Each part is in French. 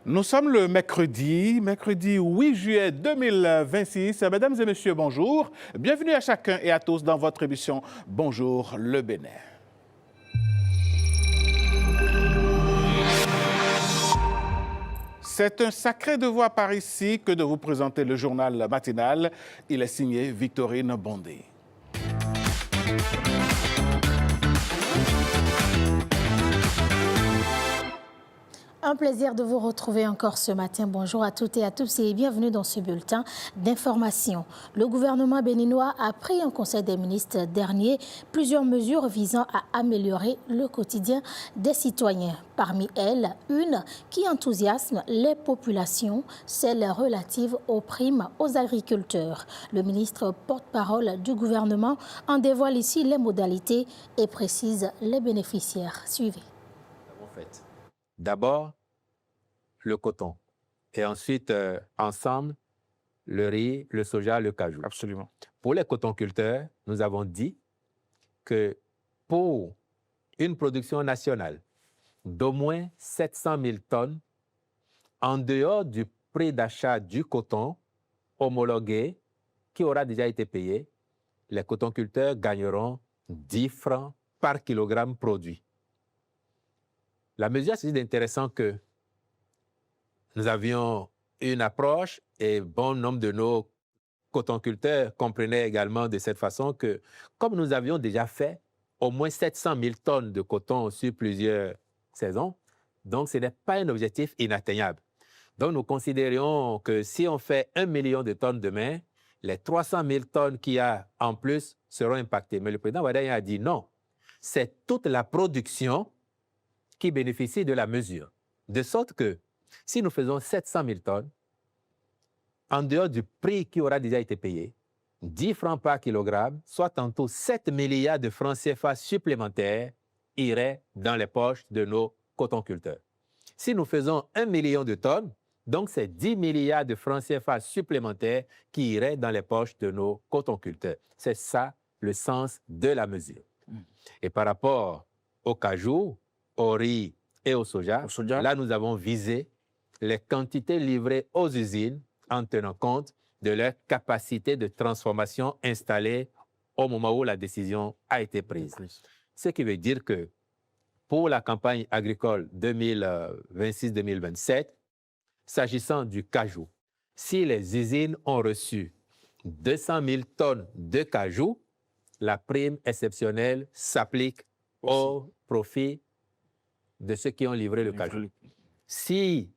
Nous sommes le mercredi 8 juillet 2026. Mesdames et messieurs, bonjour. Bienvenue à chacun et à tous dans votre émission Bonjour le Bénin. C'est un sacré devoir par ici que de vous présenter le journal matinal. Il est signé Victorine Bondé. Un plaisir de vous retrouver encore ce matin. Bonjour à toutes et à tous et bienvenue dans ce bulletin d'information. Le gouvernement béninois a pris en Conseil des ministres dernier plusieurs mesures visant à améliorer le quotidien des citoyens. Parmi elles, une qui enthousiasme les populations, celle relative aux primes aux agriculteurs. Le ministre porte-parole du gouvernement en dévoile ici les modalités et précise les bénéficiaires. Suivez. D'abord, le coton. Et ensuite, ensemble, le riz, le soja, le cajou. Absolument. Pour les cotonculteurs, nous avons dit que pour une production nationale d'au moins 700 000 tonnes, en dehors du prix d'achat du coton homologué qui aura déjà été payé, les cotonculteurs gagneront 10 francs par kilogramme produit. La mesure, c'est intéressant que nous avions une approche et bon nombre de nos cotonculteurs comprenaient également de cette façon que, comme nous avions déjà fait au moins 700 000 tonnes de coton sur plusieurs saisons, donc ce n'est pas un objectif inatteignable. Donc nous considérions que si on fait 1 million de tonnes demain, les 300 000 tonnes qu'il y a en plus seront impactées. Mais le président Wade a dit non, c'est toute la production qui bénéficient de la mesure. De sorte que, si nous faisons 700 000 tonnes, en dehors du prix qui aura déjà été payé, 10 francs par kilogramme, soit tantôt 7 milliards de francs CFA supplémentaires iraient dans les poches de nos cotonculteurs. Si nous faisons 1 million de tonnes, donc c'est 10 milliards de francs CFA supplémentaires qui iraient dans les poches de nos cotonculteurs. C'est ça le sens de la mesure. Et par rapport au cajou, au riz et au soja, là, nous avons visé les quantités livrées aux usines en tenant compte de leur capacité de transformation installée au moment où la décision a été prise. Ce qui veut dire que pour la campagne agricole 2026-2027, s'agissant du cajou, si les usines ont reçu 200 000 tonnes de cajou, la prime exceptionnelle s'applique au profit de ceux qui ont livré le cajou. Si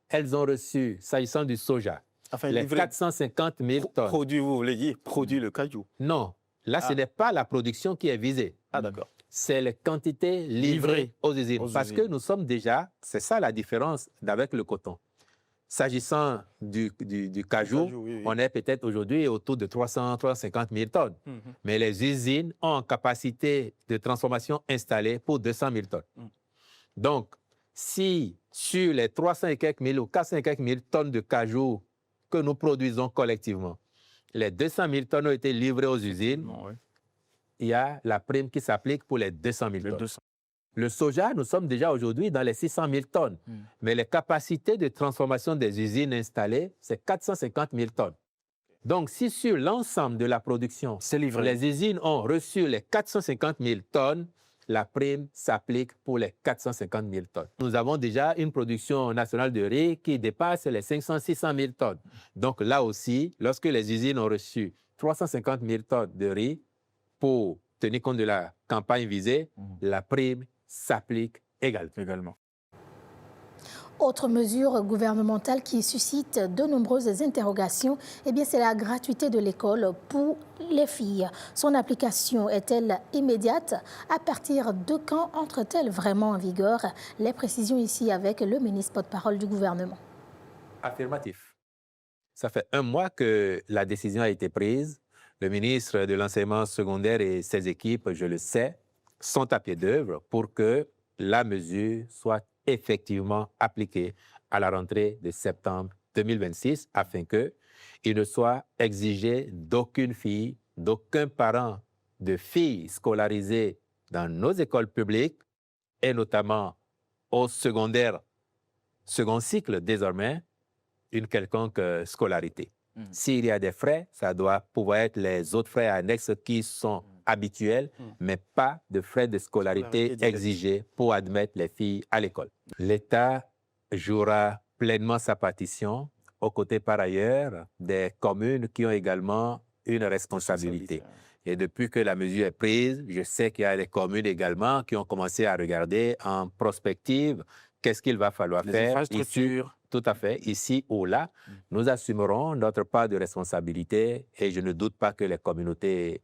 elles ont reçu, s'agissant du soja, les 450 000 tonnes... Produit, vous voulez dire, produit le cajou? Non, là, ce n'est pas la production qui est visée. Ah, d'accord. C'est les quantités livrées aux usines. Parce que nous sommes déjà, c'est ça la différence avec le coton. S'agissant du cajou, oui. On est peut-être aujourd'hui autour de 350 000 tonnes. Mais les usines ont en capacité de transformation installée pour 200 000 tonnes. Donc, si sur les 300 et quelques mille ou 400 et quelques mille tonnes de cajou que nous produisons collectivement, les 200 000 tonnes ont été livrées aux usines, il y a la prime qui s'applique pour les 200 000 tonnes. Le soja, nous sommes déjà aujourd'hui dans les 600 000 tonnes. Mais les capacités de transformation des usines installées, c'est 450 000 tonnes. Donc, si sur l'ensemble de la production, les usines ont reçu les 450 000 tonnes, la prime s'applique pour les 450 000 tonnes. Nous avons déjà une production nationale de riz qui dépasse les 500-600 000 tonnes. Donc là aussi, lorsque les usines ont reçu 350 000 tonnes de riz pour tenir compte de la campagne visée, la prime s'applique également. Autre mesure gouvernementale qui suscite de nombreuses interrogations, c'est la gratuité de l'école pour les filles. Son application est-elle immédiate? À partir de quand entre-t-elle vraiment en vigueur? Les précisions ici avec le ministre porte-parole du gouvernement. Affirmatif. Ça fait 1 mois que la décision a été prise. Le ministre de l'enseignement secondaire et ses équipes, je le sais, sont à pied d'œuvre pour que la mesure soit effectivement appliquée à la rentrée de septembre 2026 afin qu'il ne soit exigé d'aucune fille, d'aucun parent de filles scolarisées dans nos écoles publiques et notamment au secondaire second cycle, désormais, une quelconque scolarité. S'il y a des frais, ça doit pouvoir être les autres frais annexes qui sont habituels, mais pas de frais de scolarité exigés pour admettre les filles à l'école. L'État jouera pleinement sa partition, aux côtés par ailleurs des communes qui ont également une responsabilité. Et depuis que la mesure est prise, je sais qu'il y a des communes également qui ont commencé à regarder en prospective qu'est-ce qu'il va falloir faire ici, tout à fait, ici ou là. Nous assumerons notre part de responsabilité et je ne doute pas que les communautés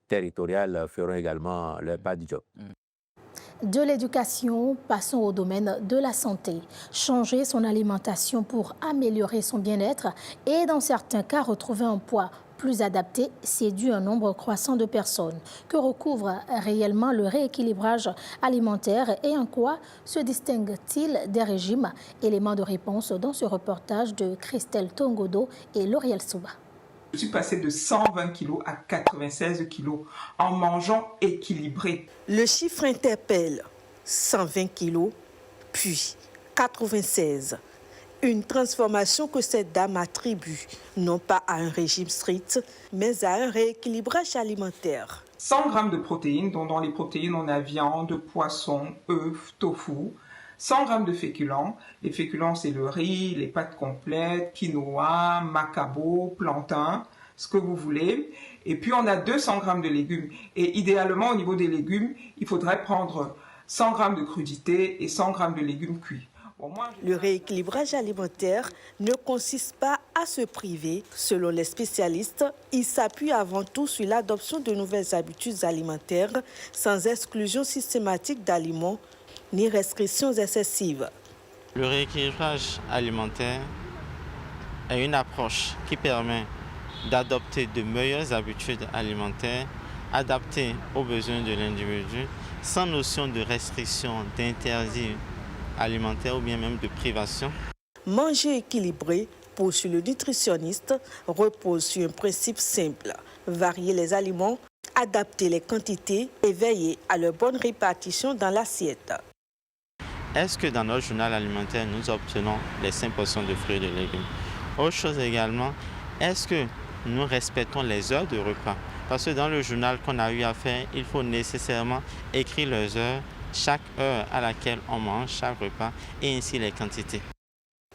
territoriales feront également leur part du job. De l'éducation, passons au domaine de la santé. Changer son alimentation pour améliorer son bien-être et dans certains cas retrouver un poids plus adapté séduit un nombre croissant de personnes. Que recouvre réellement le rééquilibrage alimentaire et en quoi se distingue-t-il des régimes? Éléments de réponse dans ce reportage de Christelle Tongodo et Lauriel Souba. Je suis passée de 120 kg à 96 kg en mangeant équilibré. Le chiffre interpelle, 120 kg, puis 96. Une transformation que cette dame attribue non pas à un régime strict, mais à un rééquilibrage alimentaire. 100 g de protéines, dont dans les protéines on a viande, poisson, œufs, tofu. 100 g de féculents. Les féculents, c'est le riz, les pâtes complètes, quinoa, macabo, plantain, ce que vous voulez. Et puis, on a 200 g de légumes. Et idéalement, au niveau des légumes, il faudrait prendre 100 g de crudités et 100 g de légumes cuits. Bon, le rééquilibrage alimentaire ne consiste pas à se priver. Selon les spécialistes, il s'appuie avant tout sur l'adoption de nouvelles habitudes alimentaires sans exclusion systématique d'aliments ni restrictions excessives. Le rééquilibrage alimentaire est une approche qui permet d'adopter de meilleures habitudes alimentaires adaptées aux besoins de l'individu sans notion de restriction, d'interdit alimentaire ou bien même de privation. Manger équilibré, poursuit le nutritionniste, repose sur un principe simple. Varier les aliments, adapter les quantités et veiller à leur bonne répartition dans l'assiette. Est-ce que dans notre journal alimentaire, nous obtenons les 5 portions de fruits et de légumes? Autre chose également, est-ce que nous respectons les heures de repas? Parce que dans le journal qu'on a eu à faire, il faut nécessairement écrire les heures, chaque heure à laquelle on mange, chaque repas, et ainsi les quantités.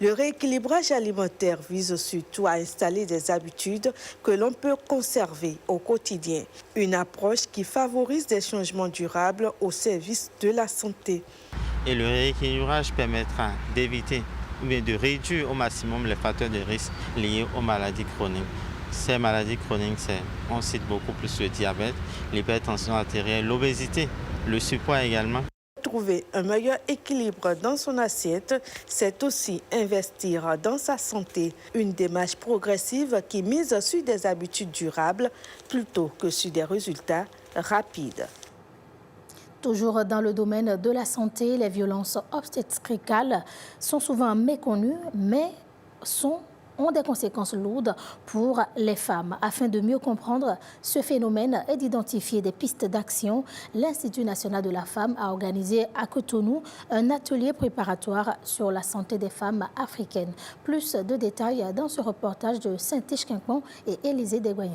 Le rééquilibrage alimentaire vise surtout à installer des habitudes que l'on peut conserver au quotidien. Une approche qui favorise des changements durables au service de la santé. Et le rééquilibrage permettra d'éviter ou bien de réduire au maximum les facteurs de risque liés aux maladies chroniques. Ces maladies chroniques, on cite beaucoup plus le diabète, l'hypertension artérielle, l'obésité, le surpoids également. Trouver un meilleur équilibre dans son assiette, c'est aussi investir dans sa santé. Une démarche progressive qui mise sur des habitudes durables plutôt que sur des résultats rapides. Toujours dans le domaine de la santé, les violences obstétricales sont souvent méconnues, mais ont des conséquences lourdes pour les femmes. Afin de mieux comprendre ce phénomène et d'identifier des pistes d'action, l'Institut national de la femme a organisé à Cotonou un atelier préparatoire sur la santé des femmes africaines. Plus de détails dans ce reportage de Saint-Tiche-Quincon et Élisée Desgoyons.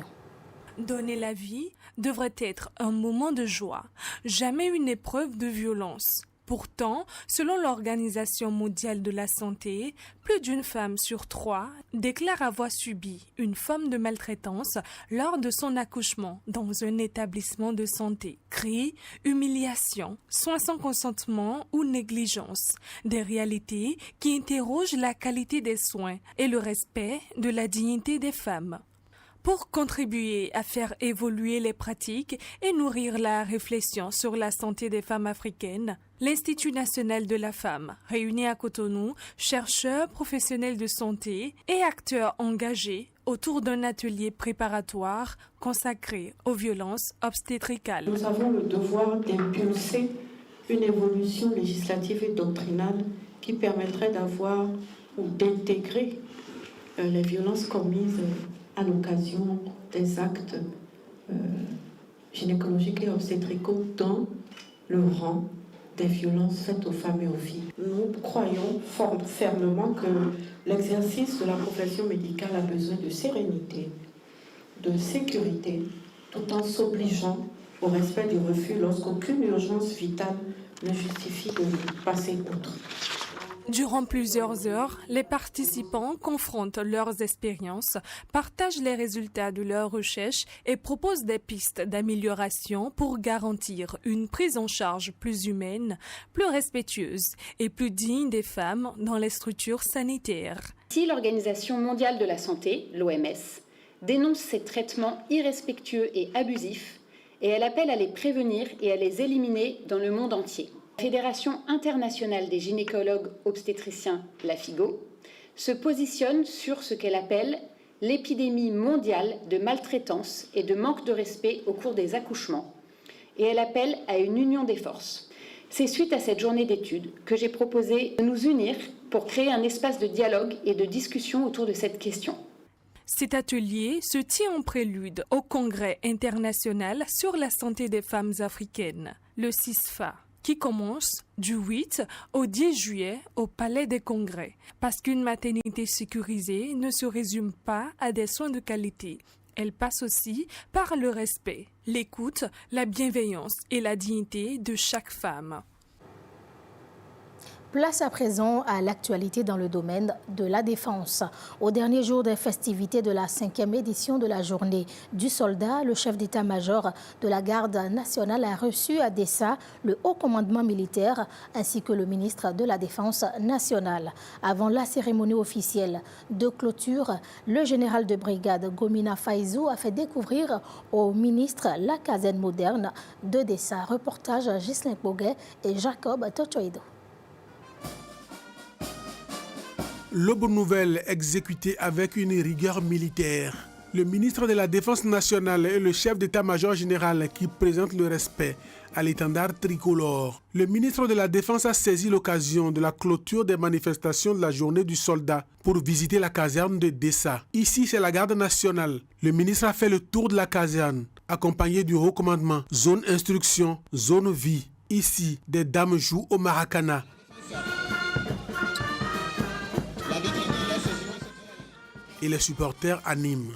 Donner la vie devrait être un moment de joie, jamais une épreuve de violence. Pourtant, selon l'Organisation mondiale de la santé, plus d'une femme sur 3 déclare avoir subi une forme de maltraitance lors de son accouchement dans un établissement de santé. Cris, humiliation, soins sans consentement ou négligence. Des réalités qui interrogent la qualité des soins et le respect de la dignité des femmes. Pour contribuer à faire évoluer les pratiques et nourrir la réflexion sur la santé des femmes africaines, l'Institut national de la femme, réuni à Cotonou, chercheurs, professionnels de santé et acteurs engagés autour d'un atelier préparatoire consacré aux violences obstétricales. Nous avons le devoir d'impulser une évolution législative et doctrinale qui permettrait d'avoir ou d'intégrer les violences commises à l'occasion des actes gynécologiques et obstétricaux dans le rang des violences faites aux femmes et aux filles. Nous croyons fermement que l'exercice de la profession médicale a besoin de sérénité, de sécurité, tout en s'obligeant au respect du refus lorsqu'aucune urgence vitale ne justifie de passer outre. Durant plusieurs heures, les participants confrontent leurs expériences, partagent les résultats de leurs recherches et proposent des pistes d'amélioration pour garantir une prise en charge plus humaine, plus respectueuse et plus digne des femmes dans les structures sanitaires. Si l'Organisation mondiale de la santé, l'OMS, dénonce ces traitements irrespectueux et abusifs et elle appelle à les prévenir et à les éliminer dans le monde entier. La Fédération internationale des gynécologues obstétriciens, la FIGO, se positionne sur ce qu'elle appelle l'épidémie mondiale de maltraitance et de manque de respect au cours des accouchements. Et elle appelle à une union des forces. C'est suite à cette journée d'études que j'ai proposé de nous unir pour créer un espace de dialogue et de discussion autour de cette question. Cet atelier se tient en prélude au Congrès international sur la santé des femmes africaines, le CISFA, qui commence du 8 au 10 juillet au Palais des Congrès. Parce qu'une maternité sécurisée ne se résume pas à des soins de qualité. Elle passe aussi par le respect, l'écoute, la bienveillance et la dignité de chaque femme. Place à présent à l'actualité dans le domaine de la défense. Au dernier jour des festivités de la 5e édition de la journée du soldat, le chef d'état-major de la Garde nationale a reçu à Dessa le haut commandement militaire ainsi que le ministre de la Défense nationale. Avant la cérémonie officielle de clôture, le général de brigade Gomina Faizou a fait découvrir au ministre la caserne moderne de Dessa. Reportage Ghislain Boguet et Jacob Tochoido. L'aube nouvelle exécutée avec une rigueur militaire. Le ministre de la Défense nationale et le chef d'état-major général qui présentent le respect à l'étendard tricolore. Le ministre de la Défense a saisi l'occasion de la clôture des manifestations de la journée du soldat pour visiter la caserne de Dessa. Ici, c'est la garde nationale. Le ministre a fait le tour de la caserne, accompagné du haut commandement, zone instruction, zone vie. Ici, des dames jouent au maracana. Et les supporters animent.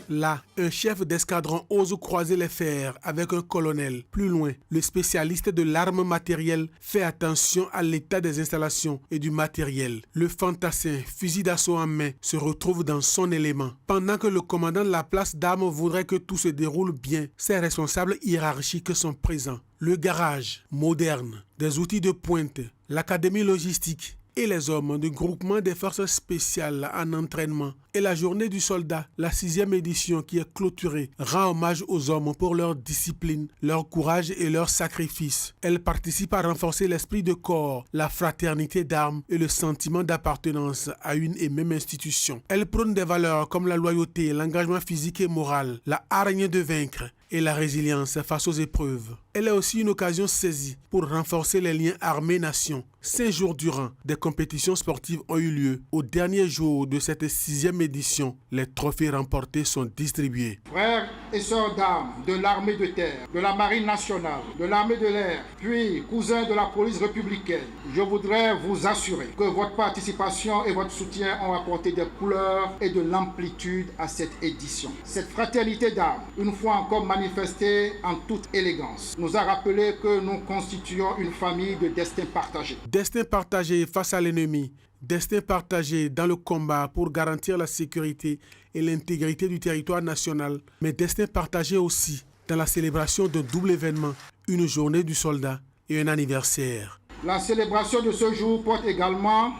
Là, un chef d'escadron ose croiser les fers avec un colonel. Plus loin, le spécialiste de l'arme matérielle fait attention à l'état des installations et du matériel. Le fantassin, fusil d'assaut en main, se retrouve dans son élément. Pendant que le commandant de la place d'armes voudrait que tout se déroule bien, ses responsables hiérarchiques sont présents. Le garage, moderne, des outils de pointe, l'académie logistique, et les hommes du groupement des forces spéciales en entraînement. Et la journée du soldat, la 6e édition qui est clôturée, rend hommage aux hommes pour leur discipline, leur courage et leur sacrifice. Elle participe à renforcer l'esprit de corps, la fraternité d'armes et le sentiment d'appartenance à une et même institution. Elle prône des valeurs comme la loyauté, l'engagement physique et moral, la hargne de vaincre et la résilience face aux épreuves. Elle est aussi une occasion saisie pour renforcer les liens armées-nation. 5 jours durant, des compétitions sportives ont eu lieu. Au dernier jour de cette 6e édition, les trophées remportés sont distribués. Frères et sœurs d'armes de l'armée de terre, de la marine nationale, de l'armée de l'air, puis cousins de la police républicaine, je voudrais vous assurer que votre participation et votre soutien ont apporté des couleurs et de l'amplitude à cette édition. Cette fraternité d'armes, une fois encore manifestée en toute élégance, nous a rappelé que nous constituons une famille de destin partagé. Destin partagé face à l'ennemi, destin partagé dans le combat pour garantir la sécurité et l'intégrité du territoire national, mais destin partagé aussi dans la célébration d'un double événement, une journée du soldat et un anniversaire. La célébration de ce jour porte également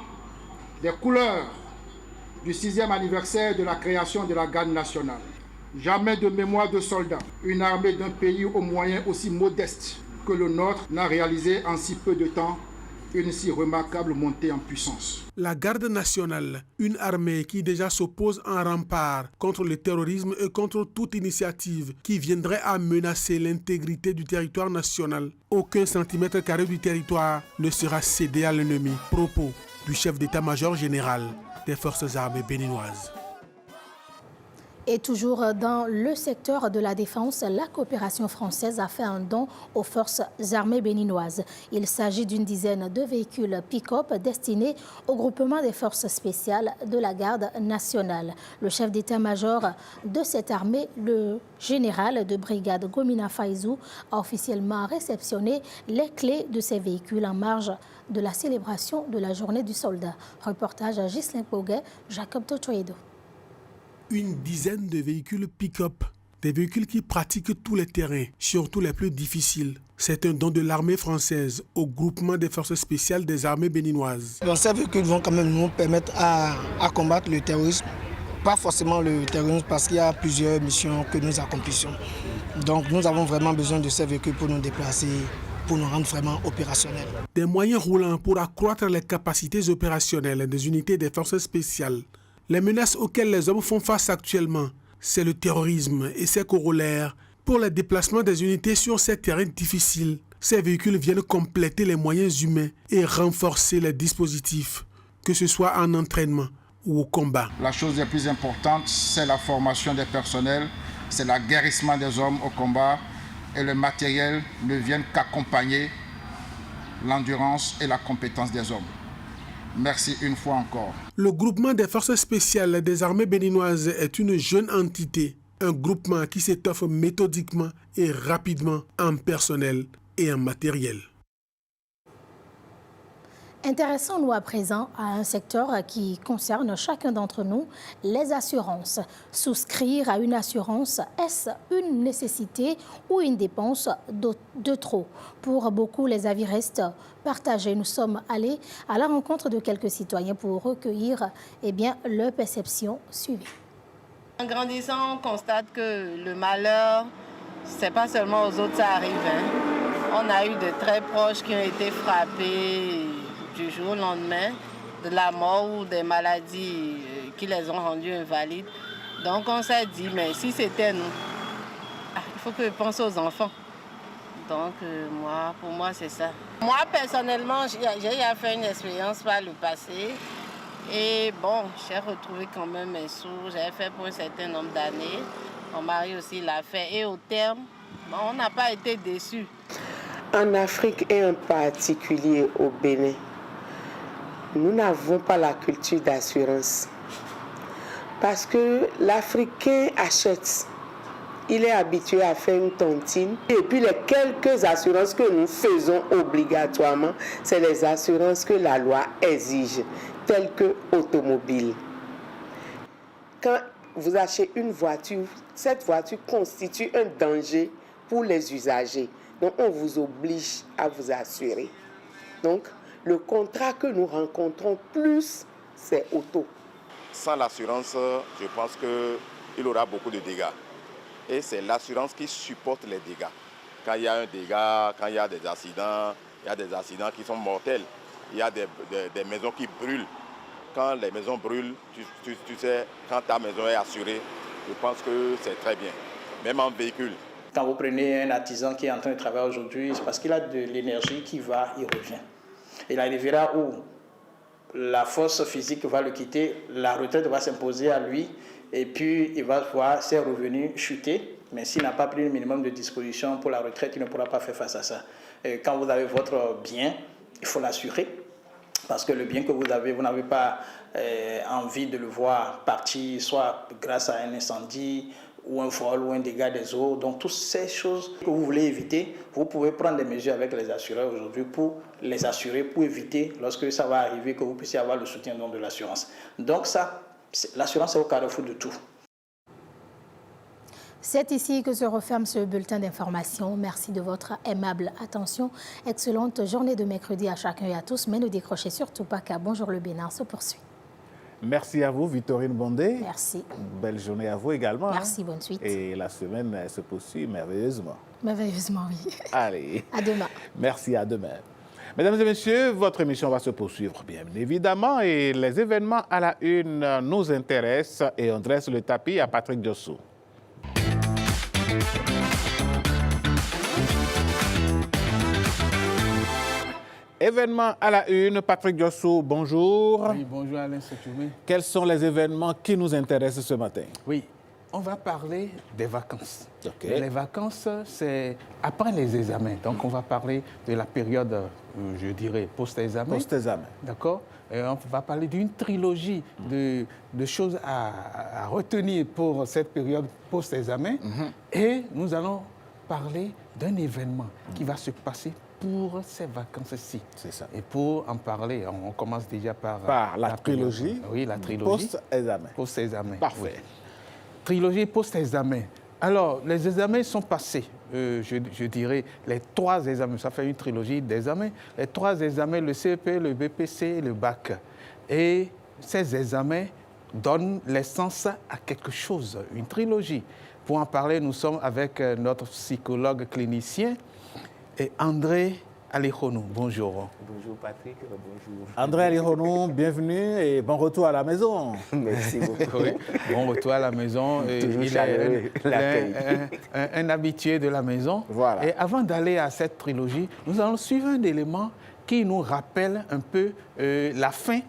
des couleurs du 6e anniversaire de la création de la Garde nationale. Jamais de mémoire de soldats, une armée d'un pays aux moyens aussi modestes que le nôtre n'a réalisé en si peu de temps une si remarquable montée en puissance. La Garde nationale, une armée qui déjà s'oppose en rempart contre le terrorisme et contre toute initiative qui viendrait à menacer l'intégrité du territoire national. Aucun centimètre carré du territoire ne sera cédé à l'ennemi. Propos du chef d'état-major général des forces armées béninoises. Et toujours dans le secteur de la défense, la coopération française a fait un don aux forces armées béninoises. Il s'agit d'une dizaine de véhicules pick-up destinés au groupement des forces spéciales de la garde nationale. Le chef d'état-major de cette armée, le général de brigade Gomina Faizou, a officiellement réceptionné les clés de ces véhicules en marge de la célébration de la journée du soldat. Reportage à Ghislain Poguet, Jacob Totoedo. Une dizaine de véhicules pick-up, des véhicules qui pratiquent tous les terrains, surtout les plus difficiles. C'est un don de l'armée française au groupement des forces spéciales des armées béninoises. Donc ces véhicules vont quand même nous permettre à combattre le terrorisme. Pas forcément le terrorisme parce qu'il y a plusieurs missions que nous accomplissons. Donc nous avons vraiment besoin de ces véhicules pour nous déplacer, pour nous rendre vraiment opérationnels. Des moyens roulants pour accroître les capacités opérationnelles des unités des forces spéciales. Les menaces auxquelles les hommes font face actuellement, c'est le terrorisme et ses corollaires. Pour le déplacement des unités sur ces terrains difficiles, ces véhicules viennent compléter les moyens humains et renforcer les dispositifs, que ce soit en entraînement ou au combat. La chose la plus importante, c'est la formation des personnels, c'est l'aguerrissement des hommes au combat et le matériel ne viennent qu'accompagner l'endurance et la compétence des hommes. Merci une fois encore. Le groupement des forces spéciales des armées béninoises est une jeune entité, un groupement qui s'étoffe méthodiquement et rapidement en personnel et en matériel. Intéressons-nous à présent à un secteur qui concerne chacun d'entre nous, les assurances. Souscrire à une assurance, est-ce une nécessité ou une dépense de trop? Pour beaucoup, les avis restent partagés. Nous sommes allés à la rencontre de quelques citoyens pour recueillir leur perception suivie. En grandissant, on constate que le malheur, c'est pas seulement aux autres, ça arrive. On a eu de très proches qui ont été frappés du jour au lendemain de la mort ou des maladies qui les ont rendus invalides. Donc on s'est dit, mais si c'était nous, il faut que je pense aux enfants. Donc pour moi c'est ça. Moi personnellement, j'ai fait une expérience par le passé et bon, j'ai retrouvé quand même mes sous. J'ai fait pour un certain nombre d'années. Mon mari aussi l'a fait et au terme, on n'a pas été déçus. En Afrique et en particulier au Bénin, nous n'avons pas la culture d'assurance. Parce que l'Africain achète. Il est habitué à faire une tontine. Et puis les quelques assurances que nous faisons obligatoirement, c'est les assurances que la loi exige, telles que automobile. Quand vous achetez une voiture, cette voiture constitue un danger pour les usagers. Donc on vous oblige à vous assurer. Donc le contrat que nous rencontrons plus, c'est auto. Sans l'assurance, je pense qu'il aura beaucoup de dégâts. Et c'est l'assurance qui supporte les dégâts. Quand il y a un dégât, quand il y a des accidents qui sont mortels. Il y a des maisons qui brûlent. Quand les maisons brûlent, tu sais, quand ta maison est assurée, je pense que c'est très bien. Même en véhicule. Quand vous prenez un artisan qui est en train de travailler aujourd'hui, c'est parce qu'il a de l'énergie qui va et revient. Il arrivera où la force physique va le quitter, la retraite va s'imposer à lui et puis il va voir ses revenus chuter. Mais s'il n'a pas pris le minimum de disposition pour la retraite, il ne pourra pas faire face à ça. Et quand vous avez votre bien, il faut l'assurer. Parce que le bien que vous avez, vous n'avez pas envie de le voir partir, soit grâce à un incendie, ou un vol, ou un dégât des eaux. Donc, toutes ces choses que vous voulez éviter, vous pouvez prendre des mesures avec les assureurs aujourd'hui pour les assurer, pour éviter, lorsque ça va arriver, que vous puissiez avoir le soutien de l'assurance. Donc, l'assurance est au carrefour de tout. C'est ici que se referme ce bulletin d'information. Merci de votre aimable attention. Excellente journée de mercredi à chacun et à tous, mais ne décrochez surtout pas car Bonjour le Bénin se poursuit. Merci à vous, Victorine Bondé. Merci. Belle journée à vous également. Merci, bonne suite. Et la semaine se poursuit merveilleusement. Merveilleusement, oui. Allez. À demain. Merci, à demain. Mesdames et messieurs, votre émission va se poursuivre, bien évidemment, et les événements à la une nous intéressent et on dresse le tapis à Patrick Diossou. Événements à la une, Patrick Diossou, bonjour. Oui, bonjour Alain Sétoumé. Quels sont les événements qui nous intéressent ce matin? Oui, on va parler des vacances. Les vacances, c'est après les examens. Donc, on va parler de la période, je dirais, post-examen. Post-examen. D'accord. Et on va parler d'une trilogie de choses à retenir pour cette période post-examen. Et nous allons parler d'un événement qui va se passer pour ces vacances-ci. C'est ça. Et pour en parler, on commence déjà par la trilogie. Oui, la trilogie. Post-examen. Post-examen. Parfait. Oui. Trilogie post-examen. Alors, les examens sont passés. Je dirais les 3 examens. Ça fait une trilogie d'examens. Les 3 examens, le CEP, le BPC et le bac. Et ces examens donnent l'essence à quelque chose, une trilogie. Pour en parler, nous sommes avec notre psychologue clinicien, et André Alihonou. Bonjour. Bonjour Patrick, bonjour. André Alihonou, bienvenue et bon retour à la maison. Merci beaucoup. Oui, bon retour à la maison. Il est un habitué de la maison. Voilà. Et avant d'aller à cette trilogie, nous allons suivre un élément qui nous rappelle un peu la fin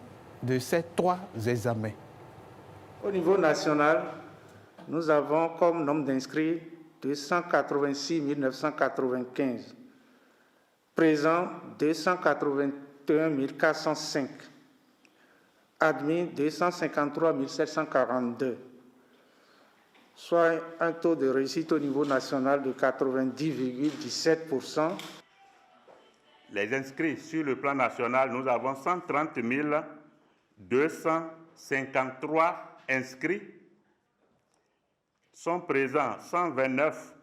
de ces 3 examens. Au niveau national, nous avons comme nombre d'inscrits 286 995. Présents, 281 405. Admis, 253 742. Soit un taux de réussite au niveau national de 90,17%. Les inscrits sur le plan national, nous avons 130 253 inscrits. Sont présents 129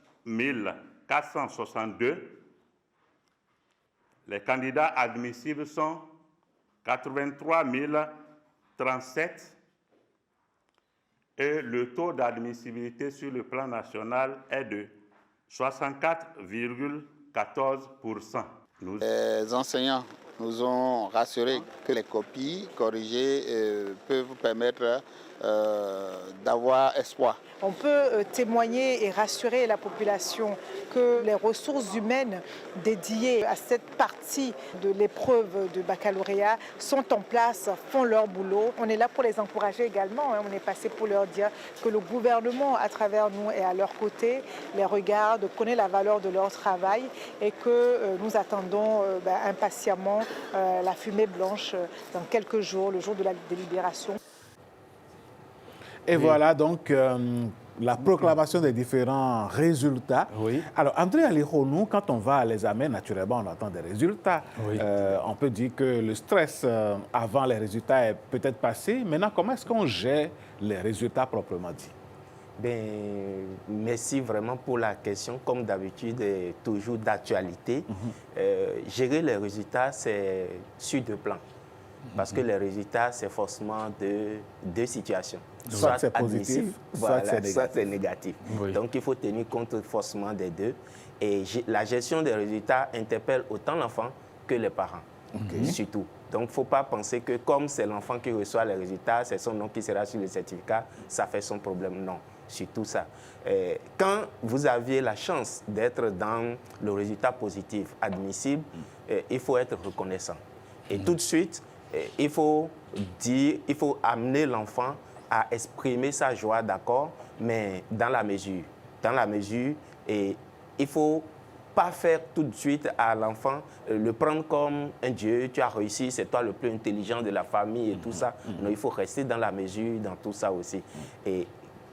462. Les candidats admissibles sont 83 037 et le taux d'admissibilité sur le plan national est de 64,14%. Les enseignants nous ont rassuré que les copies corrigées peuvent permettre d'avoir espoir. On peut témoigner et rassurer la population que les ressources humaines dédiées à cette partie de l'épreuve de baccalauréat sont en place, font leur boulot. On est là pour les encourager également. On est passé pour leur dire que le gouvernement, à travers nous, est à leur côté, les regarde, connaît la valeur de leur travail et que nous attendons impatiemment la fumée blanche dans quelques jours, le jour de la délibération. Et voilà donc la proclamation des différents résultats. Oui. Alors, André Alihonou, quand on va à l'examen, naturellement, on attend des résultats. Oui. On peut dire que le stress avant les résultats est peut-être passé. Maintenant, comment est-ce qu'on gère les résultats proprement dit? Merci vraiment pour la question. Comme d'habitude, toujours d'actualité. Gérer les résultats, c'est sur 2 plans. Parce que les résultats, c'est forcément 2 situations. Soit c'est positif, soit c'est négatif. Oui. Donc, il faut tenir compte forcément des 2. Et la gestion des résultats interpelle autant l'enfant que les parents, surtout. Donc, il ne faut pas penser que comme c'est l'enfant qui reçoit les résultats, c'est son nom qui sera sur le certificat, ça fait son problème. Non, surtout ça. Quand vous aviez la chance d'être dans le résultat positif, admissible, il faut être reconnaissant. Et tout de suite, il faut amener l'enfant à exprimer sa joie, d'accord, mais dans la mesure. Dans la mesure, et il ne faut pas faire tout de suite à l'enfant, le prendre comme un dieu, tu as réussi, c'est toi le plus intelligent de la famille et tout ça. Non, il faut rester dans la mesure, dans tout ça aussi. Et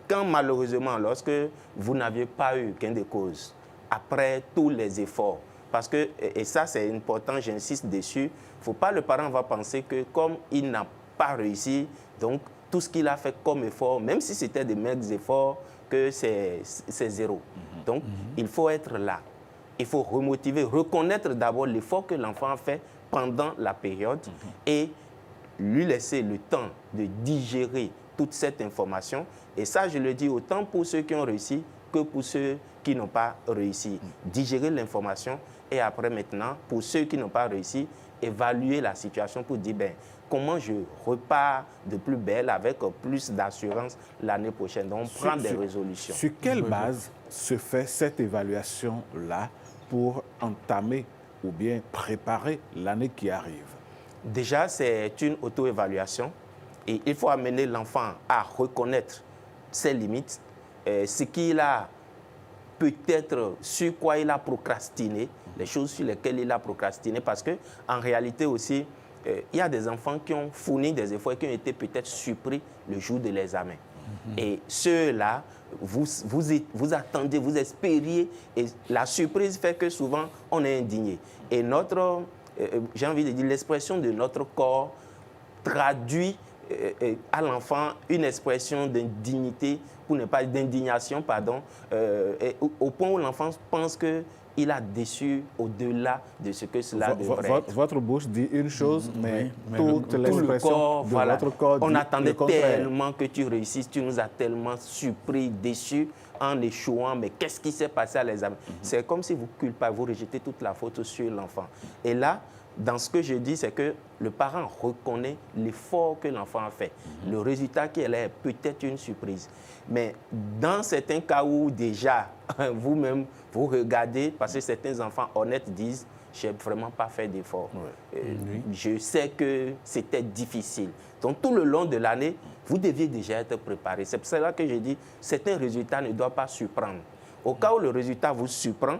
quand malheureusement, lorsque vous n'aviez pas eu gain de cause, après tous les efforts, parce que, et ça c'est important, j'insiste dessus, il ne faut pas, le parent va penser que comme il n'a pas réussi, donc tout ce qu'il a fait comme effort, même si c'était des maigres efforts, que c'est 0. Donc, il faut être là. Il faut remotiver, reconnaître d'abord l'effort que l'enfant a fait pendant la période et lui laisser le temps de digérer toute cette information. Et ça, je le dis autant pour ceux qui ont réussi que pour ceux qui n'ont pas réussi. Digérer l'information et après maintenant, pour ceux qui n'ont pas réussi, évaluer la situation pour dire comment je repars de plus belle avec plus d'assurance l'année prochaine. Donc, on prend des résolutions. Sur quelle base se fait cette évaluation-là pour entamer ou bien préparer l'année qui arrive? Déjà, c'est une auto-évaluation et il faut amener l'enfant à reconnaître ses limites, ce qu'il a peut-être sur quoi il a procrastiné, les choses sur lesquelles il a procrastiné, parce qu'en réalité aussi, il y a des enfants qui ont fourni des efforts et qui ont été peut-être surpris le jour de l'examen. Et ceux-là, vous attendez, vous espériez, et la surprise fait que souvent on est indigné. Et notre, j'ai envie de dire, l'expression de notre corps traduit à l'enfant une expression d'indignité, pour ne pas d'indignation, pardon, au point où l'enfant pense qu'il a déçu au-delà de ce que cela devrait être. Votre bouche dit une chose, mais toute l'expression de voilà. votre corps dit on attendait le contraire. tellement que tu réussisses, tu nous as tellement surpris, déçus en échouant, mais qu'est-ce qui s'est passé à l'examen? C'est comme si vous culpez, vous rejetez toute la faute sur l'enfant. Et là, dans ce que je dis, c'est que le parent reconnaît l'effort que l'enfant a fait. Le résultat qu'il est peut-être une surprise. Mais dans certains cas où déjà, vous-même, vous regardez, parce que certains enfants honnêtes disent, je n'ai vraiment pas fait d'effort. Je sais que c'était difficile. Donc tout le long de l'année, vous deviez déjà être préparé. C'est pour cela que je dis, certains résultats ne doivent pas surprendre. Au cas où le résultat vous surprend,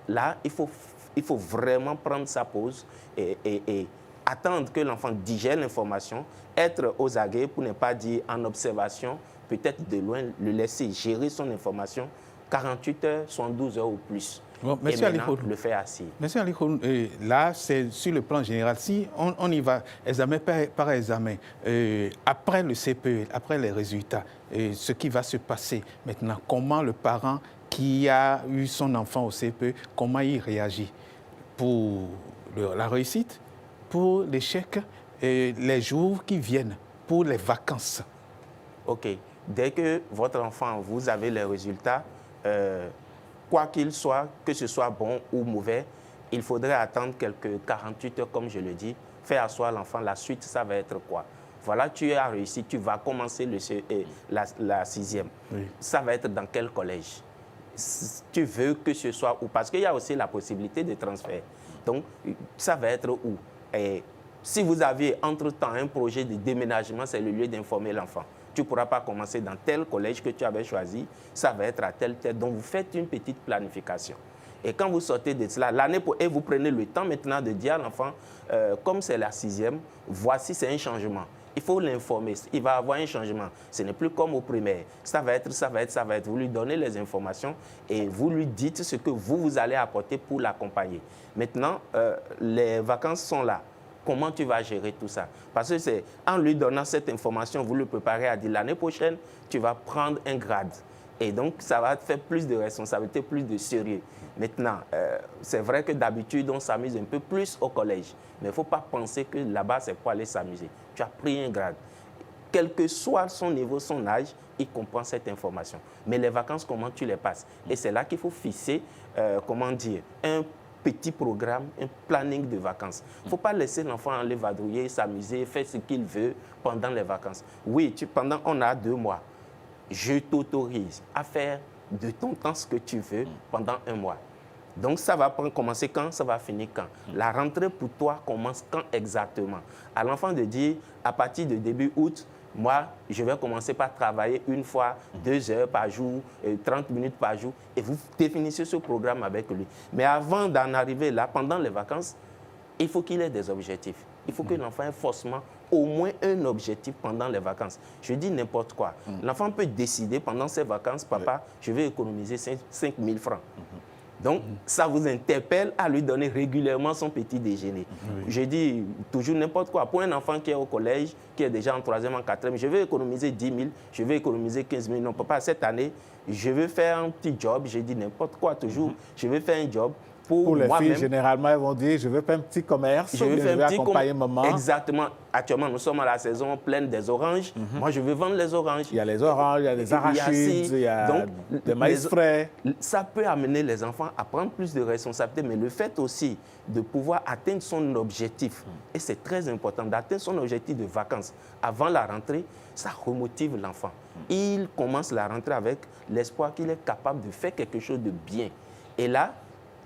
là, il faut vraiment prendre sa pause et attendre que l'enfant digère l'information, être aux aguets pour ne pas dire en observation, peut-être de loin, le laisser gérer son information 48 heures, 72 heures ou plus. Bon, et maintenant, le faire assis. Monsieur Alikoun, là, c'est sur le plan général. Si on y va examen par examen, après le CPE, après les résultats, ce qui va se passer maintenant, comment le parent qui a eu son enfant au CPE, comment il réagit pour la réussite, pour l'échec, les jours qui viennent, pour les vacances? OK. Dès que votre enfant, vous avez les résultats, quoi qu'il soit, que ce soit bon ou mauvais, il faudrait attendre quelques 48 heures, comme je le dis, faire asseoir l'enfant. La suite, ça va être quoi? Voilà, tu as réussi, tu vas commencer la 6e. Oui. Ça va être dans quel collège? Tu veux que ce soit où? Parce qu'il y a aussi la possibilité de transfert. Donc, ça va être où? Et si vous aviez entre-temps un projet de déménagement, c'est le lieu d'informer l'enfant. Tu ne pourras pas commencer dans tel collège que tu avais choisi, ça va être à tel. Donc, vous faites une petite planification. Et quand vous sortez de cela, et vous prenez le temps maintenant de dire à l'enfant, comme c'est la 6e, voici, c'est un changement. Il faut l'informer, il va avoir un changement. Ce n'est plus comme au primaire. Ça va être, ça va être, ça va être. Vous lui donnez les informations et vous lui dites ce que vous allez apporter pour l'accompagner. Maintenant, les vacances sont là. Comment tu vas gérer tout ça? Parce que c'est en lui donnant cette information, vous le préparez à dire l'année prochaine, tu vas prendre un grade. Et donc, ça va te faire plus de responsabilité, plus de sérieux. Maintenant, c'est vrai que d'habitude, on s'amuse un peu plus au collège. Mais il ne faut pas penser que là-bas, c'est pour aller s'amuser. Tu as pris un grade. Quel que soit son niveau, son âge, il comprend cette information. Mais les vacances, comment tu les passes? Et c'est là qu'il faut fixer, un petit programme, un planning de vacances. Il ne faut pas laisser l'enfant aller vadrouiller, s'amuser, faire ce qu'il veut pendant les vacances. Oui, on a 2 mois. Je t'autorise à faire de ton temps ce que tu veux pendant 1 mois. Donc, ça va commencer quand? Ça va finir quand? La rentrée pour toi commence quand exactement? À l'enfant de dire, à partir de début août, moi, je vais commencer par travailler 1 fois, 2 heures par jour, 30 minutes par jour, et vous définissez ce programme avec lui. Mais avant d'en arriver là, pendant les vacances, il faut qu'il ait des objectifs. Il faut que l'enfant ait forcément au moins un objectif pendant les vacances. Je dis n'importe quoi. L'enfant peut décider pendant ses vacances, papa, je vais économiser 5 000 francs. Donc, ça vous interpelle à lui donner régulièrement son petit déjeuner. Je dis toujours n'importe quoi. Pour un enfant qui est au collège, qui est déjà en 3e, en 4e, je vais économiser 10 000, je vais économiser 15 000. Non, papa, cette année, je vais faire un petit job. Je dis n'importe quoi toujours. Je vais faire un job. Pour les filles, généralement, elles vont dire, je vais faire un petit commerce, je vais accompagner maman. Exactement. Actuellement, nous sommes à la saison pleine des oranges. Moi, je vais vendre les oranges. Il y a les oranges, il y a les arachides, il y a des maïs frais. Ça peut amener les enfants à prendre plus de responsabilités, mais le fait aussi de pouvoir atteindre son objectif, et c'est très important, d'atteindre son objectif de vacances avant la rentrée, ça remotive l'enfant. Il commence la rentrée avec l'espoir qu'il est capable de faire quelque chose de bien. Et là,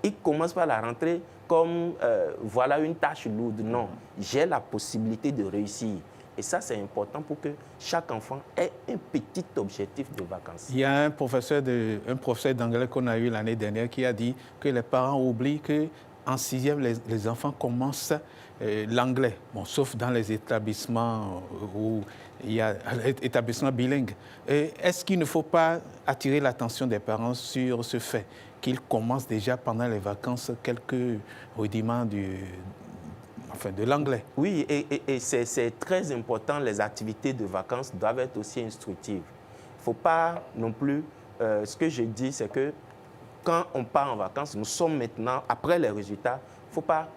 il commence par la rentrée comme voilà une tâche lourde. Non, j'ai la possibilité de réussir. Et ça, c'est important pour que chaque enfant ait un petit objectif de vacances. Il y a un professeur d'anglais qu'on a eu l'année dernière qui a dit que les parents oublient qu'en 6e, les enfants commencent l'anglais, bon, sauf dans les établissements où il y a établissements bilingues. Est-ce qu'il ne faut pas attirer l'attention des parents sur ce fait qu'ils commencent déjà pendant les vacances quelques rudiments de l'anglais? Oui, et c'est très important. Les activités de vacances doivent être aussi instructives. Il ne faut pas non plus... ce que je dis, c'est que quand on part en vacances, nous sommes maintenant, après les résultats, il ne faut pas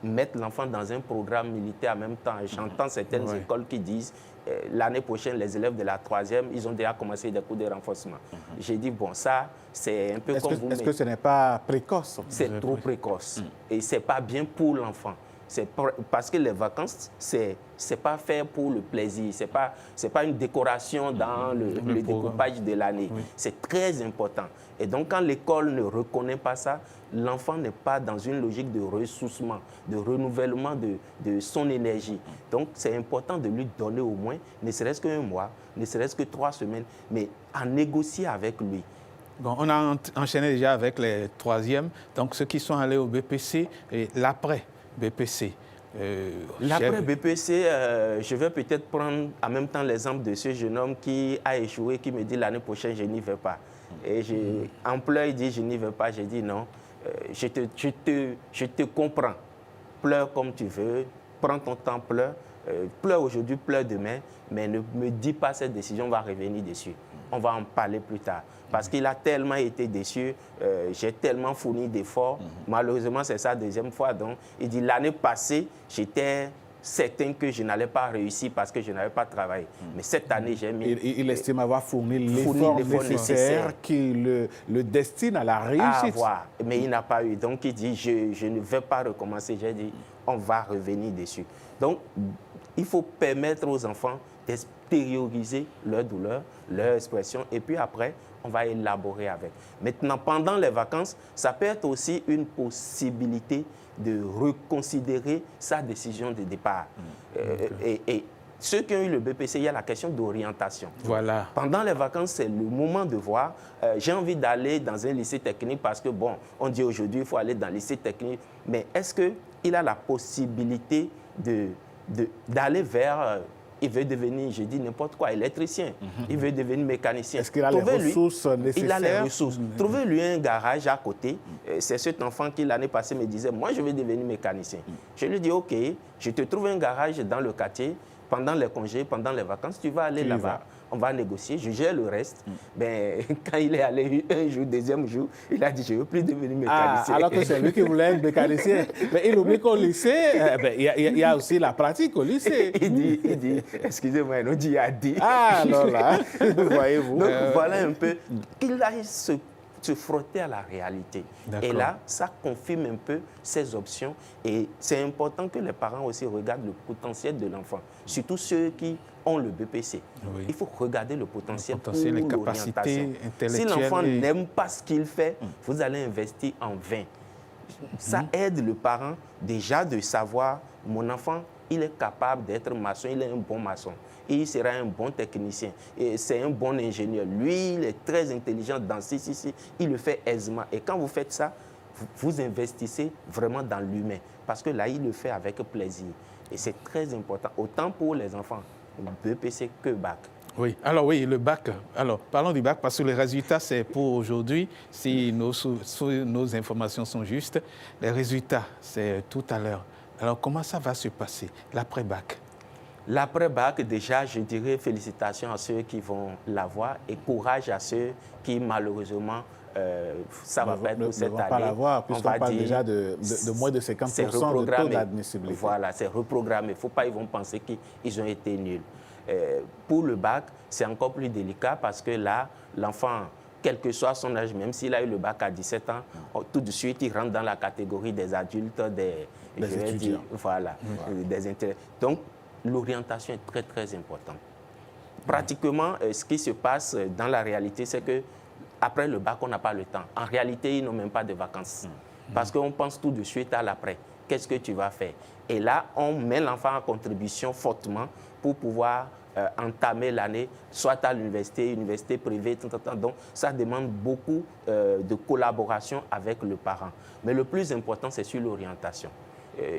mettre l'enfant dans un programme militaire en même temps. J'entends certaines écoles qui disent l'année prochaine, les élèves de la 3e, ils ont déjà commencé des cours de renforcement. J'ai dit, bon, ça, c'est un peu comme vous... Est-ce que ce n'est pas précoce? C'est trop précoce. Et ce n'est pas bien pour l'enfant. Parce que les vacances, c'est pas fait pour le plaisir. C'est pas une décoration dans le découpage de l'année. Oui. C'est très important. Et donc, quand l'école ne reconnaît pas ça, l'enfant n'est pas dans une logique de ressourcement, de renouvellement de son énergie. Donc, c'est important de lui donner au moins, ne serait-ce qu'un mois, ne serait-ce que 3 semaines, mais à négocier avec lui. Bon, on a enchaîné déjà avec les 3e, donc ceux qui sont allés au BPC et l'après BPC. L'après BPC, je vais peut-être prendre en même temps l'exemple de ce jeune homme qui a échoué, qui me dit l'année prochaine, je n'y vais pas. Et en pleurs, il dit, je n'y vais pas. J'ai dit non, je te comprends. Pleure comme tu veux, prends ton temps, pleure. Pleure aujourd'hui, pleure demain, mais ne me dis pas cette décision, on va revenir dessus. On va en parler plus tard. Parce qu'il a tellement été déçu, j'ai tellement fourni d'efforts. Malheureusement, c'est sa 2e fois. Donc, il dit, l'année passée, j'étais certain que je n'allais pas réussir parce que je n'avais pas travaillé. Mais cette année, j'ai mis... Il estime avoir fourni l'effort nécessaire qui le destine à la réussite. Mais il n'a pas eu. Donc, il dit, je ne vais pas recommencer. J'ai dit, on va revenir dessus. Donc, il faut permettre aux enfants d'extérioriser leur douleur, leur expression, et puis après, on va élaborer avec. Maintenant, pendant les vacances, ça peut être aussi une possibilité de reconsidérer sa décision de départ. Et ceux qui ont eu le BPC, il y a la question d'orientation. Voilà. Pendant les vacances, c'est le moment de voir. J'ai envie d'aller dans un lycée technique parce que, bon, on dit aujourd'hui, il faut aller dans le lycée technique. Mais est-ce qu'il a la possibilité d'aller vers... il veut devenir, je dis n'importe quoi, électricien. Il veut devenir mécanicien. Est-ce qu'il a les ressources nécessaires? Il a les ressources. Trouvez-lui un garage à côté. C'est cet enfant qui, l'année passée, me disait, moi, je vais devenir mécanicien. Je lui dis, OK, je te trouve un garage dans le quartier. Pendant les congés, pendant les vacances, tu vas aller là-bas. On va négocier, je gère le reste. Ben, quand il est allé un jour, 2e jour, il a dit, je ne veux plus devenir mécanicien. Alors que c'est lui qui voulait être mécanicien. Mais il oublie qu'au lycée, il y a aussi la pratique au lycée. Il dit, excusez-moi, il dit, il a dit. Ah, alors là, voyez-vous. Donc, voilà un peu qu'il aille se frotter à la réalité. Et là, ça confirme un peu ces options. Et c'est important que les parents aussi regardent le potentiel de l'enfant, surtout ceux qui ont le BPC. Oui. Il faut regarder le potentiel pour les capacités intellectuelles. Si l'enfant n'aime pas ce qu'il fait, vous allez investir en vain. Ça aide le parent déjà de savoir, mon enfant, il est capable d'être maçon, il est un bon maçon. Il sera un bon technicien. Et c'est un bon ingénieur. Lui, il est très intelligent dans ceci. Il le fait aisément. Et quand vous faites ça, vous investissez vraiment dans l'humain. Parce que là, il le fait avec plaisir. Et c'est très important, autant pour les enfants, BPC que bac. Oui, alors oui, le bac. Alors, parlons du bac parce que les résultats, c'est pour aujourd'hui. Si nos informations sont justes, les résultats, c'est tout à l'heure. Alors, comment ça va se passer, l'après-bac? L'après-bac, déjà, je dirais félicitations à ceux qui vont l'avoir et courage à ceux qui, malheureusement, ça va pas être pour cette année. Ne vont pas l'avoir, puisqu'on parle déjà de moins de 50% de taux d'admissibilité. Voilà, c'est reprogrammé. Il ne faut pas qu'ils vont penser qu'ils ont été nuls. Pour le bac, c'est encore plus délicat parce que là, l'enfant, quel que soit son âge, même s'il a eu le bac à 17 ans, tout de suite, il rentre dans la catégorie des adultes, des étudiants. Voilà, des intérêts. Donc, l'orientation est très, très importante. Pratiquement, ce qui se passe dans la réalité, c'est que après le bac, on n'a pas le temps. En réalité, ils n'ont même pas de vacances. Parce qu'on pense tout de suite à l'après. qu'est-ce que tu vas faire? Et là, on met l'enfant en contribution fortement pour pouvoir entamer l'année, soit à l'université, université privée, donc ça demande beaucoup de collaboration avec le parent. Mais le plus important, c'est sur l'orientation.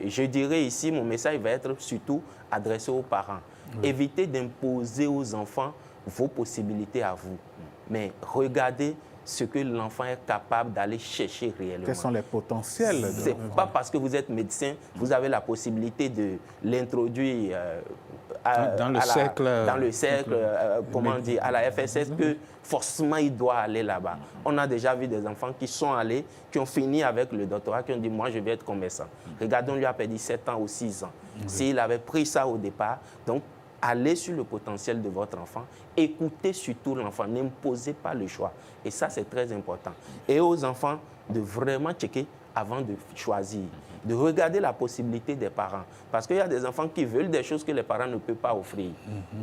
Je dirais ici, mon message va être surtout adressé aux parents. Oui. Évitez d'imposer aux enfants vos possibilités à vous, mais regardez ce que l'enfant est capable d'aller chercher réellement. Quels sont les potentiels? Ce n'est pas parce que vous êtes médecin, vous avez la possibilité de l'introduire dans le cercle, comment dire, à la FSS, que forcément il doit aller là-bas. On a déjà vu des enfants qui sont allés, qui ont fini avec le doctorat, qui ont dit, moi je vais être commerçant. Regardons, lui a perdu 7 ans ou 6 ans. S'il avait pris ça au départ, donc allez sur le potentiel de votre enfant, écoutez surtout l'enfant, n'imposez pas le choix. Et ça, c'est très important. Et aux enfants de vraiment checker avant de choisir, de regarder la possibilité des parents. Parce qu'il y a des enfants qui veulent des choses que les parents ne peuvent pas offrir.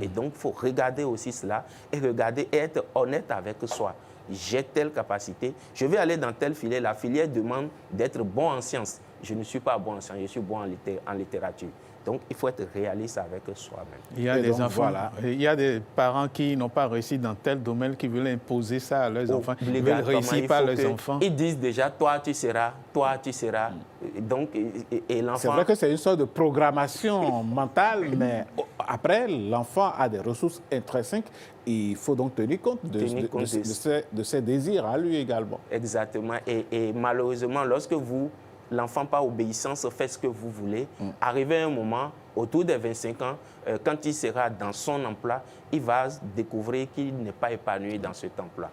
Et donc, il faut regarder aussi cela et regarder et être honnête avec soi. J'ai telle capacité, je vais aller dans telle filière. La filière demande d'être bon en sciences. Je ne suis pas bon en sciences, je suis bon en littérature. Donc, il faut être réaliste avec soi-même. Il y a des enfants, voilà. Il y a des parents qui n'ont pas réussi dans tel domaine, qui veulent imposer ça à leurs enfants. Ils veulent réussir par leurs enfants. Ils disent déjà, toi, tu seras, toi, tu seras. Donc, et l'enfant... C'est vrai que c'est une sorte de programmation mentale, mais après, l'enfant a des ressources intrinsèques. Il faut donc tenir compte de ses désirs à lui également. Exactement. Et malheureusement, lorsque l'enfant par obéissance fait ce que vous voulez. Arrivé à un moment, autour des 25 ans, quand il sera dans son emploi, il va découvrir qu'il n'est pas épanoui dans cet emploi.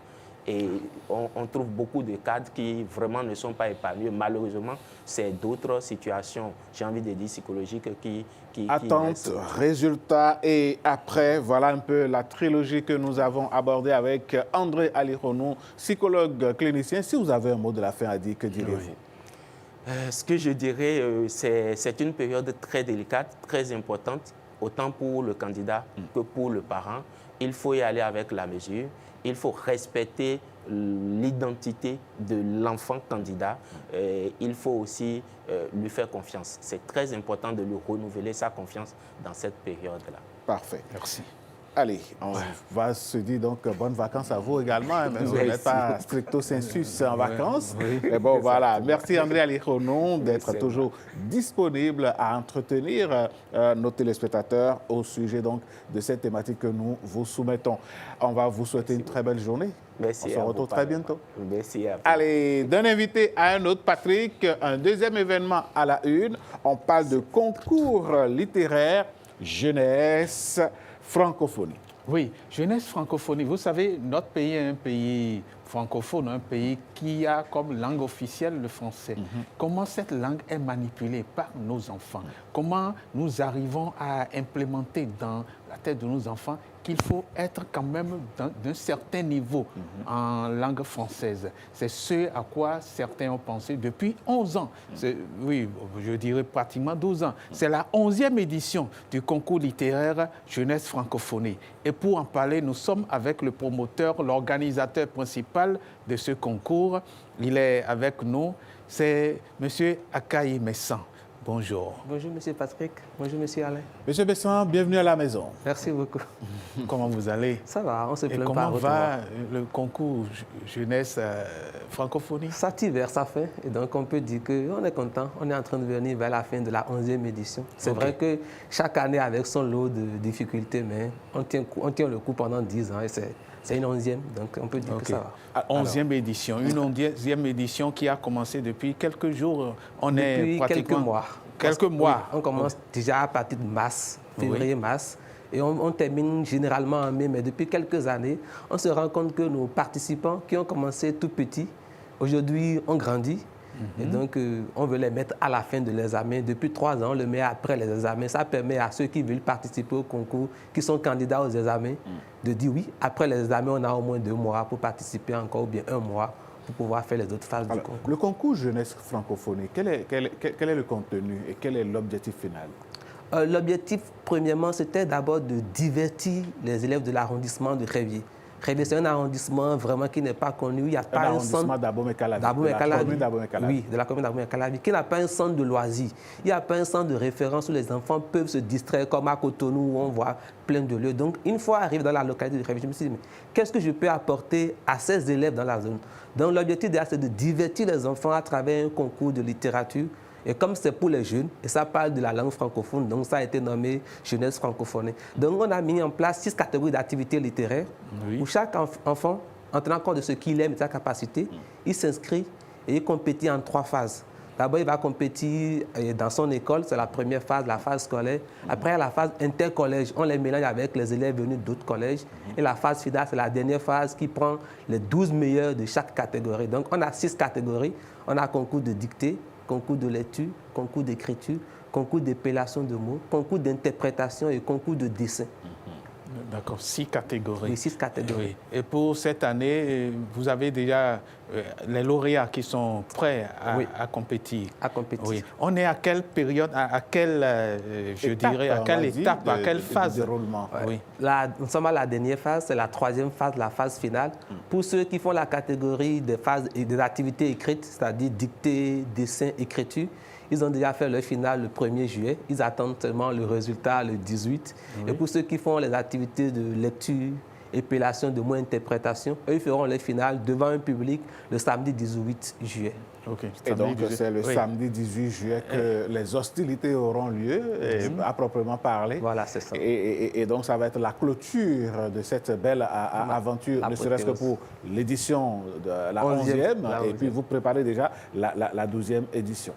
Et on trouve beaucoup de cadres qui vraiment ne sont pas épanouis. Malheureusement, c'est d'autres situations, j'ai envie de dire psychologiques, qui attente, résultat et après, voilà un peu la trilogie que nous avons abordée avec André Alironou, psychologue clinicien. Si vous avez un mot de la fin à dire, que direz-vous? Ce que je dirais, c'est une période très délicate, très importante, autant pour le candidat que pour le parent. Il faut y aller avec la mesure. Il faut respecter l'identité de l'enfant candidat. Il faut aussi lui faire confiance. C'est très important de lui renouveler sa confiance dans cette période-là. Parfait. Merci. Allez, on va se dire donc bonnes vacances à vous également. Mais vous n'êtes pas stricto sensus en vacances. Oui. Mais bon, voilà. Merci André Alironou d'être toujours disponible à entretenir nos téléspectateurs au sujet donc de cette thématique que nous vous soumettons. On va vous souhaiter une très belle journée. Merci. On se retrouve très bientôt. Merci à vous. Allez, d'un invité à un autre, Patrick, un deuxième événement à la une. On parle de concours littéraire jeunesse francophonie. Oui, jeunesse francophonie. Vous savez, notre pays est un pays francophone, un pays qui a comme langue officielle le français. Comment cette langue est manipulée par nos enfants? Comment nous arrivons à implémenter dans la tête de nos enfants qu'il faut être quand même d'un certain niveau en langue française. C'est ce à quoi certains ont pensé depuis 11 ans. Oui, je dirais pratiquement 12 ans. C'est la 11e édition du concours littéraire Jeunesse Francophonie. Et pour en parler, nous sommes avec le promoteur, l'organisateur principal de ce concours. Il est avec nous, c'est M. Akaï Messan. Bonjour. Bonjour, M. Patrick. Bonjour, M. Alain. M. Besson, bienvenue à la maison. Merci beaucoup. Comment vous allez? Ça va, on se plaint pas. Et comment va le concours jeunesse francophonie? Ça tire, ça fait. Et donc, on peut dire qu'on est content. On est en train de venir vers la fin de la 11e édition. C'est vrai que chaque année, avec son lot de difficultés, mais on tient le coup pendant 10 ans et c'est une 11e, donc on peut dire que ça va. 11e édition, une 11e édition qui a commencé depuis quelques jours. Depuis quelques mois. Quelques mois. Oui, on commence déjà à partir de mars, février-mars, et on termine généralement en mai. Mais depuis quelques années, on se rend compte que nos participants qui ont commencé tout petits, aujourd'hui ont grandi. Et donc, on veut les mettre à la fin de l'examen. Depuis 3 ans, on le met après les examens. Ça permet à ceux qui veulent participer au concours, qui sont candidats aux examens, de dire oui. Après les examens, on a au moins 2 mois pour participer encore, ou bien 1 mois pour pouvoir faire les autres phases du concours. Le concours jeunesse francophonie, quel est le contenu et quel est l'objectif final? L'objectif, premièrement, c'était d'abord de divertir les élèves de l'arrondissement de Révier. Révier, c'est un arrondissement vraiment qui n'est pas connu. Il n'y a pas un centre d'Abomey-Calavi. Oui, de la commune d'Abomey-Calavi, qui n'a pas un centre de loisirs. Il n'y a pas un centre de référence où les enfants peuvent se distraire, comme à Cotonou, où on voit plein de lieux. Donc, une fois arrivé dans la localité de Révier, je me suis dit, mais qu'est-ce que je peux apporter à ces élèves dans la zone? Donc, l'objectif derrière, c'est de divertir les enfants à travers un concours de littérature. Et comme c'est pour les jeunes, et ça parle de la langue francophone, donc ça a été nommé jeunesse francophone. Donc on a mis en place 6 catégories d'activités littéraires où chaque enfant, en tenant compte de ce qu'il aime et de sa capacité, il s'inscrit et il compétit en 3 phases. D'abord, il va compétir dans son école, c'est la première phase, la phase scolaire. Après, il y a la phase intercollège, on les mélange avec les élèves venus d'autres collèges. Et la phase finale, c'est la dernière phase qui prend les 12 meilleurs de chaque catégorie. Donc on a 6 catégories. On a concours de dictée, concours de lecture, concours d'écriture, concours d'épellation de mots, concours d'interprétation et concours de dessin. D'accord, 6 catégories. Oui, 6 catégories. Oui. Et pour cette année, vous avez déjà les lauréats qui sont prêts à compétir. À compétir. Oui. On est à quelle période, à quelle étape, à quelle phase de déroulement? Oui. Nous sommes à la dernière phase, c'est la 3e phase, la phase finale. Pour ceux qui font la catégorie des phases et des activités écrites, c'est-à-dire dictée, dessin, écriture, ils ont déjà fait leur finale le 1er juillet. Ils attendent seulement le résultat le 18. Oui. Et pour ceux qui font les activités de lecture, épellation de mots, interprétation, eux, ils feront leur finale devant un public le samedi 18 juillet. Okay. Et donc, c'est le samedi 18 juillet que les hostilités auront lieu, à proprement parler. Voilà, c'est ça. Et donc, ça va être la clôture de cette belle aventure, ne serait-ce que pour l'édition de la 11e. Et puis, vous préparez déjà la 12e édition.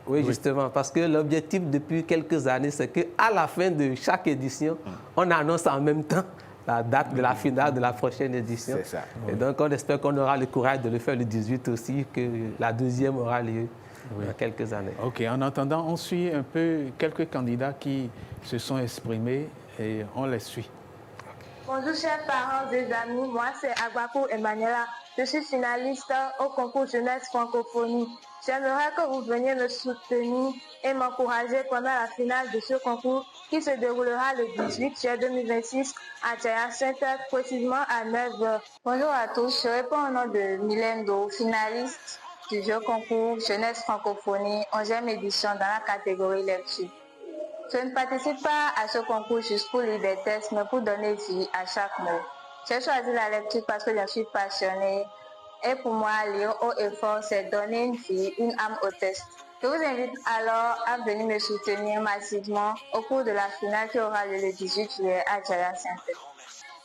Oui, justement, parce que l'objectif depuis quelques années, c'est qu'à la fin de chaque édition, on annonce en même temps la date de la finale de la prochaine édition. C'est ça. Et donc, on espère qu'on aura le courage de le faire le 18 aussi, que la 12e aura lieu dans quelques années. OK. En attendant, on suit un peu quelques candidats qui se sont exprimés et on les suit. Bonjour, chers parents et amis. Moi, c'est Agwapo Emmanuela. Je suis finaliste au concours Jeunesse Francophonie. J'aimerais que vous veniez me soutenir et m'encourager pendant la finale de ce concours qui se déroulera le 18 juillet 2026 à Jaya Center, précisément à 9h. Bonjour à tous, je réponds au nom de Milendo, finaliste du jeu concours Jeunesse Francophonie, 11e édition dans la catégorie lecture. Je ne participe pas à ce concours juste pour lire des textes, mais pour donner vie à chaque mot. J'ai choisi la lecture parce que je suis passionnée. Et pour moi, lire haut et fort, c'est donner une vie, une âme au texte. Je vous invite alors à venir me soutenir massivement au cours de la finale qui aura lieu le 18 juillet à Jaya Center.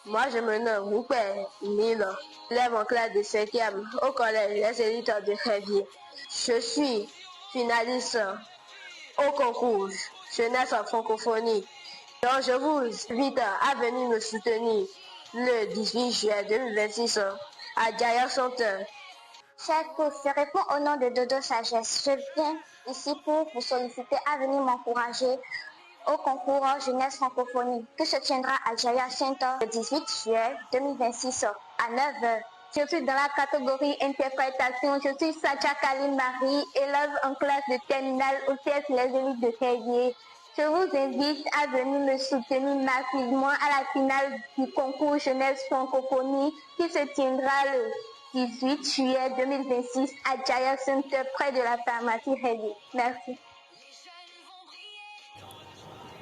Moi, je me nomme Rupert Milo, élève en classe de 5e au collège Les Élites de Révier. Je suis finaliste au concours Jeunesse en Francophonie. Donc, je vous invite à venir me soutenir le 18 juillet 2026 à Jaya Center. Chers tous, je réponds au nom de Dodo Sagesse. Je viens ici pour vous solliciter à venir m'encourager au concours Jeunesse Francophonie qui se tiendra à Jaya Center le 18 juillet 2026 à 9h. Je suis dans la catégorie interprétation. Je suis Sacha Kaline Marie, élève en classe de terminale au TF Les Élites de Révier. Je vous invite à venir me soutenir massivement à la finale du concours Jeunesse Francophonie qui se tiendra le 18 juillet 2026 à Jaya Center près de la pharmacie Révier. Merci.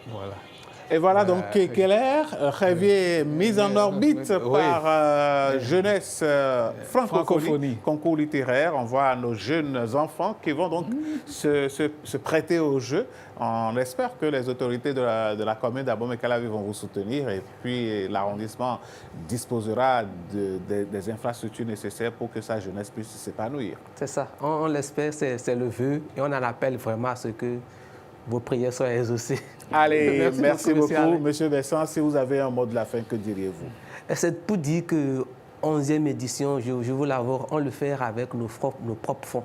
Voilà. Et voilà donc Keller, Révier mise en orbite par Jeunesse Francophonie, concours littéraire. On voit nos jeunes enfants qui vont donc se prêter au jeu. On espère que les autorités de la commune d'Abomey-Calavi vont vous soutenir et puis l'arrondissement disposera des infrastructures nécessaires pour que sa jeunesse puisse s'épanouir. C'est ça, on l'espère, c'est le vœu et on en appelle vraiment à ce que vos prières soient exaucées. Allez, merci beaucoup. Monsieur Vincent, si vous avez un mot de la fin, que diriez-vous? C'est pour dire que 11e édition, je vous l'avoue, on le fait avec nos propres fonds.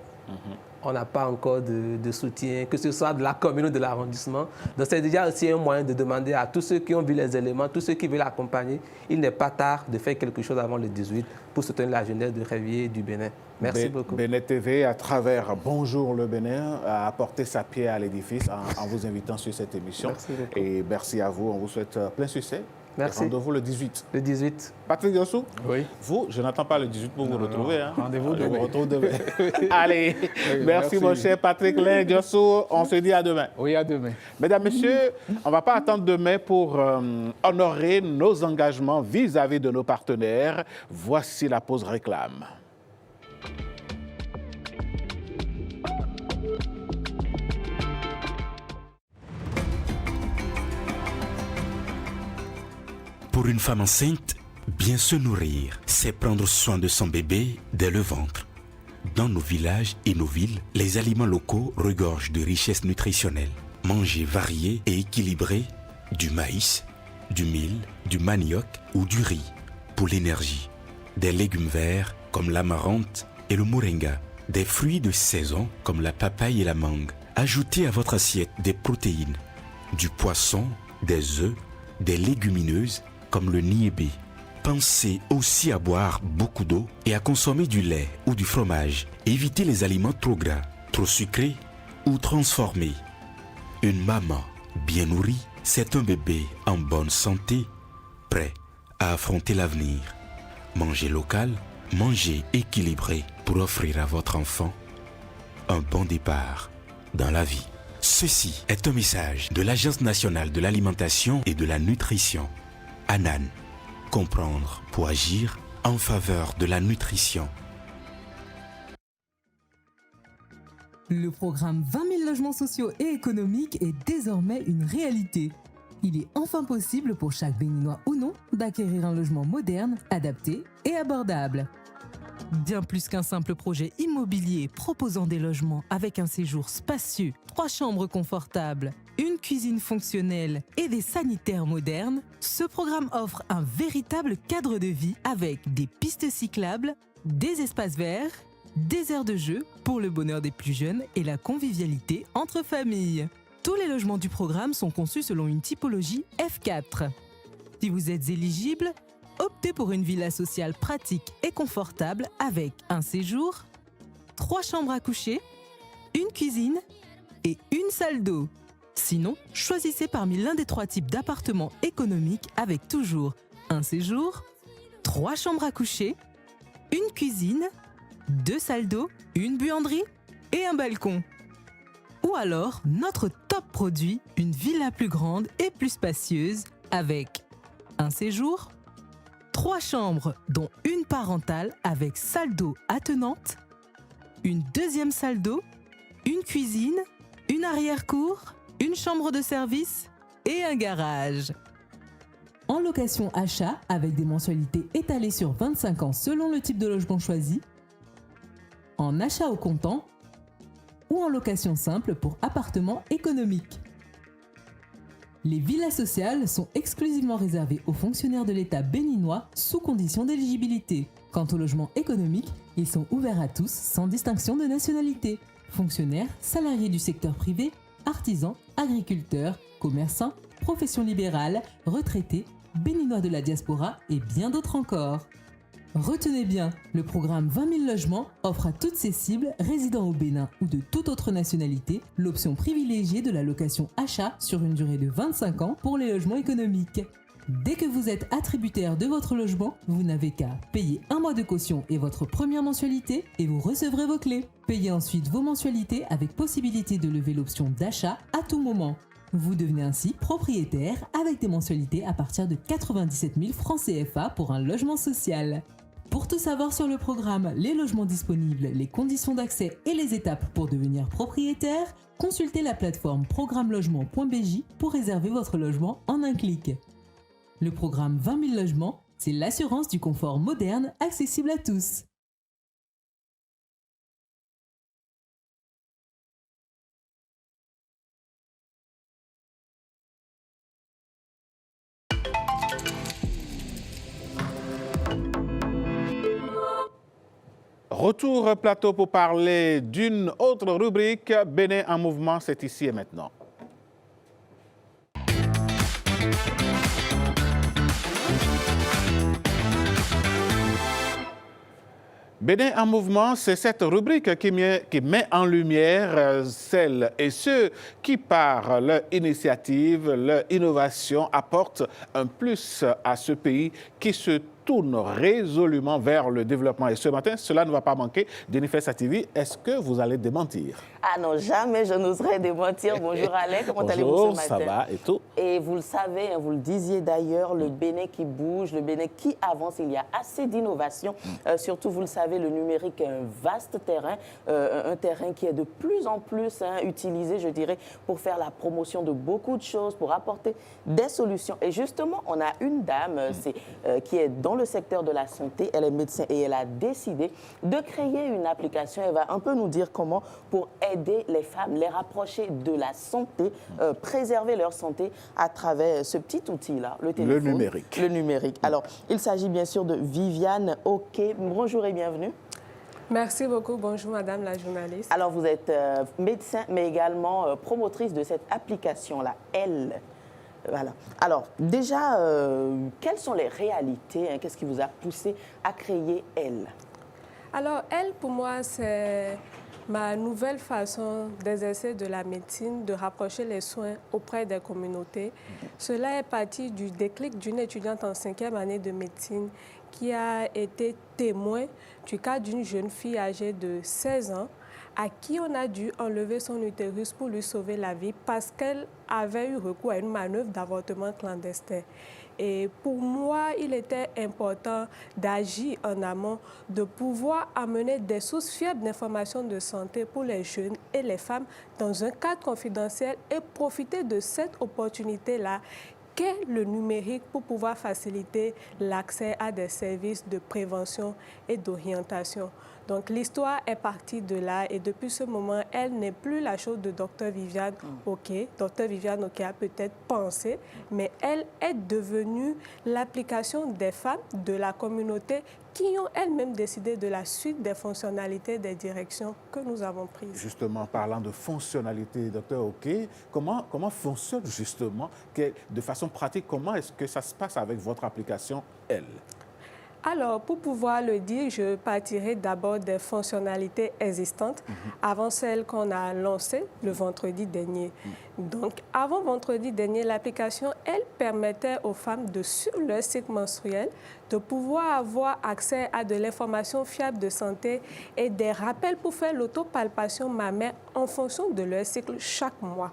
On n'a pas encore de soutien, que ce soit de la commune ou de l'arrondissement. Donc c'est déjà aussi un moyen de demander à tous ceux qui ont vu les éléments, tous ceux qui veulent accompagner, il n'est pas tard de faire quelque chose avant le 18 pour soutenir la jeunesse de Révier et du Bénin. Merci beaucoup. Bénin TV, à travers Bonjour le Bénin, a apporté sa pierre à l'édifice en vous invitant sur cette émission. Merci beaucoup. Et merci à vous. On vous souhaite plein succès. Merci. Rendez-vous le 18. Le 18. Patrick Diossou? Oui. Vous, je n'attends pas le 18 pour vous retrouver. Hein. Rendez-vous demain. On retrouve demain. Allez, merci mon cher Patrick Lin Diossou. On se dit à demain. Oui, à demain. Mesdames, Messieurs, on ne va pas attendre demain pour honorer nos engagements vis-à-vis de nos partenaires. Voici la pause réclame. Pour une femme enceinte, bien se nourrir, c'est prendre soin de son bébé dès le ventre. Dans nos villages et nos villes, les aliments locaux regorgent de richesses nutritionnelles. Manger varié et équilibré, du maïs, du mil, du manioc ou du riz pour l'énergie. Des légumes verts comme l'amarante et le moringa. Des fruits de saison comme la papaye et la mangue. Ajoutez à votre assiette des protéines, du poisson, des œufs, des légumineuses comme le niébé. Pensez aussi à boire beaucoup d'eau et à consommer du lait ou du fromage. Évitez les aliments trop gras, trop sucrés ou transformés. Une maman bien nourrie, c'est un bébé en bonne santé, prêt à affronter l'avenir. Mangez local, mangez équilibré pour offrir à votre enfant un bon départ dans la vie. Ceci est un message de l'Agence nationale de l'alimentation et de la nutrition. ANAN. Comprendre pour agir en faveur de la nutrition. Le programme 20 000 logements sociaux et économiques est désormais une réalité. Il est enfin possible pour chaque Béninois ou non d'acquérir un logement moderne, adapté et abordable. Bien plus qu'un simple projet immobilier proposant des logements avec un séjour spacieux, 3 chambres confortables, une cuisine fonctionnelle et des sanitaires modernes, ce programme offre un véritable cadre de vie avec des pistes cyclables, des espaces verts, des aires de jeu pour le bonheur des plus jeunes et la convivialité entre familles. Tous les logements du programme sont conçus selon une typologie F4. Si vous êtes éligible, optez pour une villa sociale pratique et confortable avec un séjour, 3 chambres à coucher, une cuisine et une salle d'eau. Sinon, choisissez parmi l'un des 3 types d'appartements économiques avec toujours un séjour, 3 chambres à coucher, une cuisine, 2 salles d'eau, une buanderie et un balcon. Ou alors, notre top produit, une villa plus grande et plus spacieuse avec un séjour, 3 chambres dont une parentale avec salle d'eau attenante, une deuxième salle d'eau, une cuisine, une arrière-cour, une chambre de service et un garage. En location achat avec des mensualités étalées sur 25 ans selon le type de logement choisi, en achat au comptant ou en location simple pour appartements économiques. Les villas sociales sont exclusivement réservées aux fonctionnaires de l'État béninois sous condition d'éligibilité. Quant aux logements économiques, ils sont ouverts à tous sans distinction de nationalité. Fonctionnaires, salariés du secteur privé, artisans, agriculteurs, commerçants, professions libérales, retraités, béninois de la diaspora et bien d'autres encore. Retenez bien, le programme 20 000 logements offre à toutes ces cibles résidant au Bénin ou de toute autre nationalité l'option privilégiée de la location achat sur une durée de 25 ans pour les logements économiques. Dès que vous êtes attributaire de votre logement, vous n'avez qu'à payer 1 mois de caution et votre première mensualité et vous recevrez vos clés. Payez ensuite vos mensualités avec possibilité de lever l'option d'achat à tout moment. Vous devenez ainsi propriétaire avec des mensualités à partir de 97 000 francs CFA pour un logement social. Pour tout savoir sur le programme, les logements disponibles, les conditions d'accès et les étapes pour devenir propriétaire, consultez la plateforme programmelogement.bj pour réserver votre logement en un clic. Le programme 20 000 logements, c'est l'assurance du confort moderne accessible à tous. Retour plateau pour parler d'une autre rubrique. Bénin en mouvement, c'est ici et maintenant. Bénin en mouvement, c'est cette rubrique qui met en lumière celles et ceux qui, par leur initiative, leur innovation, apportent un plus à ce pays qui se tourne résolument vers le développement. Et ce matin, cela ne va pas manquer. Jennifer Sativi, est-ce que vous allez démentir? Ah non, jamais je n'oserais démentir. Bonjour Alain, comment allez-vous ce matin? Bonjour, ça va et tout. Et vous le savez, vous le disiez d'ailleurs, le Bénin qui bouge, le Bénin qui avance, il y a assez d'innovation. Surtout, vous le savez, le numérique est un vaste terrain, un terrain qui est de plus en plus utilisé, je dirais, pour faire la promotion de beaucoup de choses, pour apporter des solutions. Et justement, on a une dame qui est dans le secteur de la santé, elle est médecin et elle a décidé de créer une application. Elle va un peu nous dire comment pour aider les femmes, les rapprocher de la santé, préserver leur santé à travers ce petit outil-là, le téléphone. Le numérique. Le numérique. Alors, il s'agit bien sûr de Viviane Oké. Bonjour et bienvenue. Merci beaucoup. Bonjour, madame la journaliste. Alors, vous êtes médecin, mais également promotrice de cette application-là, Elle. Voilà. Alors, déjà, quelles sont les réalités? Qu'est-ce qui vous a poussé à créer Elle? Alors, Elle, pour moi, c'est ma nouvelle façon d'exercer de la médecine, de rapprocher les soins auprès des communautés. Cela est parti du déclic d'une étudiante en 5e année de médecine qui a été témoin du cas d'une jeune fille âgée de 16 ans à qui on a dû enlever son utérus pour lui sauver la vie parce qu'elle avait eu recours à une manœuvre d'avortement clandestin. Et pour moi, il était important d'agir en amont, de pouvoir amener des sources fiables d'informations de santé pour les jeunes et les femmes dans un cadre confidentiel et profiter de cette opportunité-là qu'est le numérique pour pouvoir faciliter l'accès à des services de prévention et d'orientation. Donc l'histoire est partie de là et depuis ce moment, elle n'est plus la chose de Dr Viviane Oké. Dr Viviane Oké a peut-être pensé, mais elle est devenue l'application des femmes de la communauté qui ont elles-mêmes décidé de la suite des fonctionnalités des directions que nous avons prises. Justement, parlant de fonctionnalité, Dr Oké, comment fonctionne justement, de façon pratique, comment est-ce que ça se passe avec votre application Elle? Alors, pour pouvoir le dire, je partirai d'abord des fonctionnalités existantes avant celles qu'on a lancées le vendredi dernier. Donc, avant vendredi dernier, l'application, elle permettait aux femmes de suivre leur cycle menstruel, de pouvoir avoir accès à de l'information fiable de santé et des rappels pour faire l'autopalpation mammaire en fonction de leur cycle chaque mois.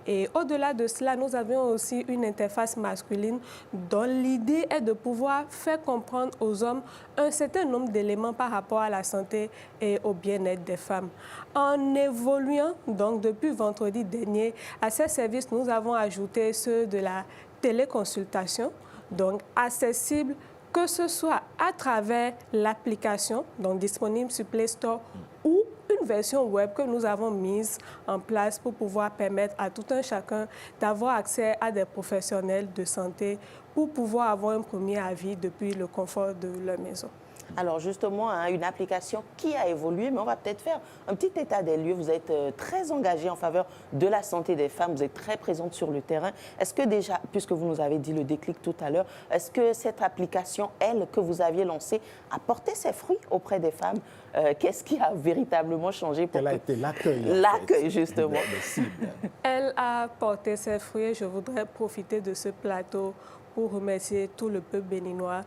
Et au-delà de cela, nous avions aussi une interface masculine dont l'idée est de pouvoir faire comprendre aux hommes un certain nombre d'éléments par rapport à la santé et au bien-être des femmes. En évoluant, donc depuis vendredi dernier, à ces services, nous avons ajouté ceux de la téléconsultation, donc accessible que ce soit à travers l'application, donc disponible sur Play Store, ou une version web que nous avons mise en place pour pouvoir permettre à tout un chacun d'avoir accès à des professionnels de santé pour pouvoir avoir un premier avis depuis le confort de leur maison. Alors justement, une application qui a évolué, mais on va peut-être faire un petit état des lieux. Vous êtes très engagée en faveur de la santé des femmes, vous êtes très présente sur le terrain. Est-ce que déjà, puisque vous nous avez dit le déclic tout à l'heure, est-ce que cette application, Elle, que vous aviez lancée, a porté ses fruits auprès des femmes? Qu'est-ce qui a véritablement changé pour Quel a été l'accueil? L'accueil, justement. Elle a porté ses fruits. Je voudrais profiter de ce plateau pour remercier tout le peuple béninois,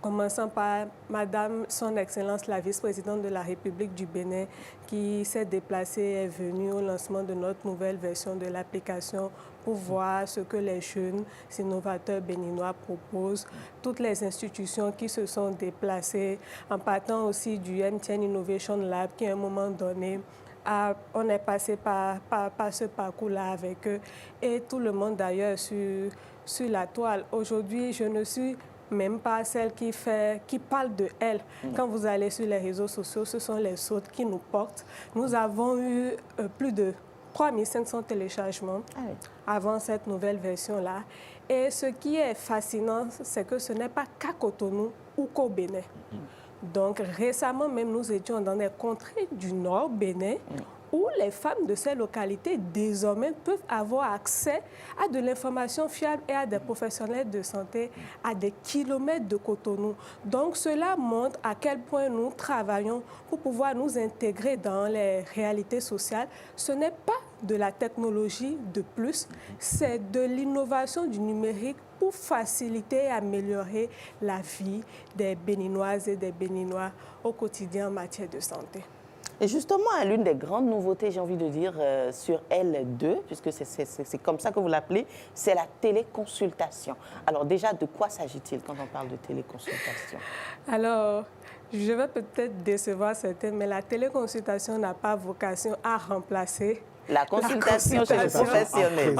commençant par Madame, Son Excellence, la vice-présidente de la République du Bénin, qui s'est déplacée et est venue au lancement de notre nouvelle version de l'application pour voir ce que les jeunes innovateurs béninois proposent. Toutes les institutions qui se sont déplacées, en partant aussi du MTN Innovation Lab, qui à un moment donné, on est passé par ce parcours-là avec eux, et tout le monde d'ailleurs sur la toile. Aujourd'hui, je ne suis même pas celle qui parle de Elle. Quand vous allez sur les réseaux sociaux, ce sont les autres qui nous portent. Nous avons eu plus de 3500 téléchargements avant cette nouvelle version-là. Et ce qui est fascinant, c'est que ce n'est pas qu'à Cotonou ou qu'au Bénin. Donc récemment, même nous étions dans des contrées du nord Bénin où les femmes de ces localités, désormais, peuvent avoir accès à de l'information fiable et à des professionnels de santé à des kilomètres de Cotonou. Donc, cela montre à quel point nous travaillons pour pouvoir nous intégrer dans les réalités sociales. Ce n'est pas de la technologie de plus, c'est de l'innovation du numérique pour faciliter et améliorer la vie des Béninoises et des Béninois au quotidien en matière de santé. Et justement, l'une des grandes nouveautés, j'ai envie de dire, sur L2, puisque c'est comme ça que vous l'appelez, c'est la téléconsultation. Alors déjà, de quoi s'agit-il quand on parle de téléconsultation? Alors, je vais peut-être décevoir certains, mais la téléconsultation n'a pas vocation à remplacer la consultation chez le professionnel.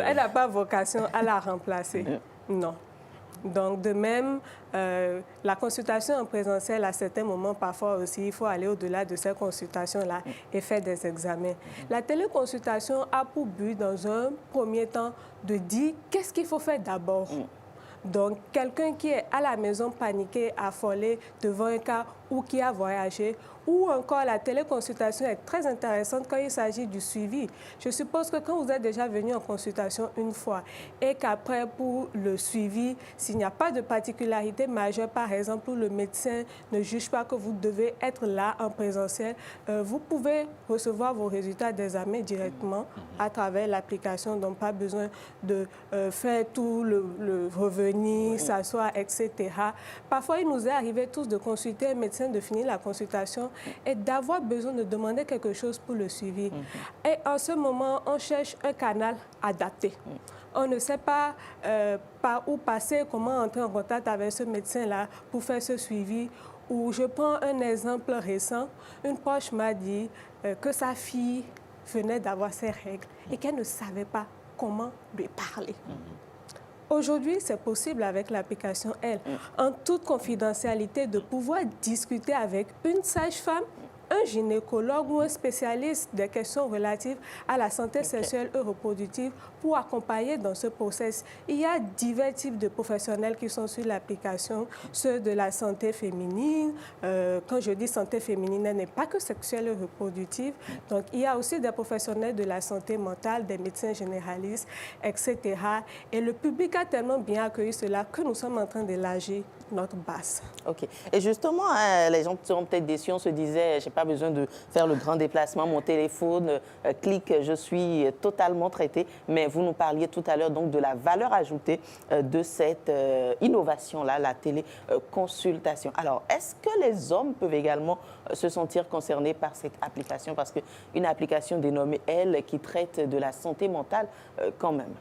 Elle n'a pas vocation à la remplacer, non. Donc, de même, la consultation en présentiel, à certains moments, parfois aussi, il faut aller au-delà de ces consultations-là et faire des examens. La téléconsultation a pour but, dans un premier temps, de dire qu'est-ce qu'il faut faire d'abord. Donc, quelqu'un qui est à la maison paniqué, affolé devant un cas ou qui a voyagé, ou encore la téléconsultation est très intéressante quand il s'agit du suivi. Je suppose que quand vous êtes déjà venu en consultation une fois et qu'après, pour le suivi, s'il n'y a pas de particularité majeure, par exemple, où le médecin ne juge pas que vous devez être là en présentiel, vous pouvez recevoir vos résultats d'examen directement à travers l'application, donc pas besoin de faire tout le revenir, s'asseoir, etc. Parfois, il nous est arrivé tous de consulter un médecin, de finir la consultation et d'avoir besoin de demander quelque chose pour le suivi. Et en ce moment, on cherche un canal adapté. On ne sait pas par où passer, comment entrer en contact avec ce médecin-là pour faire ce suivi. Ou je prends un exemple récent. Une proche m'a dit que sa fille venait d'avoir ses règles et qu'elle ne savait pas comment lui parler. Aujourd'hui, c'est possible avec l'application Elle, en toute confidentialité, de pouvoir discuter avec une sage-femme, un gynécologue ou un spécialiste des questions relatives à la santé sexuelle et reproductive pour accompagner dans ce processus. Il y a divers types de professionnels qui sont sur l'application, ceux de la santé féminine. Quand je dis santé féminine, elle n'est pas que sexuelle et reproductive. Donc, il y a aussi des professionnels de la santé mentale, des médecins généralistes, etc. Et le public a tellement bien accueilli cela que nous sommes en train d'élargir notre base. OK. Et justement, les gens seront peut-être déçus. On se disait, je n'ai pas besoin de faire le grand déplacement, mon téléphone, clique, je suis totalement traité. Mais vous nous parliez tout à l'heure donc de la valeur ajoutée de cette innovation-là, la téléconsultation. Alors, est-ce que les hommes peuvent également se sentir concernés par cette application? Parce qu'une application dénommée Elle qui traite de la santé mentale quand même.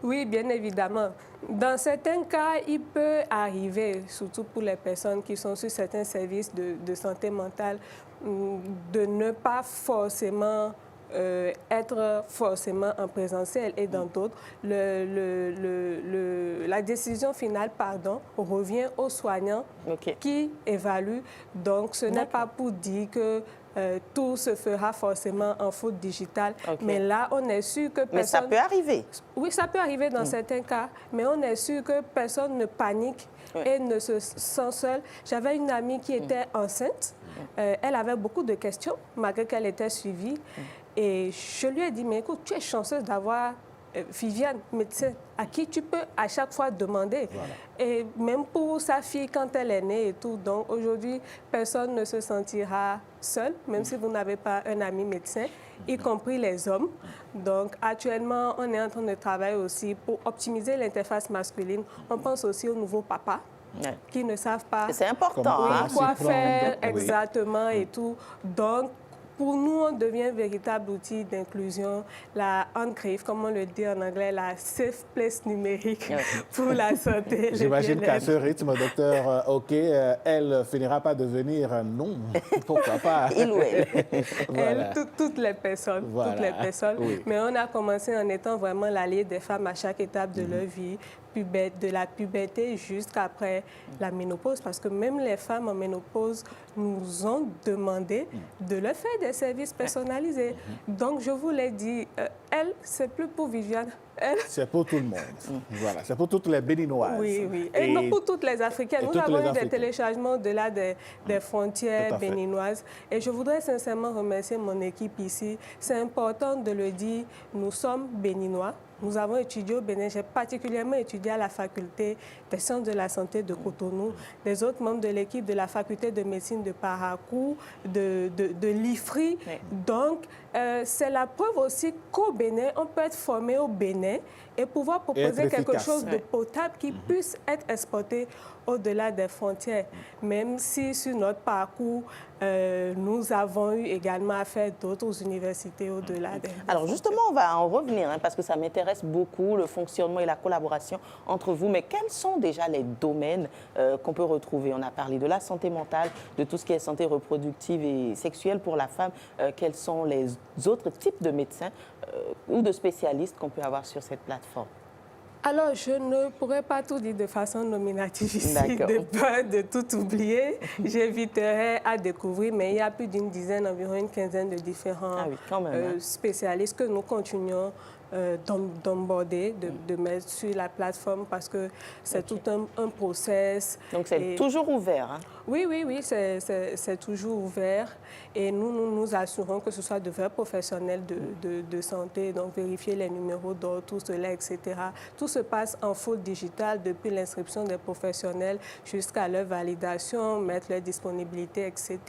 Oui, bien évidemment. Dans certains cas, il peut arriver, surtout pour les personnes qui sont sur certains services de santé mentale, de ne pas forcément être forcément en présentiel. Et dans d'autres, la décision finale, revient aux soignants qui évaluent. Donc, ce n'est pas pour dire que tout se fera forcément en faute digitale. Mais là, on est sûr que personne... Mais ça peut arriver. Oui, ça peut arriver dans certains cas, mais on est sûr que personne ne panique et ne se sent seul. J'avais une amie qui était enceinte. Elle avait beaucoup de questions, malgré qu'elle était suivie. Et je lui ai dit, mais écoute, tu es chanceuse d'avoir Viviane, médecin, à qui tu peux à chaque fois demander. Voilà. Et même pour sa fille, quand elle est née et tout. Donc aujourd'hui, personne ne se sentira seul, même si vous n'avez pas un ami médecin, y compris les hommes. Donc actuellement, on est en train de travailler aussi pour optimiser l'interface masculine. On pense aussi aux nouveaux papas qui ne savent pas quoi faire exactement et tout. Donc, pour nous, on devient un véritable outil d'inclusion, la on-grave, comme on le dit en anglais, la safe place numérique pour la santé. J'imagine qu'à ce rythme, docteur, elle finira par devenir non, pourquoi pas. Il ou elle. Voilà. Toutes les personnes, oui. Mais on a commencé en étant vraiment l'allié des femmes à chaque étape de leur vie, de la puberté jusqu'après la ménopause, parce que même les femmes en ménopause nous ont demandé de leur faire des les services personnalisés. Donc, je vous l'ai dit, elle, c'est plus pour Viviane. C'est pour tout le monde. Voilà, c'est pour toutes les Béninoises. Oui, oui. Et non pour toutes les Africaines. Nous avons eu des téléchargements au-delà des frontières béninoises. Et je voudrais sincèrement remercier mon équipe ici. C'est important de le dire, nous sommes béninois. Nous avons étudié au Bénin. J'ai particulièrement étudié à la faculté des sciences de la santé de Cotonou. Les autres membres de l'équipe de la faculté de médecine de Parakou, de l'IFRI. Oui. Donc, c'est la preuve aussi qu'au Bénin, on peut être formé au Bénin et pouvoir proposer quelque chose de potable qui puisse être exporté au-delà des frontières. Même si sur notre parcours, nous avons eu également à faire d'autres universités au-delà des Alors justement, on va en revenir, parce que ça m'intéresse beaucoup, le fonctionnement et la collaboration entre vous. Mais quels sont déjà les domaines qu'on peut retrouver? On a parlé de la santé mentale, de tout ce qui est santé reproductive et sexuelle pour la femme. Quels sont les autres types de médecins ou de spécialistes qu'on peut avoir sur cette plateforme? Alors, je ne pourrais pas tout dire de façon nominative ici, de peur de tout oublier. J'éviterai à découvrir, mais il y a plus d'une dizaine, environ une quinzaine de différents spécialistes que nous continuons d'onboarder, de mettre sur la plateforme parce que c'est tout un process. Donc, c'est toujours ouvert, hein? Oui, oui, oui, c'est toujours ouvert. Et nous assurons que ce soit de vrais professionnels de santé, donc vérifier les numéros d'ordre, tout cela, etc. Tout se passe en full digital depuis l'inscription des professionnels jusqu'à leur validation, mettre leur disponibilité, etc.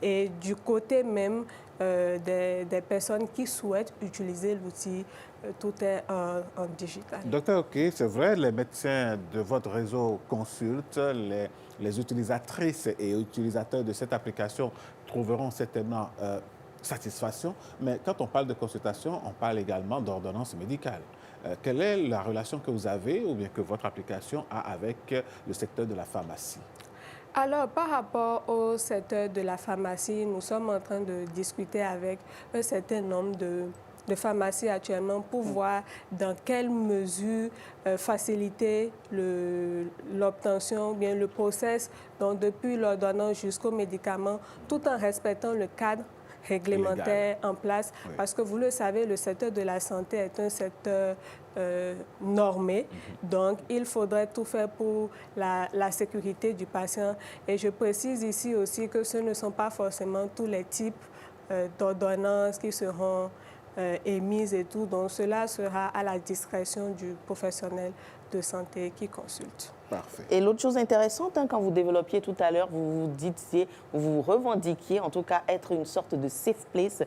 Et du côté même des personnes qui souhaitent utiliser l'outil, tout est en digital. Docteur, OK, c'est vrai, les médecins de votre réseau consultent, les utilisatrices et utilisateurs de cette application trouveront certainement satisfaction, mais quand on parle de consultation, on parle également d'ordonnance médicale. Quelle est la relation que vous avez ou bien que votre application a avec le secteur de la pharmacie? Alors, par rapport au secteur de la pharmacie, nous sommes en train de discuter avec un certain nombre de pharmacies actuellement pour voir dans quelle mesure faciliter l'obtention, bien le process, donc depuis l'ordonnance jusqu'au médicament, tout en respectant le cadre réglementaire en place. Oui. Parce que vous le savez, le secteur de la santé est un secteur normé. Donc, il faudrait tout faire pour la sécurité du patient. Et je précise ici aussi que ce ne sont pas forcément tous les types d'ordonnances qui seront émises et tout. Donc, cela sera à la discrétion du professionnel de santé qui consulte. Parfait. Et l'autre chose intéressante, quand vous développiez tout à l'heure, vous vous revendiquiez, en tout cas, être une sorte de safe place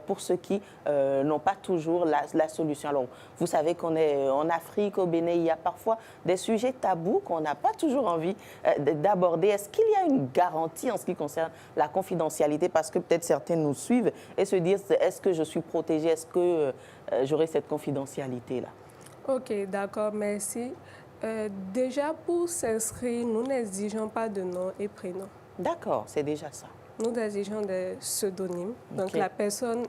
pour ceux qui n'ont pas toujours la solution. Alors, vous savez qu'on est en Afrique, au Bénin, il y a parfois des sujets tabous qu'on n'a pas toujours envie d'aborder. Est-ce qu'il y a une garantie en ce qui concerne la confidentialité? Parce que peut-être certains nous suivent et se disent, est-ce que je suis protégée? Est-ce que j'aurai cette confidentialité-là? OK, d'accord, merci. Déjà, pour s'inscrire, nous n'exigeons pas de nom et prénom. D'accord, c'est déjà ça. Nous exigeons des pseudonymes. Donc, la personne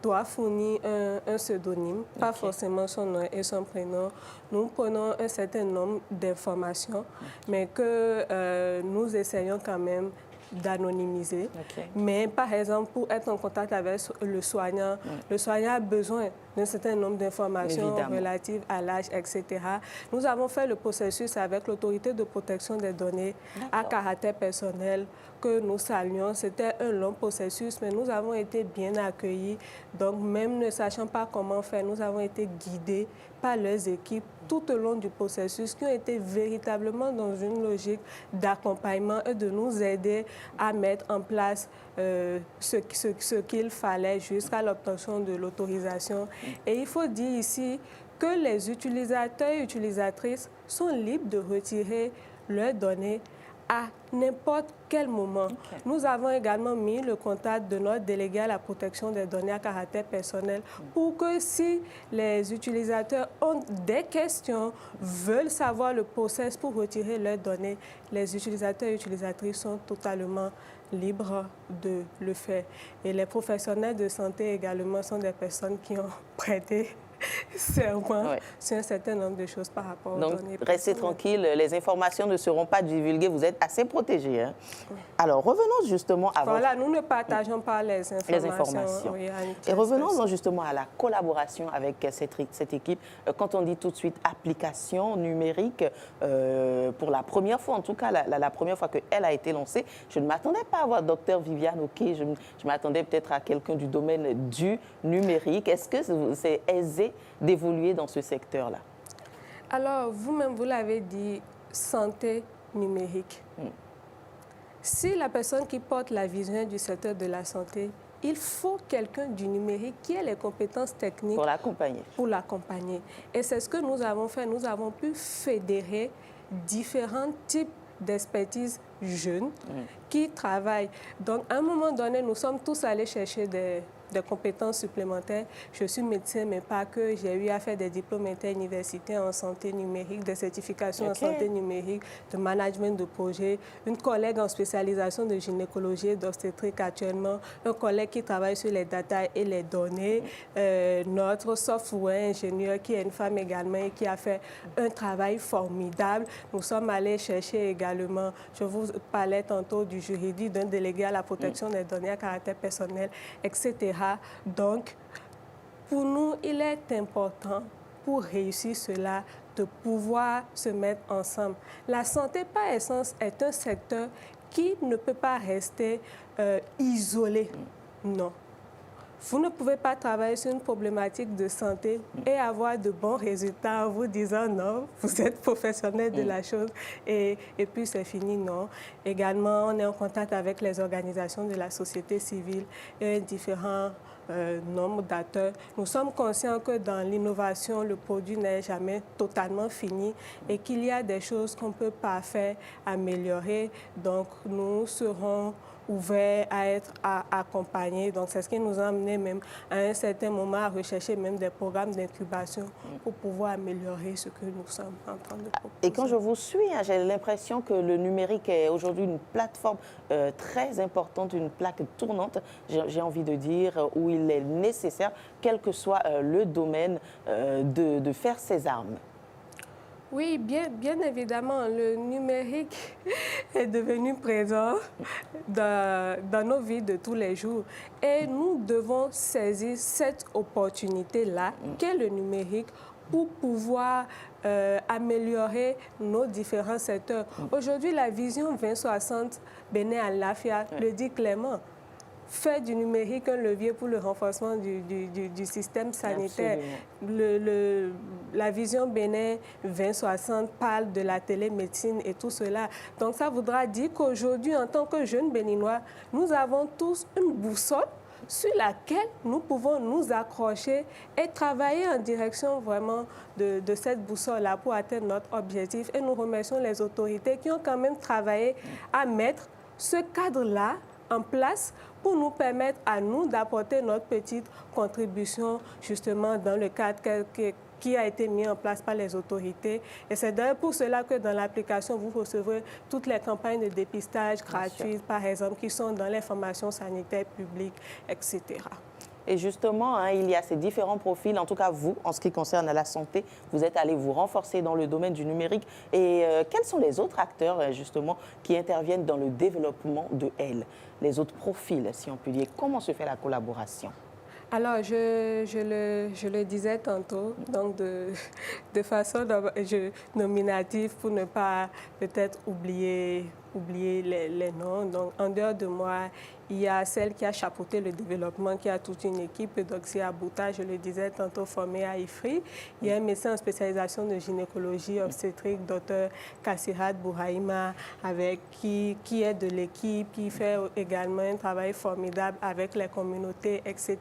doit fournir un pseudonyme, pas forcément son nom et son prénom. Nous prenons un certain nombre d'informations, mais que nous essayons quand même d'anonymiser. Mais par exemple, pour être en contact avec le soignant a besoin d'un certain nombre d'informations relatives à l'âge, etc. Nous avons fait le processus avec l'autorité de protection des données à caractère personnel que nous saluons. C'était un long processus, mais nous avons été bien accueillis. Donc, même ne sachant pas comment faire, nous avons été guidés par leurs équipes tout au long du processus qui ont été véritablement dans une logique d'accompagnement et de nous aider à mettre en place ce qu'il fallait jusqu'à l'obtention de l'autorisation. Et il faut dire ici que les utilisateurs et utilisatrices sont libres de retirer leurs données à n'importe quel moment. Nous avons également mis le contact de notre délégué à la protection des données à caractère personnel pour que si les utilisateurs ont des questions, veulent savoir le process pour retirer leurs données, les utilisateurs et utilisatrices sont totalement libres de le faire. Et les professionnels de santé également sont des personnes qui ont prêté serment sur un certain nombre de choses par rapport aux données personnelles. Donc, restez tranquille, les informations ne seront pas divulguées, vous êtes assez protégés. Hein? Alors, revenons justement à Voilà, nous ne partageons pas les informations. Oui, et revenons justement à la collaboration avec cette équipe. Quand on dit tout de suite application numérique, pour la première fois, en tout cas la première fois qu'elle a été lancée, je ne m'attendais pas à voir Dr Viviane Oké, je m'attendais peut-être à quelqu'un du domaine du numérique. Est-ce que c'est aisé d'évoluer dans ce secteur-là? Alors, vous-même, vous l'avez dit, santé numérique. Si la personne qui porte la vision du secteur de la santé, il faut quelqu'un du numérique qui ait les compétences techniques pour l'accompagner. Et c'est ce que nous avons fait. Nous avons pu fédérer différents types d'expertise jeunes qui travaillent. Donc, à un moment donné, nous sommes tous allés chercher des compétences supplémentaires. Je suis médecin, mais pas que. J'ai eu à faire des diplômes interuniversitaires en santé numérique, des certifications en santé numérique, de management de projet, une collègue en spécialisation de gynécologie et d'obstétrique actuellement, un collègue qui travaille sur les data et les données, notre software ingénieur qui est une femme également et qui a fait un travail formidable. Nous sommes allés chercher également, je vous parlais tantôt du juridique, d'un délégué à la protection des données à caractère personnel, etc. Donc, pour nous, il est important, pour réussir cela, de pouvoir se mettre ensemble. La santé, par essence, est un secteur qui ne peut pas rester isolé. Non. Vous ne pouvez pas travailler sur une problématique de santé et avoir de bons résultats en vous disant non, vous êtes professionnel de la chose et puis c'est fini, non. Également, on est en contact avec les organisations de la société civile et différents nombre d'acteurs. Nous sommes conscients que dans l'innovation, le produit n'est jamais totalement fini et qu'il y a des choses qu'on ne peut pas faire, améliorer. Donc, nous serons ouverts à être accompagnés. Donc, c'est ce qui nous a amené même à un certain moment à rechercher même des programmes d'incubation pour pouvoir améliorer ce que nous sommes en train de proposer. Et quand je vous suis, j'ai l'impression que le numérique est aujourd'hui une plateforme très importante, une plaque tournante, j'ai envie de dire, où il est nécessaire, quel que soit le domaine, de faire ses armes. Oui, bien évidemment, le numérique est devenu présent dans nos vies de tous les jours. Et nous devons saisir cette opportunité-là qu'est le numérique pour pouvoir améliorer nos différents secteurs. Aujourd'hui, la vision 2060 Bénin Alafia le dit clairement. Faire du numérique un levier pour le renforcement du système sanitaire. La vision Bénin 2060 parle de la télémédecine et tout cela. Donc ça voudra dire qu'aujourd'hui, en tant que jeunes Béninois, nous avons tous une boussole sur laquelle nous pouvons nous accrocher et travailler en direction vraiment de cette boussole-là pour atteindre notre objectif. Et nous remercions les autorités qui ont quand même travaillé à mettre ce cadre-là en place pour nous permettre à nous d'apporter notre petite contribution justement dans le cadre qui a été mis en place par les autorités. Et c'est d'ailleurs pour cela que dans l'application, vous recevrez toutes les campagnes de dépistage gratuites, par exemple, qui sont dans les formations sanitaires publiques, etc. Et justement, il y a ces différents profils. En tout cas, vous, en ce qui concerne la santé, vous êtes allé vous renforcer dans le domaine du numérique. Et quels sont les autres acteurs, justement, qui interviennent dans le développement de elle? Les autres profils, si on peut dire. Comment se fait la collaboration? Alors, je le disais tantôt, donc de façon nominative pour ne pas peut-être oublier les noms. Donc, en dehors de moi, il y a celle qui a chapeauté le développement, qui a toute une équipe. Donc, c'est Abouta, je le disais tantôt, formée à IFRI. Il y a un médecin en spécialisation de gynécologie obstétrique, Dr Kassirat Bouraïma, qui est de l'équipe, qui fait également un travail formidable avec les communautés, etc.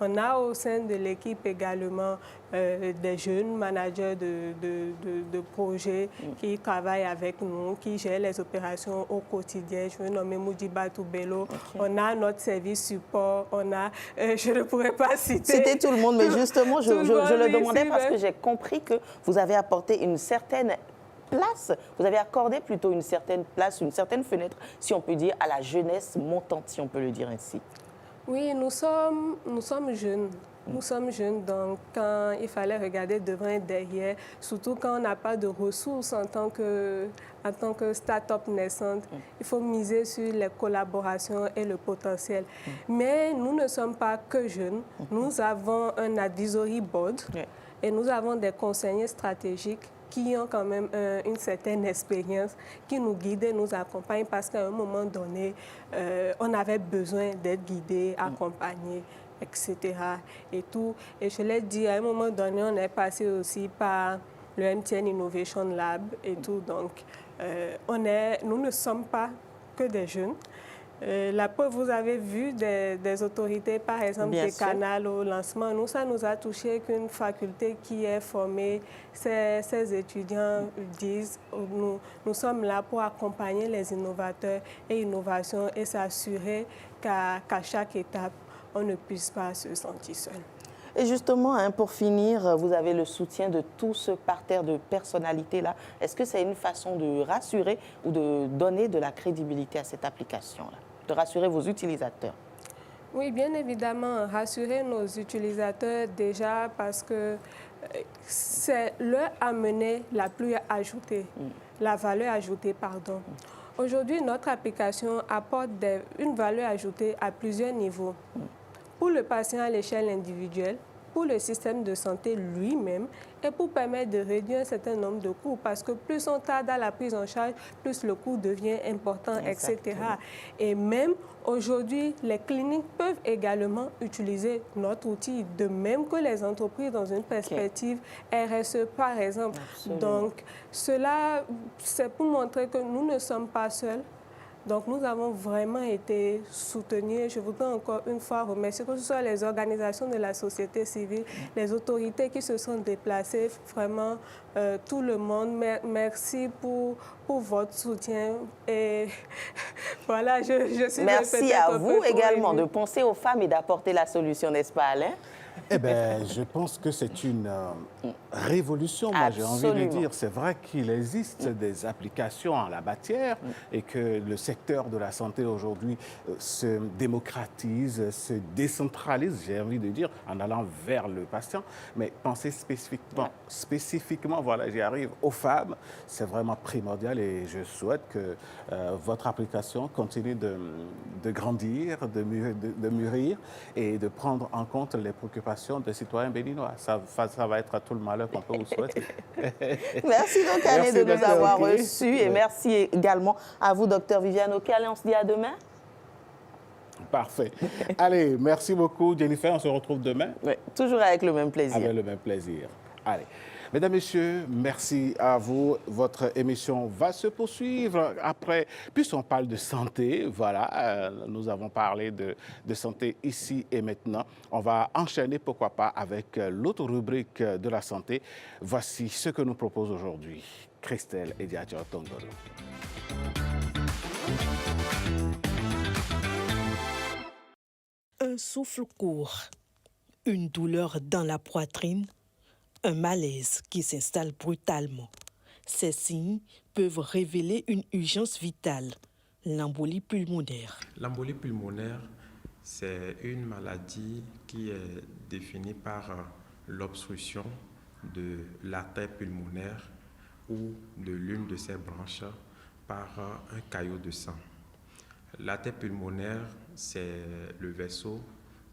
On a au sein de l'équipe également des jeunes managers de projets qui travaillent avec nous, qui gèrent les opérations au quotidien. Je veux nommer Moudiba Toubelo. On a notre service support, on a, je ne pourrais pas citer tout le monde, mais justement, je le demandais parce que j'ai compris que vous avez apporté une certaine place, vous avez accordé plutôt une certaine place, une certaine fenêtre, si on peut dire, à la jeunesse montante, si on peut le dire ainsi. Oui, nous sommes jeunes. Nous sommes jeunes, donc quand il fallait regarder devant et derrière, surtout quand on n'a pas de ressources en tant que start-up naissante, il faut miser sur les collaborations et le potentiel. Mais nous ne sommes pas que jeunes, nous avons un advisory board et nous avons des conseillers stratégiques qui ont quand même une certaine expérience, qui nous guident et nous accompagnent parce qu'à un moment donné, on avait besoin d'être guidés, accompagnés, etc. Et tout. Et je l'ai dit, à un moment donné, on est passé aussi par le MTN Innovation Lab et tout. Donc, nous ne sommes pas que des jeunes. La preuve, vous avez vu des autorités, par exemple, des canals au lancement. Nous, ça nous a touché qu'une faculté qui est formée, ces étudiants disent, nous sommes là pour accompagner les innovateurs et innovations et s'assurer qu'à chaque étape, on ne puisse pas se sentir seul. Et justement, pour finir, vous avez le soutien de tout ce parterre de personnalités-là. Est-ce que c'est une façon de rassurer ou de donner de la crédibilité à cette application-là, de rassurer vos utilisateurs? Oui, bien évidemment, rassurer nos utilisateurs déjà parce que c'est leur amener la la valeur ajoutée, pardon. Aujourd'hui, notre application apporte une valeur ajoutée à plusieurs niveaux. Pour le patient à l'échelle individuelle, pour le système de santé lui-même et pour permettre de réduire un certain nombre de coûts parce que plus on tarde à la prise en charge, plus le coût devient important, etc. Et même aujourd'hui, les cliniques peuvent également utiliser notre outil, de même que les entreprises dans une perspective RSE, par exemple. Absolument. Donc, cela, c'est pour montrer que nous ne sommes pas seuls. Donc, nous avons vraiment été soutenus. Je voudrais encore une fois remercier que ce soit les organisations de la société civile, les autorités qui se sont déplacées, vraiment tout le monde. Merci pour votre soutien. Et voilà, je suis... Merci à vous également de penser aux femmes et d'apporter la solution, n'est-ce pas, Alain? Eh bien, je pense que c'est une révolution, moi j'ai envie de dire. C'est vrai qu'il existe des applications en la matière et que le secteur de la santé aujourd'hui se démocratise, se décentralise, j'ai envie de dire, en allant vers le patient. Mais penser spécifiquement, voilà, j'y arrive, aux femmes, c'est vraiment primordial et je souhaite que votre application continue de grandir, de mûrir et de prendre en compte les préoccupations des citoyens béninois. Ça va être à tout le malheur qu'on peut vous souhaiter. Merci donc, Anne, de nous avoir reçus et merci également à vous, Dr Viviane Oké. Allez, on se dit à demain. Parfait. Allez, merci beaucoup, Jennifer. On se retrouve demain. Oui, toujours avec le même plaisir. Avec le même plaisir. Allez. Mesdames, Messieurs, merci à vous. Votre émission va se poursuivre après, puisqu'on parle de santé, voilà, nous avons parlé de santé ici et maintenant. On va enchaîner, pourquoi pas, avec l'autre rubrique de la santé. Voici ce que nous propose aujourd'hui Christelle Ediacho Tongolo. Un souffle court, une douleur dans la poitrine, un malaise qui s'installe brutalement. Ces signes peuvent révéler une urgence vitale, l'embolie pulmonaire. L'embolie pulmonaire, c'est une maladie qui est définie par l'obstruction de l'artère pulmonaire ou de l'une de ses branches par un caillot de sang. L'artère pulmonaire, c'est le vaisseau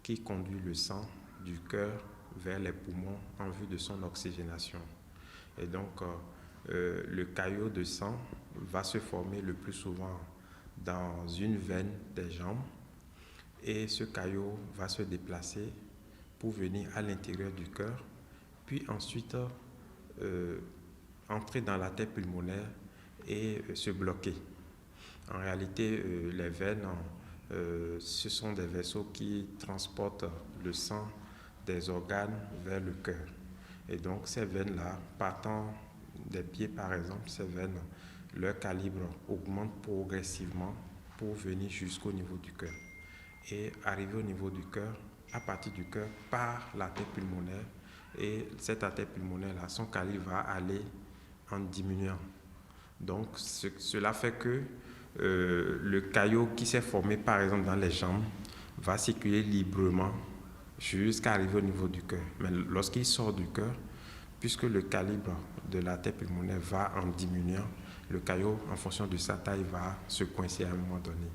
qui conduit le sang du cœur vers les poumons en vue de son oxygénation. Et donc, le caillot de sang va se former le plus souvent dans une veine des jambes et ce caillot va se déplacer pour venir à l'intérieur du cœur, puis ensuite entrer dans l'artère pulmonaire et se bloquer. En réalité, les veines, ce sont des vaisseaux qui transportent le sang des organes vers le cœur. Et donc ces veines-là, partant des pieds par exemple, ces veines, leur calibre augmente progressivement pour venir jusqu'au niveau du cœur. Et arriver au niveau du cœur, à partir du cœur, par l'artère pulmonaire. Et cette artère pulmonaire-là, son calibre va aller en diminuant. Donc cela fait que le caillot qui s'est formé par exemple dans les jambes va circuler librement jusqu'à arriver au niveau du cœur. Mais lorsqu'il sort du cœur, puisque le calibre de l'artère pulmonaire va en diminuant, le caillot, en fonction de sa taille, va se coincer à un moment donné.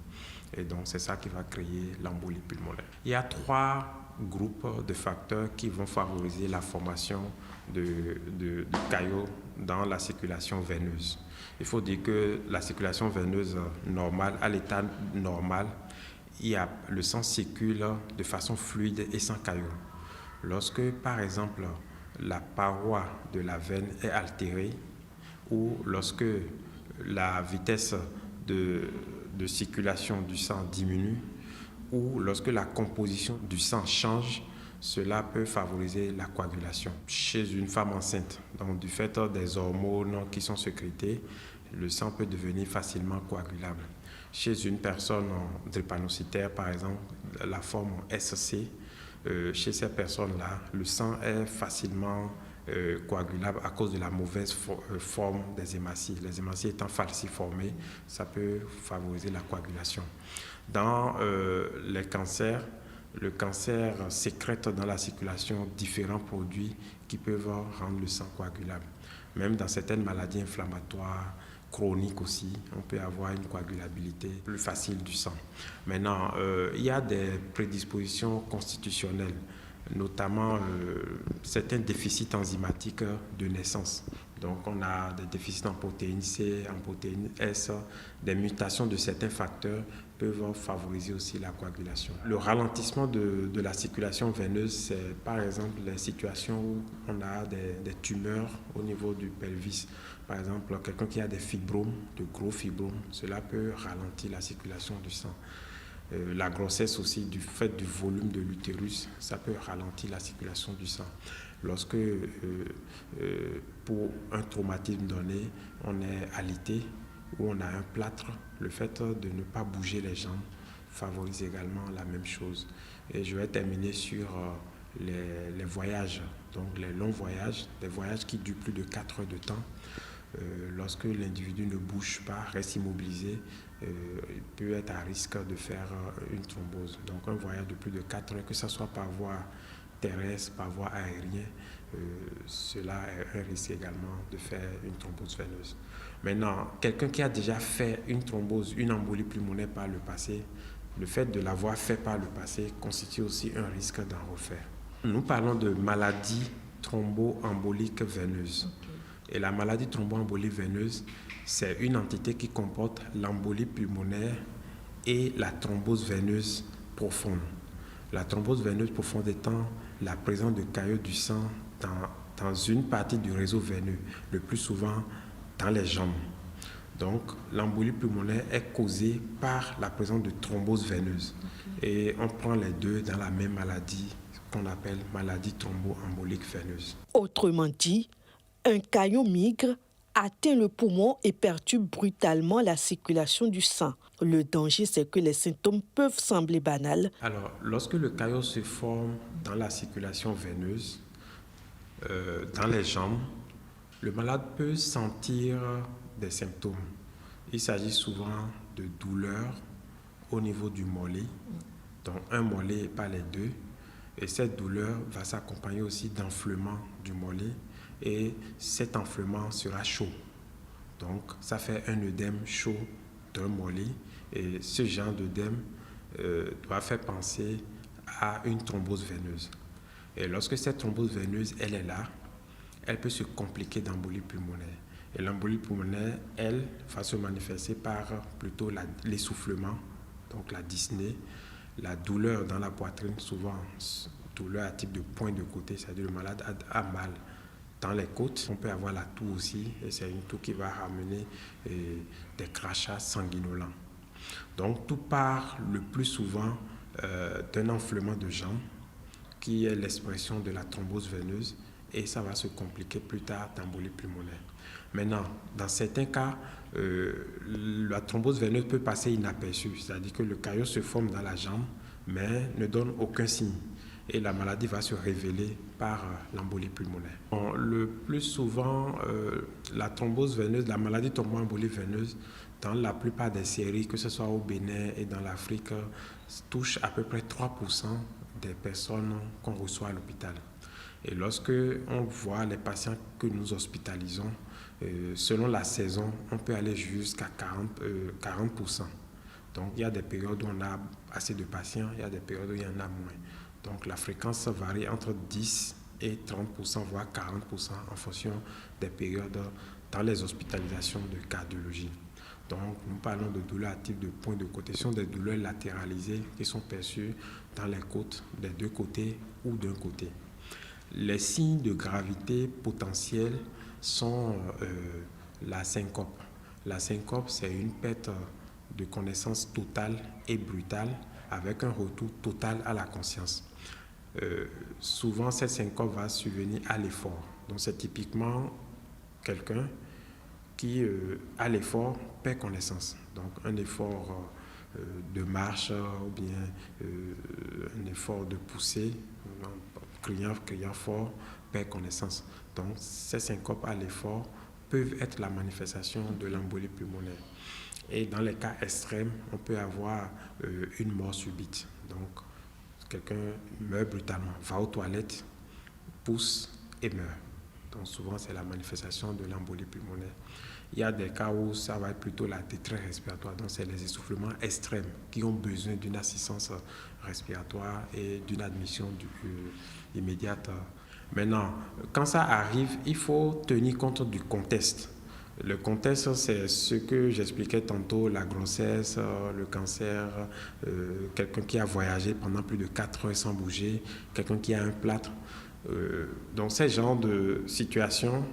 Et donc, c'est ça qui va créer l'embolie pulmonaire. Il y a 3 groupes de facteurs qui vont favoriser la formation de caillots dans la circulation veineuse. Il faut dire que la circulation veineuse normale, à l'état normal, le sang circule de façon fluide et sans caillots. Lorsque, par exemple, la paroi de la veine est altérée ou lorsque la vitesse de circulation du sang diminue ou lorsque la composition du sang change, cela peut favoriser la coagulation. Chez une femme enceinte, donc du fait des hormones qui sont sécrétées, le sang peut devenir facilement coagulable. Chez une personne drépanocytaire, par exemple, la forme SC, chez ces personnes-là, le sang est facilement coagulable à cause de la mauvaise forme des hématies. Les hématies étant falciformées, ça peut favoriser la coagulation. Dans les cancers, le cancer sécrète dans la circulation différents produits qui peuvent rendre le sang coagulable. Même dans certaines maladies inflammatoires, chroniques aussi, on peut avoir une coagulabilité plus facile du sang. Maintenant, il y a des prédispositions constitutionnelles, notamment certains déficits enzymatiques de naissance. Donc, on a des déficits en protéine C, en protéine S, des mutations de certains facteurs peuvent favoriser aussi la coagulation. Le ralentissement de la circulation veineuse, c'est par exemple les situations où on a des tumeurs au niveau du pelvis. Par exemple, quelqu'un qui a des fibromes, de gros fibromes, cela peut ralentir la circulation du sang. La grossesse aussi, du fait du volume de l'utérus, ça peut ralentir la circulation du sang. Lorsque, pour un traumatisme donné, on est alité ou on a un plâtre, le fait de ne pas bouger les jambes favorise également la même chose. Et je vais terminer sur les voyages, donc les longs voyages, des voyages qui durent plus de 4 heures de temps. Lorsque l'individu ne bouge pas, reste immobilisé, il peut être à risque de faire une thrombose. Donc un voyage de plus de 4 heures, que ce soit par voie terrestre, par voie aérienne, cela est un risque également de faire une thrombose veineuse. Maintenant, quelqu'un qui a déjà fait une thrombose, une embolie pulmonaire par le passé, le fait de l'avoir fait par le passé constitue aussi un risque d'en refaire. Nous parlons de maladie thromboembolique veineuse. Et la maladie thromboembolique veineuse, c'est une entité qui comporte l'embolie pulmonaire et la thrombose veineuse profonde. La thrombose veineuse profonde étant la présence de caillots du sang dans une partie du réseau veineux, le plus souvent dans les jambes. Donc, l'embolie pulmonaire est causée par la présence de thrombose veineuse. Et on prend les deux dans la même maladie qu'on appelle maladie thromboembolique veineuse. Autrement dit, un caillot migre, atteint le poumon et perturbe brutalement la circulation du sang. Le danger, c'est que les symptômes peuvent sembler banals. Alors, lorsque le caillot se forme dans la circulation veineuse, dans les jambes, le malade peut sentir des symptômes. Il s'agit souvent de douleurs au niveau du mollet, donc un mollet et pas les deux. Et cette douleur va s'accompagner aussi d'enflement du mollet. Et cet enflement sera chaud. Donc, ça fait un œdème chaud d'un mollet. Et ce genre d'œdème doit faire penser à une thrombose veineuse. Et lorsque cette thrombose veineuse, elle est là, elle peut se compliquer d'embolie pulmonaire. Et l'embolie pulmonaire, elle, va se manifester par plutôt l'essoufflement, donc la dyspnée, la douleur dans la poitrine, souvent douleur à type de point de côté, c'est-à-dire le malade a mal dans les côtes. On peut avoir la toux aussi, et c'est une toux qui va ramener des crachats sanguinolents. Donc tout part le plus souvent d'un enflement de jambes, qui est l'expression de la thrombose veineuse, et ça va se compliquer plus tard d'embolie pulmonaire. Maintenant, dans certains cas, la thrombose veineuse peut passer inaperçue, c'est-à-dire que le caillot se forme dans la jambe, mais ne donne aucun signe. Et la maladie va se révéler par l'embolie pulmonaire. Bon, le plus souvent, la thrombose veineuse, la maladie thromboembolique veineuse, dans la plupart des séries, que ce soit au Bénin et dans l'Afrique, touche à peu près 3% des personnes qu'on reçoit à l'hôpital. Et lorsque on voit les patients que nous hospitalisons, selon la saison, on peut aller jusqu'à 40%. Donc il y a des périodes où on a assez de patients, il y a des périodes où il y en a moins. Donc la fréquence varie entre 10 et 30%, voire 40% en fonction des périodes dans les hospitalisations de cardiologie. Donc nous parlons de douleurs à type de point de côté. Ce sont des douleurs latéralisées qui sont perçues dans les côtes des deux côtés ou d'un côté. Les signes de gravité potentielle sont la syncope. La syncope, c'est une perte de connaissance totale et brutale avec un retour total à la conscience. Souvent, cette syncope va survenir à l'effort. Donc, c'est typiquement quelqu'un qui, à l'effort, perd connaissance. Donc, un effort de marche ou bien un effort de poussée, criant fort, perd connaissance. Donc, ces syncopes à l'effort peuvent être la manifestation de l'embolie pulmonaire. Et dans les cas extrêmes, on peut avoir une mort subite. Donc, quelqu'un meurt brutalement, va aux toilettes, pousse et meurt. Donc, souvent, c'est la manifestation de l'embolie pulmonaire. Il y a des cas où ça va être plutôt la détresse respiratoire. Donc, c'est les essoufflements extrêmes qui ont besoin d'une assistance respiratoire et d'une admission immédiate. Maintenant, quand ça arrive, il faut tenir compte du contexte. Le contexte, c'est ce que j'expliquais tantôt, la grossesse, le cancer, quelqu'un qui a voyagé pendant plus de 4 heures sans bouger, quelqu'un qui a un plâtre. Donc, ces genres de situations,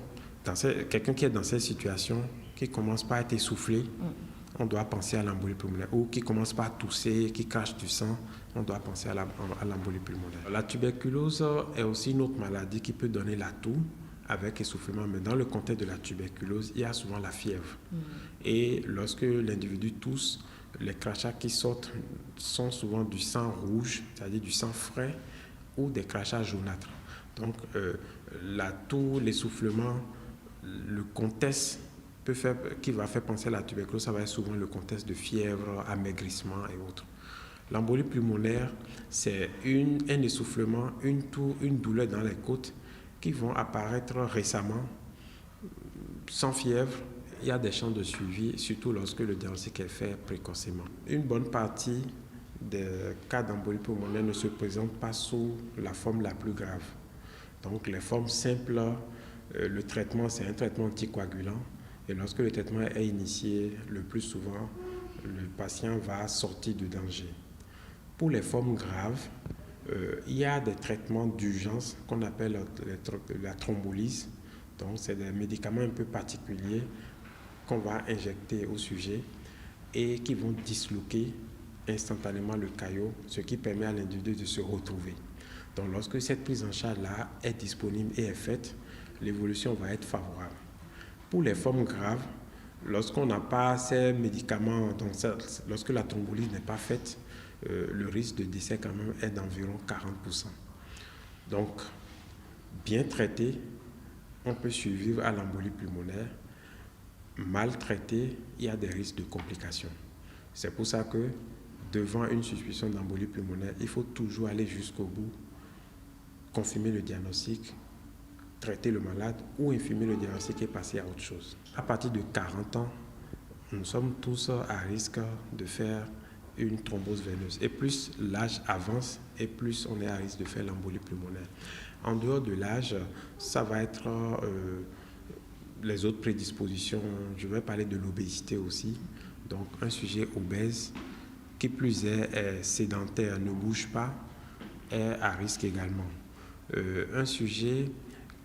quelqu'un qui est dans ces situations, qui commence par être essoufflé, on doit penser à l'embolie pulmonaire. Ou qui commence par tousser, qui crache du sang, on doit penser à l'embolie pulmonaire. La tuberculose est aussi une autre maladie qui peut donner la toux avec essoufflement. Mais dans le contexte de la tuberculose, il y a souvent la fièvre. Et lorsque l'individu tousse, les crachats qui sortent sont souvent du sang rouge, c'est-à-dire du sang frais, ou des crachats jaunâtres. Donc, la toux, l'essoufflement, le contexte qui va faire penser à la tuberculose, ça va être souvent le contexte de fièvre, amaigrissement et autres. L'embolie pulmonaire, c'est un essoufflement, une toux, une douleur dans les côtes qui vont apparaître récemment, sans fièvre. Il y a des chances de suivi, surtout lorsque le diagnostic est fait précocement. Une bonne partie des cas d'embolie pulmonaire ne se présentent pas sous la forme la plus grave. Donc les formes simples, le traitement, c'est un traitement anticoagulant. Et lorsque le traitement est initié, le plus souvent, le patient va sortir du danger. Pour les formes graves, il y a des traitements d'urgence qu'on appelle la thrombolyse. Donc, c'est des médicaments un peu particuliers qu'on va injecter au sujet et qui vont disloquer instantanément le caillot, ce qui permet à l'individu de se retrouver. Donc, lorsque cette prise en charge-là est disponible et est faite, l'évolution va être favorable. Pour les formes graves, lorsqu'on n'a pas ces médicaments, donc lorsque la thrombolyse n'est pas faite, le risque de décès quand même est d'environ 40%. Donc, bien traité, on peut survivre à l'embolie pulmonaire. Mal traité, il y a des risques de complications. C'est pour ça que, devant une suspicion d'embolie pulmonaire, il faut toujours aller jusqu'au bout, confirmer le diagnostic, traiter le malade ou infirmer le diagnostic et passer à autre chose. À partir de 40 ans, nous sommes tous à risque de faire une thrombose veineuse. Et plus l'âge avance, et plus on est à risque de faire l'embolie pulmonaire. En dehors de l'âge, ça va être les autres prédispositions. Je vais parler de l'obésité aussi. Donc un sujet obèse, qui plus est sédentaire, ne bouge pas, est à risque également. Un sujet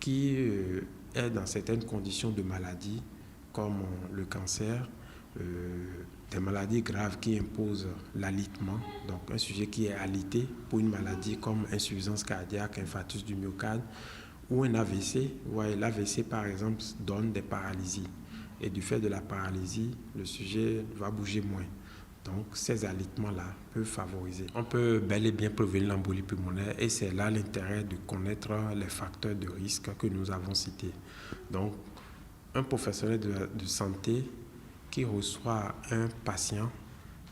qui est dans certaines conditions de maladie, comme le cancer, des maladies graves qui imposent l'alitement, donc un sujet qui est alité pour une maladie comme insuffisance cardiaque, infarctus du myocarde ou un AVC. Ouais, l'AVC par exemple donne des paralysies et du fait de la paralysie, le sujet va bouger moins. Donc ces alitements-là peuvent favoriser. On peut bel et bien prévenir l'embolie pulmonaire et c'est là l'intérêt de connaître les facteurs de risque que nous avons cités. Donc un professionnel de santé qui reçoit un patient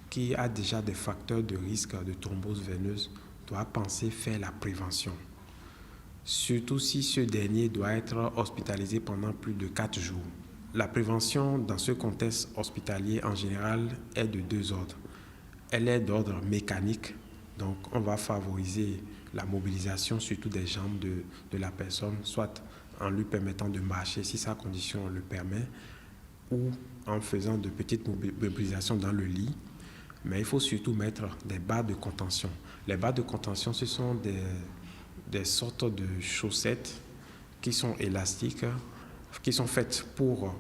qui a déjà des facteurs de risque de thrombose veineuse doit penser faire la prévention. Surtout si ce dernier doit être hospitalisé pendant plus de 4 jours. La prévention dans ce contexte hospitalier en général est de 2 ordres. Elle est d'ordre mécanique, donc on va favoriser la mobilisation surtout des jambes de la personne, soit en lui permettant de marcher si sa condition le permet, ou en faisant de petites mobilisations dans le lit. Mais il faut surtout mettre des barres de contention. Les barres de contention, ce sont des sortes de chaussettes qui sont élastiques, qui sont faites pour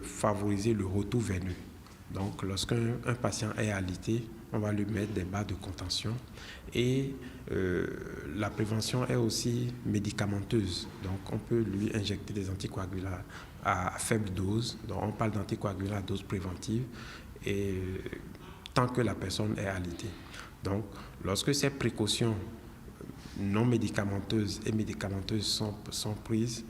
favoriser le retour veineux. Donc, lorsqu'un patient est alité, on va lui mettre des barres de contention. Et la prévention est aussi médicamenteuse. Donc, on peut lui injecter des anticoagulants à faible dose. Donc, on parle d'anticoagulants à dose préventive, et tant que la personne est alitée. Donc, lorsque ces précautions non médicamenteuses et médicamenteuses sont prises,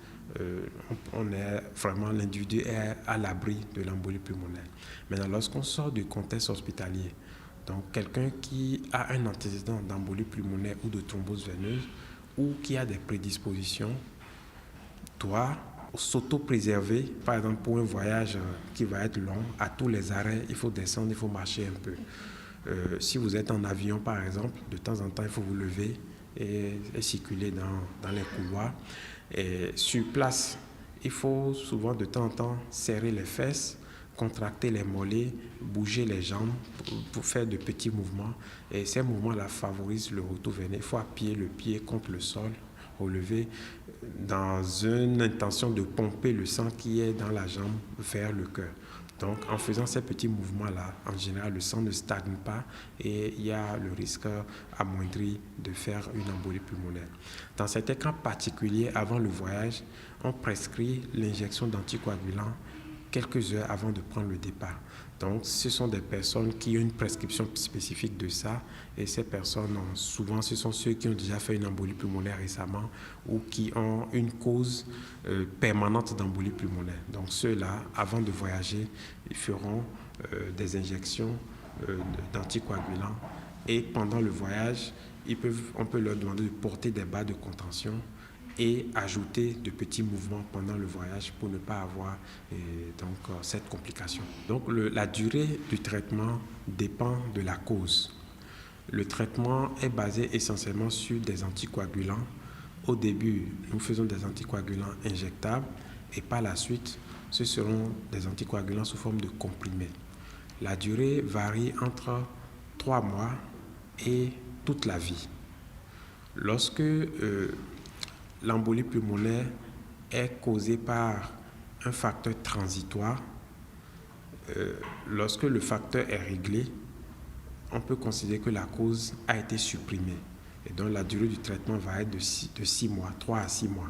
l'individu est à l'abri de l'embolie pulmonaire. Maintenant, lorsqu'on sort du contexte hospitalier, donc quelqu'un qui a un antécédent d'embolie pulmonaire ou de thrombose veineuse, ou qui a des prédispositions, doit s'auto-préserver. Par exemple, pour un voyage qui va être long, à tous les arrêts, il faut descendre, il faut marcher un peu. Si vous êtes en avion, par exemple, de temps en temps, il faut vous lever et circuler dans les couloirs. Et sur place, il faut souvent de temps en temps serrer les fesses, contracter les mollets, bouger les jambes pour faire de petits mouvements. Et ces mouvements-là favorisent le retour veineux. Il faut appuyer le pied contre le sol, relever, dans une intention de pomper le sang qui est dans la jambe vers le cœur. Donc, en faisant ces petits mouvements-là, en général, le sang ne stagne pas et il y a le risque amoindri de faire une embolie pulmonaire. Dans certains cas particuliers, avant le voyage, on prescrit l'injection d'anticoagulants quelques heures avant de prendre le départ. Donc, ce sont des personnes qui ont une prescription spécifique de ça, et ces personnes, souvent, ce sont ceux qui ont déjà fait une embolie pulmonaire récemment ou qui ont une cause permanente d'embolie pulmonaire. Donc, ceux-là, avant de voyager, ils feront des injections d'anticoagulants, et pendant le voyage, on peut leur demander de porter des barres de contention et ajouter de petits mouvements pendant le voyage pour ne pas avoir cette complication. Donc la durée du traitement dépend de la cause. Le traitement est basé essentiellement sur des anticoagulants. Au début, nous faisons des anticoagulants injectables et par la suite, ce seront des anticoagulants sous forme de comprimés. La durée varie entre 3 mois et toute la vie. Lorsque l'embolie pulmonaire est causée par un facteur transitoire, lorsque le facteur est réglé, on peut considérer que la cause a été supprimée. Et donc la durée du traitement va être de 6 mois, 3 à 6 mois.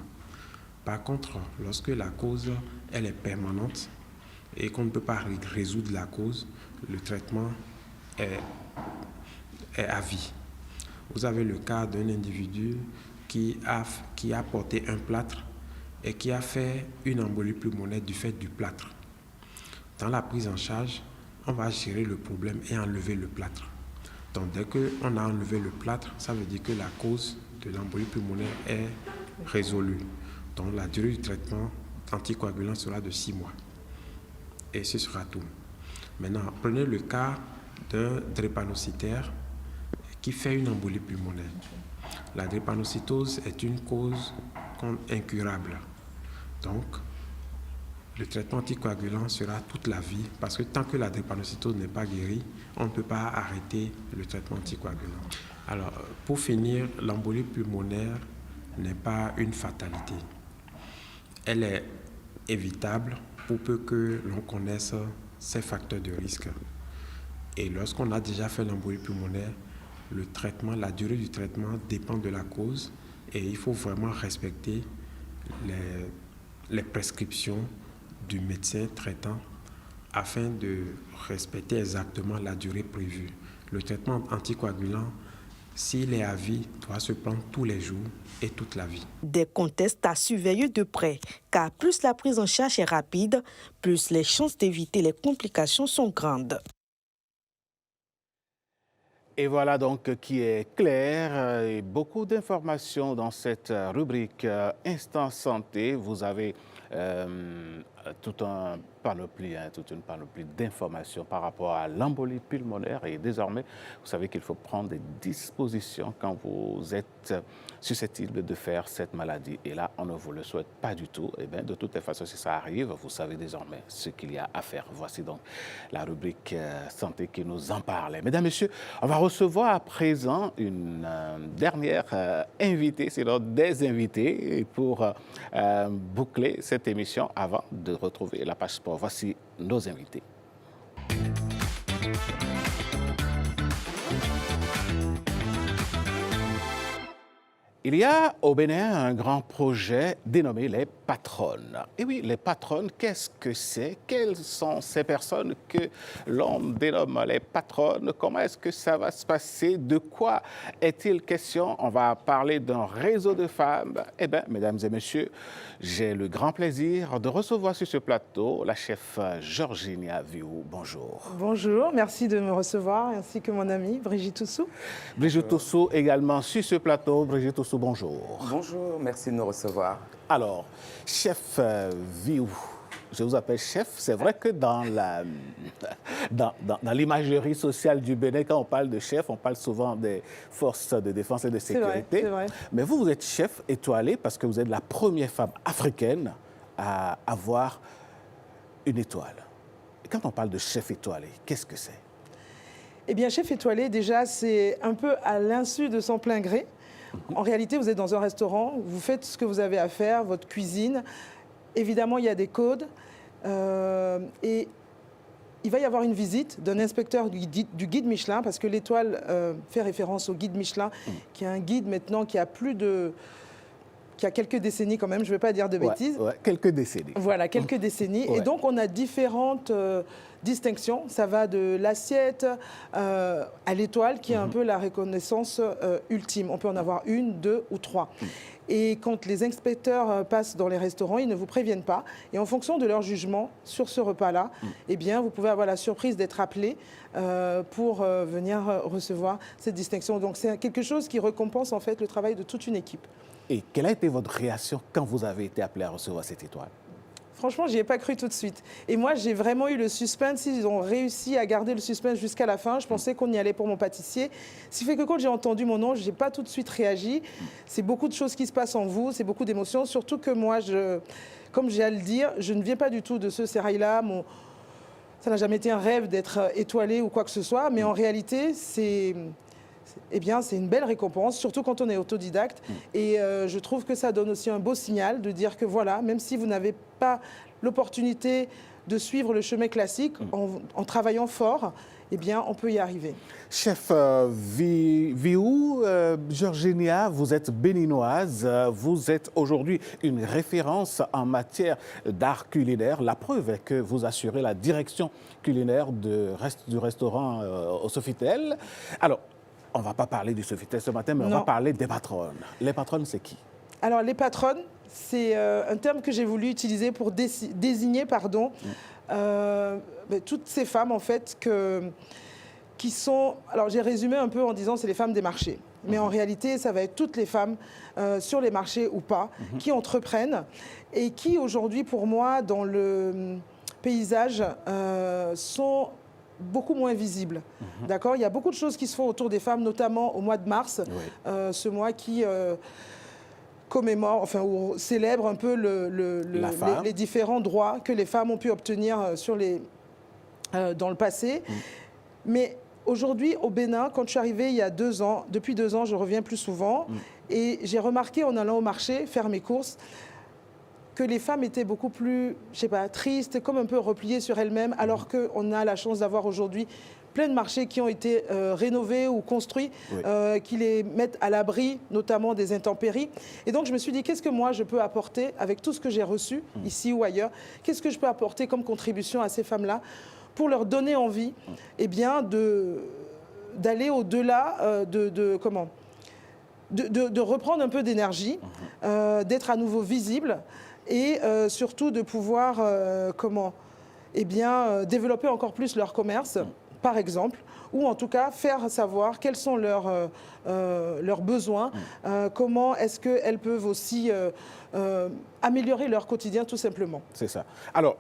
Par contre, lorsque la cause elle est permanente et qu'on ne peut pas résoudre la cause, le traitement est à vie. Vous avez le cas d'un individu qui a porté un plâtre et qui a fait une embolie pulmonaire du fait du plâtre. Dans la prise en charge, on va gérer le problème et enlever le plâtre. Donc dès qu'on a enlevé le plâtre, ça veut dire que la cause de l'embolie pulmonaire est résolue. Donc la durée du traitement anticoagulant sera de 6 mois. Et ce sera tout. Maintenant, prenez le cas d'un drépanocytaire qui fait une embolie pulmonaire. La drépanocytose est une cause incurable. Donc, le traitement anticoagulant sera toute la vie parce que tant que la drépanocytose n'est pas guérie, on ne peut pas arrêter le traitement anticoagulant. Alors, pour finir, l'embolie pulmonaire n'est pas une fatalité. Elle est évitable pour peu que l'on connaisse ses facteurs de risque. Et lorsqu'on a déjà fait l'embolie pulmonaire, le traitement, la durée du traitement dépend de la cause et il faut vraiment respecter les prescriptions du médecin traitant afin de respecter exactement la durée prévue. Le traitement anticoagulant, s'il est à vie, doit se prendre tous les jours et toute la vie. Des contextes à surveiller de près, car plus la prise en charge est rapide, plus les chances d'éviter les complications sont grandes. Et voilà donc qui est clair et beaucoup d'informations dans cette rubrique Instant Santé. Vous avez toute une panoplie d'informations par rapport à l'embolie pulmonaire et désormais, vous savez qu'il faut prendre des dispositions quand vous êtes susceptible de faire cette maladie. Et là, on ne vous le souhaite pas du tout. Et bien, de toutes les façons, si ça arrive, vous savez désormais ce qu'il y a à faire. Voici donc la rubrique santé qui nous en parlait. Mesdames, Messieurs, on va recevoir à présent une dernière invitée, sinon des invités, pour boucler cette émission avant de retrouver la page sport. Voici nos invités. Il y a au Bénin un grand projet dénommé les patronnes. Et oui, les patronnes, qu'est-ce que c'est? Quelles sont ces personnes que l'on dénomme les patronnes? Comment est-ce que ça va se passer? De quoi est-il question? On va parler d'un réseau de femmes. Eh bien, mesdames et messieurs, j'ai le grand plaisir de recevoir sur ce plateau la chef Georgina Viou. Bonjour. Bonjour, merci de me recevoir, ainsi que mon amie Brigitte Toussou. Brigitte Toussou également sur ce plateau. Brigitte Toussou, bonjour. Bonjour, merci de nous recevoir. Alors, chef Viou, je vous appelle chef. C'est vrai que dans l'imagerie sociale du Bénin, quand on parle de chef, on parle souvent des forces de défense et de sécurité. C'est vrai. Mais vous êtes chef étoilé parce que vous êtes la première femme africaine à avoir une étoile. Et quand on parle de chef étoilé, qu'est-ce que c'est? Eh bien, chef étoilé, déjà, c'est un peu à l'insu de son plein gré. En réalité, vous êtes dans un restaurant, vous faites ce que vous avez à faire, votre cuisine. Évidemment, il y a des codes. Et il va y avoir une visite d'un inspecteur du guide Michelin, parce que l'étoile fait référence au guide Michelin, qui est un guide maintenant qui a quelques décennies quand même, je ne vais pas dire de bêtises. Ouais, quelques décennies. Voilà, quelques décennies. Ouais. Et donc, on a différentes distinctions. Ça va de l'assiette à l'étoile, qui est un peu la reconnaissance ultime. On peut en avoir une, deux ou trois. Et quand les inspecteurs passent dans les restaurants, ils ne vous préviennent pas. Et en fonction de leur jugement sur ce repas-là, eh bien, vous pouvez avoir la surprise d'être appelé pour venir recevoir cette distinction. Donc, c'est quelque chose qui récompense en fait le travail de toute une équipe. Et quelle a été votre réaction quand vous avez été appelé à recevoir cette étoile? Franchement, je n'y ai pas cru tout de suite. Et moi, j'ai vraiment eu le suspense. Ils ont réussi à garder le suspense jusqu'à la fin. Je pensais qu'on y allait pour mon pâtissier. Ce qui fait que quand j'ai entendu mon nom, je n'ai pas tout de suite réagi. C'est beaucoup de choses qui se passent en vous, c'est beaucoup d'émotions. Surtout que moi, comme j'ai à le dire, je ne viens pas du tout de ce sérail-là. Ça n'a jamais été un rêve d'être étoilé ou quoi que ce soit. Mais en réalité, c'est une belle récompense, surtout quand on est autodidacte. Et je trouve que ça donne aussi un beau signal de dire que voilà, même si vous n'avez pas l'opportunité de suivre le chemin classique, en travaillant fort, eh bien, on peut y arriver. Chef Viou, Georgina, vous êtes béninoise, vous êtes aujourd'hui une référence en matière d'art culinaire. La preuve est que vous assurez la direction culinaire du restaurant au Sofitel. Alors, on ne va pas parler du Sofitel ce matin, mais on va parler des patronnes. Les patronnes, c'est qui? Alors, les patronnes, c'est un terme que j'ai voulu utiliser pour désigner toutes ces femmes, en fait, qui sont... Alors, j'ai résumé un peu en disant c'est les femmes des marchés. Mais en réalité, ça va être toutes les femmes, sur les marchés ou pas, qui entreprennent et qui, aujourd'hui, pour moi, dans le paysage, sont beaucoup moins visibles. D'accord ? Il y a beaucoup de choses qui se font autour des femmes, notamment au mois de mars, ce mois qui commémore, ou célèbre un peu les différents droits que les femmes ont pu obtenir dans le passé. Mais aujourd'hui, au Bénin, quand je suis arrivée il y a 2 ans, depuis 2 ans, je reviens plus souvent, et j'ai remarqué en allant au marché faire mes courses, que les femmes étaient beaucoup plus, tristes, comme un peu repliées sur elles-mêmes, alors qu'on a la chance d'avoir aujourd'hui plein de marchés qui ont été rénovés ou construits, qui les mettent à l'abri, notamment des intempéries. Et donc, je me suis dit, qu'est-ce que moi, je peux apporter, avec tout ce que j'ai reçu, ici ou ailleurs, qu'est-ce que je peux apporter comme contribution à ces femmes-là, pour leur donner envie, d'aller au-delà de reprendre un peu d'énergie, d'être à nouveau visible, et surtout de pouvoir développer encore plus leur commerce, par exemple, ou en tout cas faire savoir quels sont leurs besoins, comment est-ce qu'elles peuvent aussi améliorer leur quotidien tout simplement. C'est ça. Alors,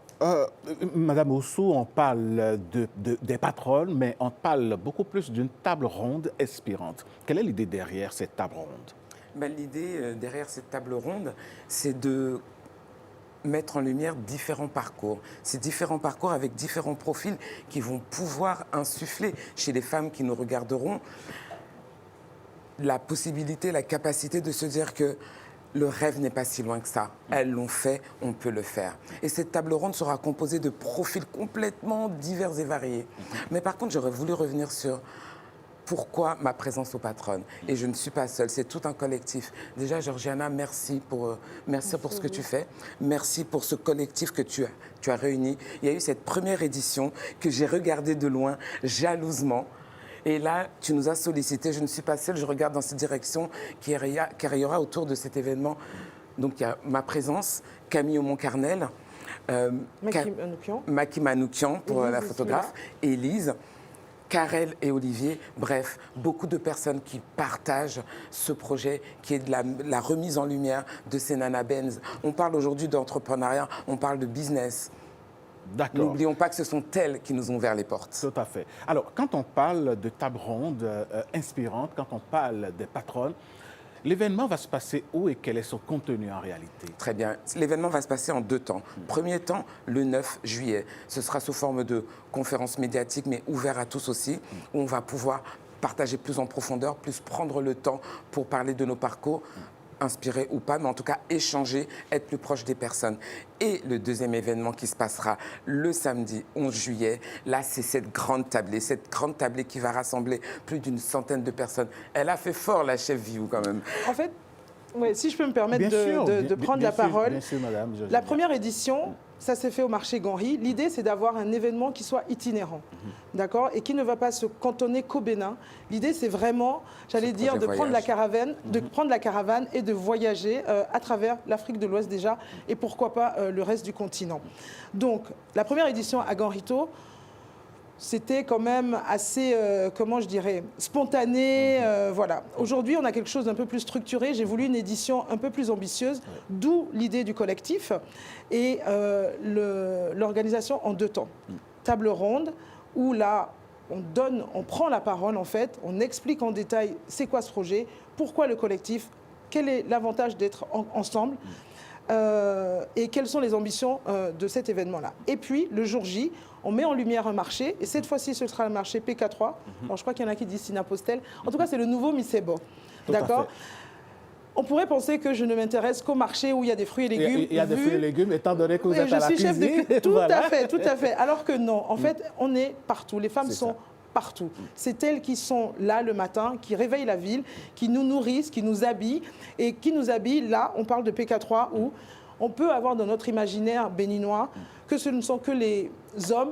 Madame Oussou, on parle des patronnes, mais on parle beaucoup plus d'une table ronde inspirante. Quelle est l'idée derrière cette table ronde? L'idée derrière cette table ronde, c'est de mettre en lumière différents parcours. Ces différents parcours avec différents profils qui vont pouvoir insuffler chez les femmes qui nous regarderont la possibilité, la capacité de se dire que le rêve n'est pas si loin que ça. Elles l'ont fait, on peut le faire. Et cette table ronde sera composée de profils complètement divers et variés. Mais par contre, j'aurais voulu revenir sur pourquoi ma présence aux patronnes. Et je ne suis pas seule, c'est tout un collectif. Déjà, Georgiana, merci pour ce que tu fais. Merci pour ce collectif que tu as réuni. Il y a eu cette première édition que j'ai regardée de loin, jalousement. Et là, tu nous as sollicité. Je ne suis pas seule, je regarde dans cette direction, car il y aura autour de cet événement. Donc, il y a ma présence, Camille Aumont-Carnel, Maki Manoukian pour la photographe, Élise, Karel et Olivier, bref, beaucoup de personnes qui partagent ce projet qui est de la remise en lumière de ces Nana Benz. On parle aujourd'hui d'entrepreneuriat, on parle de business. D'accord. N'oublions pas que ce sont elles qui nous ont ouvert les portes. Tout à fait. Alors, quand on parle de table ronde inspirante, quand on parle des patronnes, l'événement va se passer où et quel est son contenu en réalité? Très bien. L'événement va se passer en 2 temps. Premier temps, le 9 juillet. Ce sera sous forme de conférence médiatique, mais ouvert à tous aussi, où on va pouvoir partager plus en profondeur, plus prendre le temps pour parler de nos parcours, inspirés ou pas, mais en tout cas échanger, être plus proche des personnes. Et le deuxième événement qui se passera le samedi 11 juillet, là c'est cette grande tablée qui va rassembler plus d'une centaine de personnes. Elle a fait fort la chef Viou quand même. En fait, ouais, si je peux me permettre de prendre la parole, bien sûr, madame, la première édition, ça s'est fait au marché Ganry. L'idée, c'est d'avoir un événement qui soit itinérant, d'accord, et qui ne va pas se cantonner qu'au Bénin. L'idée, c'est vraiment, j'allais dire, de prendre la caravane et de voyager à travers l'Afrique de l'Ouest déjà, et pourquoi pas le reste du continent. Donc, la première édition à Ganrito, c'était quand même assez, comment je dirais, spontané. Voilà. Aujourd'hui, on a quelque chose d'un peu plus structuré. J'ai voulu une édition un peu plus ambitieuse, d'où l'idée du collectif et l'organisation en 2 temps. Table ronde, où là, on prend la parole en fait, on explique en détail c'est quoi ce projet, pourquoi le collectif, quel est l'avantage d'être ensemble. Et quelles sont les ambitions de cet événement-là. Et puis, le jour J, on met en lumière un marché, et cette fois-ci, ce sera le marché PK3. Alors, je crois qu'il y en a qui disent Sinapostel. En tout cas, c'est le nouveau Misebo. D'accord ? On pourrait penser que je ne m'intéresse qu'au marché où il y a des fruits et légumes. Il y a des fruits et légumes, étant donné que vous êtes à la cuisine. Je suis chef de tout à fait, tout à fait. Alors que non, en fait, on est partout. Les femmes sont partout. C'est elles qui sont là le matin, qui réveillent la ville, qui nous nourrissent, qui nous habillent. Et qui nous habillent, là, on parle de PK3, où on peut avoir dans notre imaginaire béninois que ce ne sont que les hommes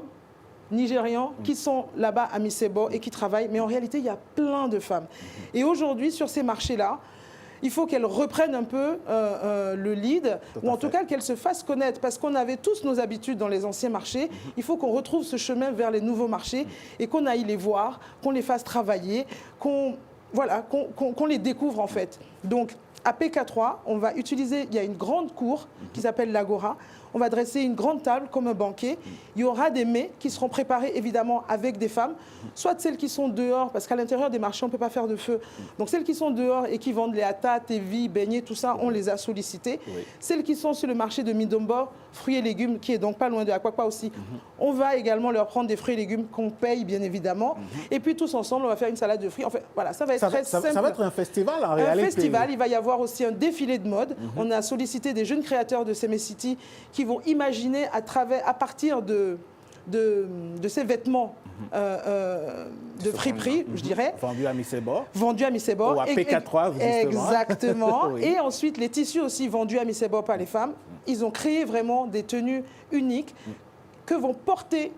nigérians qui sont là-bas à Misebo et qui travaillent. Mais en réalité, il y a plein de femmes. Et aujourd'hui, sur ces marchés-là, il faut qu'elles reprennent un peu le lead, ou en tout cas qu'elles se fassent connaître, parce qu'on avait tous nos habitudes dans les anciens marchés. Il faut qu'on retrouve ce chemin vers les nouveaux marchés et qu'on aille les voir, qu'on les fasse travailler, qu'on les découvre en fait. Donc, à PK3, on va utiliser, il y a une grande cour qui s'appelle l'Agora. On va dresser une grande table comme un banquet. Il y aura des mets qui seront préparés évidemment avec des femmes, soit celles qui sont dehors, parce qu'à l'intérieur des marchés, on ne peut pas faire de feu. Donc celles qui sont dehors et qui vendent les atas, tévis, beignets, tout ça, on les a sollicitées. Celles qui sont sur le marché de Midombo, fruits et légumes, qui est donc pas loin de Akwakwa aussi, on va également leur prendre des fruits et légumes qu'on paye bien évidemment. Et puis tous ensemble, on va faire une salade de fruits. En fait, voilà, ça va être très simple. Ça va être un festival en réalité. Un festival, il va y avoir aussi un défilé de mode. On a sollicité des jeunes créateurs de Seme City qui vont imaginer à partir de ces vêtements de friperie, je dirais. Vendus à Misebo. Vendus à Misebo. Ou à PK3, justement. Exactement. Oui. Et ensuite, les tissus aussi vendus à Misebo par les femmes. Ils ont créé vraiment des tenues uniques que vont porter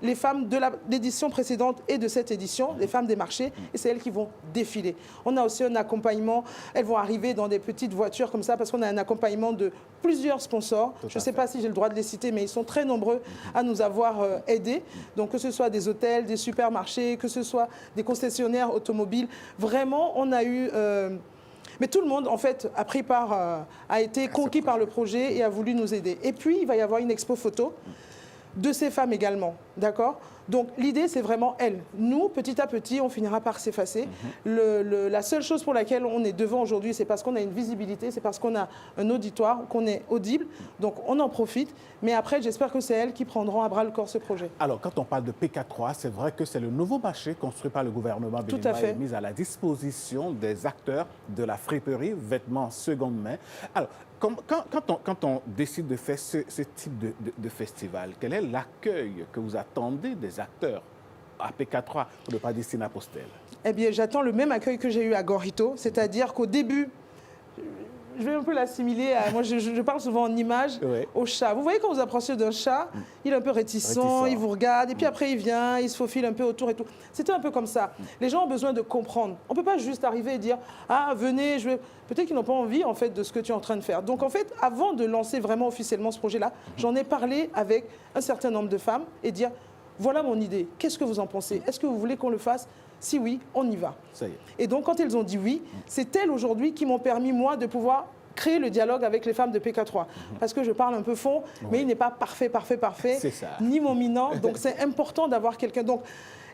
les femmes de l'édition précédente et de cette édition, les femmes des marchés, et c'est elles qui vont défiler. On a aussi un accompagnement, elles vont arriver dans des petites voitures comme ça, parce qu'on a un accompagnement de plusieurs sponsors. Je ne sais pas si j'ai le droit de les citer, mais ils sont très nombreux à nous avoir aidés. Donc que ce soit des hôtels, des supermarchés, que ce soit des concessionnaires automobiles, vraiment, on a eu... mais tout le monde, en fait, a été conquis par le projet et a voulu nous aider. Et puis, il va y avoir une expo photo de ces femmes également, d'accord? Donc, l'idée, c'est vraiment elles. Nous, petit à petit, on finira par s'effacer. La seule chose pour laquelle on est devant aujourd'hui, c'est parce qu'on a une visibilité, c'est parce qu'on a un auditoire, qu'on est audible. Donc, on en profite. Mais après, j'espère que c'est elles qui prendront à bras-le-corps ce projet. Alors, quand on parle de PK3, c'est vrai que c'est le nouveau marché construit par le gouvernement béninois et mis à la disposition des acteurs de la friperie, vêtements seconde main. Alors, quand on décide de faire ce type de festival, quel est l'accueil que vous attendez des acteurs à PK3 pour ne pas dire Sinapostel? Eh bien, j'attends le même accueil que j'ai eu à Gorrito, c'est-à-dire qu'au début, je vais un peu l'assimiler à... Moi, je parle souvent en image au chat. Vous voyez, quand vous approchez d'un chat, il est un peu réticent, il vous regarde, et puis après, il vient, il se faufile un peu autour et tout. C'était un peu comme ça. Les gens ont besoin de comprendre. On ne peut pas juste arriver et dire « Ah, venez, je vais... » Peut-être qu'ils n'ont pas envie, en fait, de ce que tu es en train de faire. Donc, en fait, avant de lancer vraiment officiellement ce projet-là, j'en ai parlé avec un certain nombre de femmes et dire « Voilà mon idée. Qu'est-ce que vous en pensez? Est-ce que vous voulez qu'on le fasse? Si oui, on y va. » Ça y est. Et donc, quand elles ont dit oui, c'est elles aujourd'hui qui m'ont permis, moi, de pouvoir créer le dialogue avec les femmes de PK3. Parce que je parle un peu fond, mais il n'est pas parfait, ni mominant. Donc, c'est important d'avoir quelqu'un. Donc,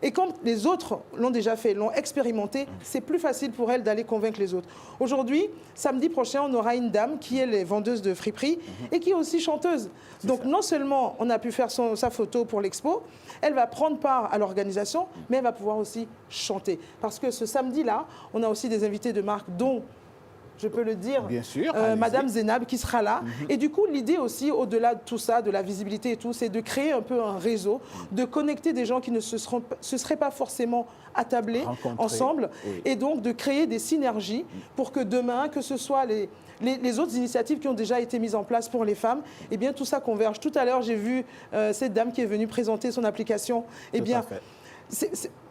et quand les autres l'ont déjà fait, l'ont expérimenté, c'est plus facile pour elles d'aller convaincre les autres. Aujourd'hui, samedi prochain, on aura une dame qui est vendeuse de friperie et qui est aussi chanteuse. Donc, non seulement on a pu faire sa photo pour l'expo, elle va prendre part à l'organisation, mais elle va pouvoir aussi chanter. Parce que ce samedi-là, on a aussi des invités de marque, dont... je peux le dire, bien sûr, Madame Zénab qui sera là. Et du coup, l'idée aussi, au-delà de tout ça, de la visibilité et tout, c'est de créer un peu un réseau, de connecter des gens qui ne se seraient pas forcément attablés ensemble, et donc de créer des synergies pour que demain, que ce soit les autres initiatives qui ont déjà été mises en place pour les femmes, eh bien, tout ça converge. Tout à l'heure, j'ai vu cette dame qui est venue présenter son application. Eh bien,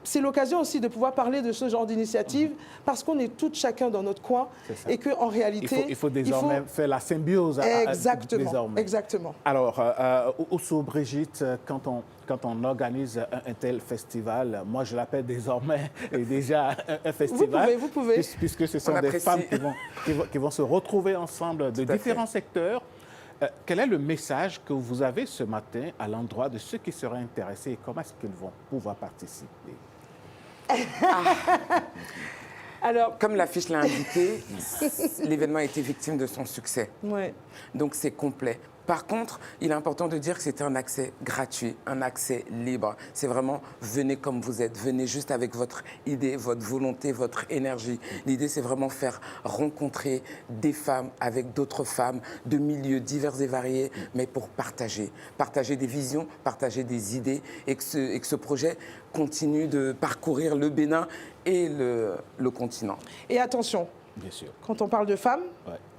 c'est l'occasion aussi de pouvoir parler de ce genre d'initiative parce qu'on est toutes chacun dans notre coin et qu'en réalité... Il faut désormais faire la symbiose. Exactement. Alors, Ousso Brigitte, quand on organise un tel festival, moi je l'appelle désormais déjà un festival. Vous pouvez. Puisque ce sont des femmes qui vont se retrouver ensemble de différents secteurs. Quel est le message que vous avez ce matin à l'endroit de ceux qui seraient intéressés et comment est-ce qu'ils vont pouvoir participer? Alors, comme l'affiche l'a indiqué, l'événement a été victime de son succès. Ouais. Donc, c'est complet. Par contre, il est important de dire que c'est un accès gratuit, un accès libre. C'est vraiment, venez comme vous êtes, venez juste avec votre idée, votre volonté, votre énergie. L'idée, c'est vraiment faire rencontrer des femmes avec d'autres femmes de milieux divers et variés, mais pour partager des visions, partager des idées et que ce projet continue de parcourir le Bénin et le continent. Et attention, bien sûr, quand on parle de femmes,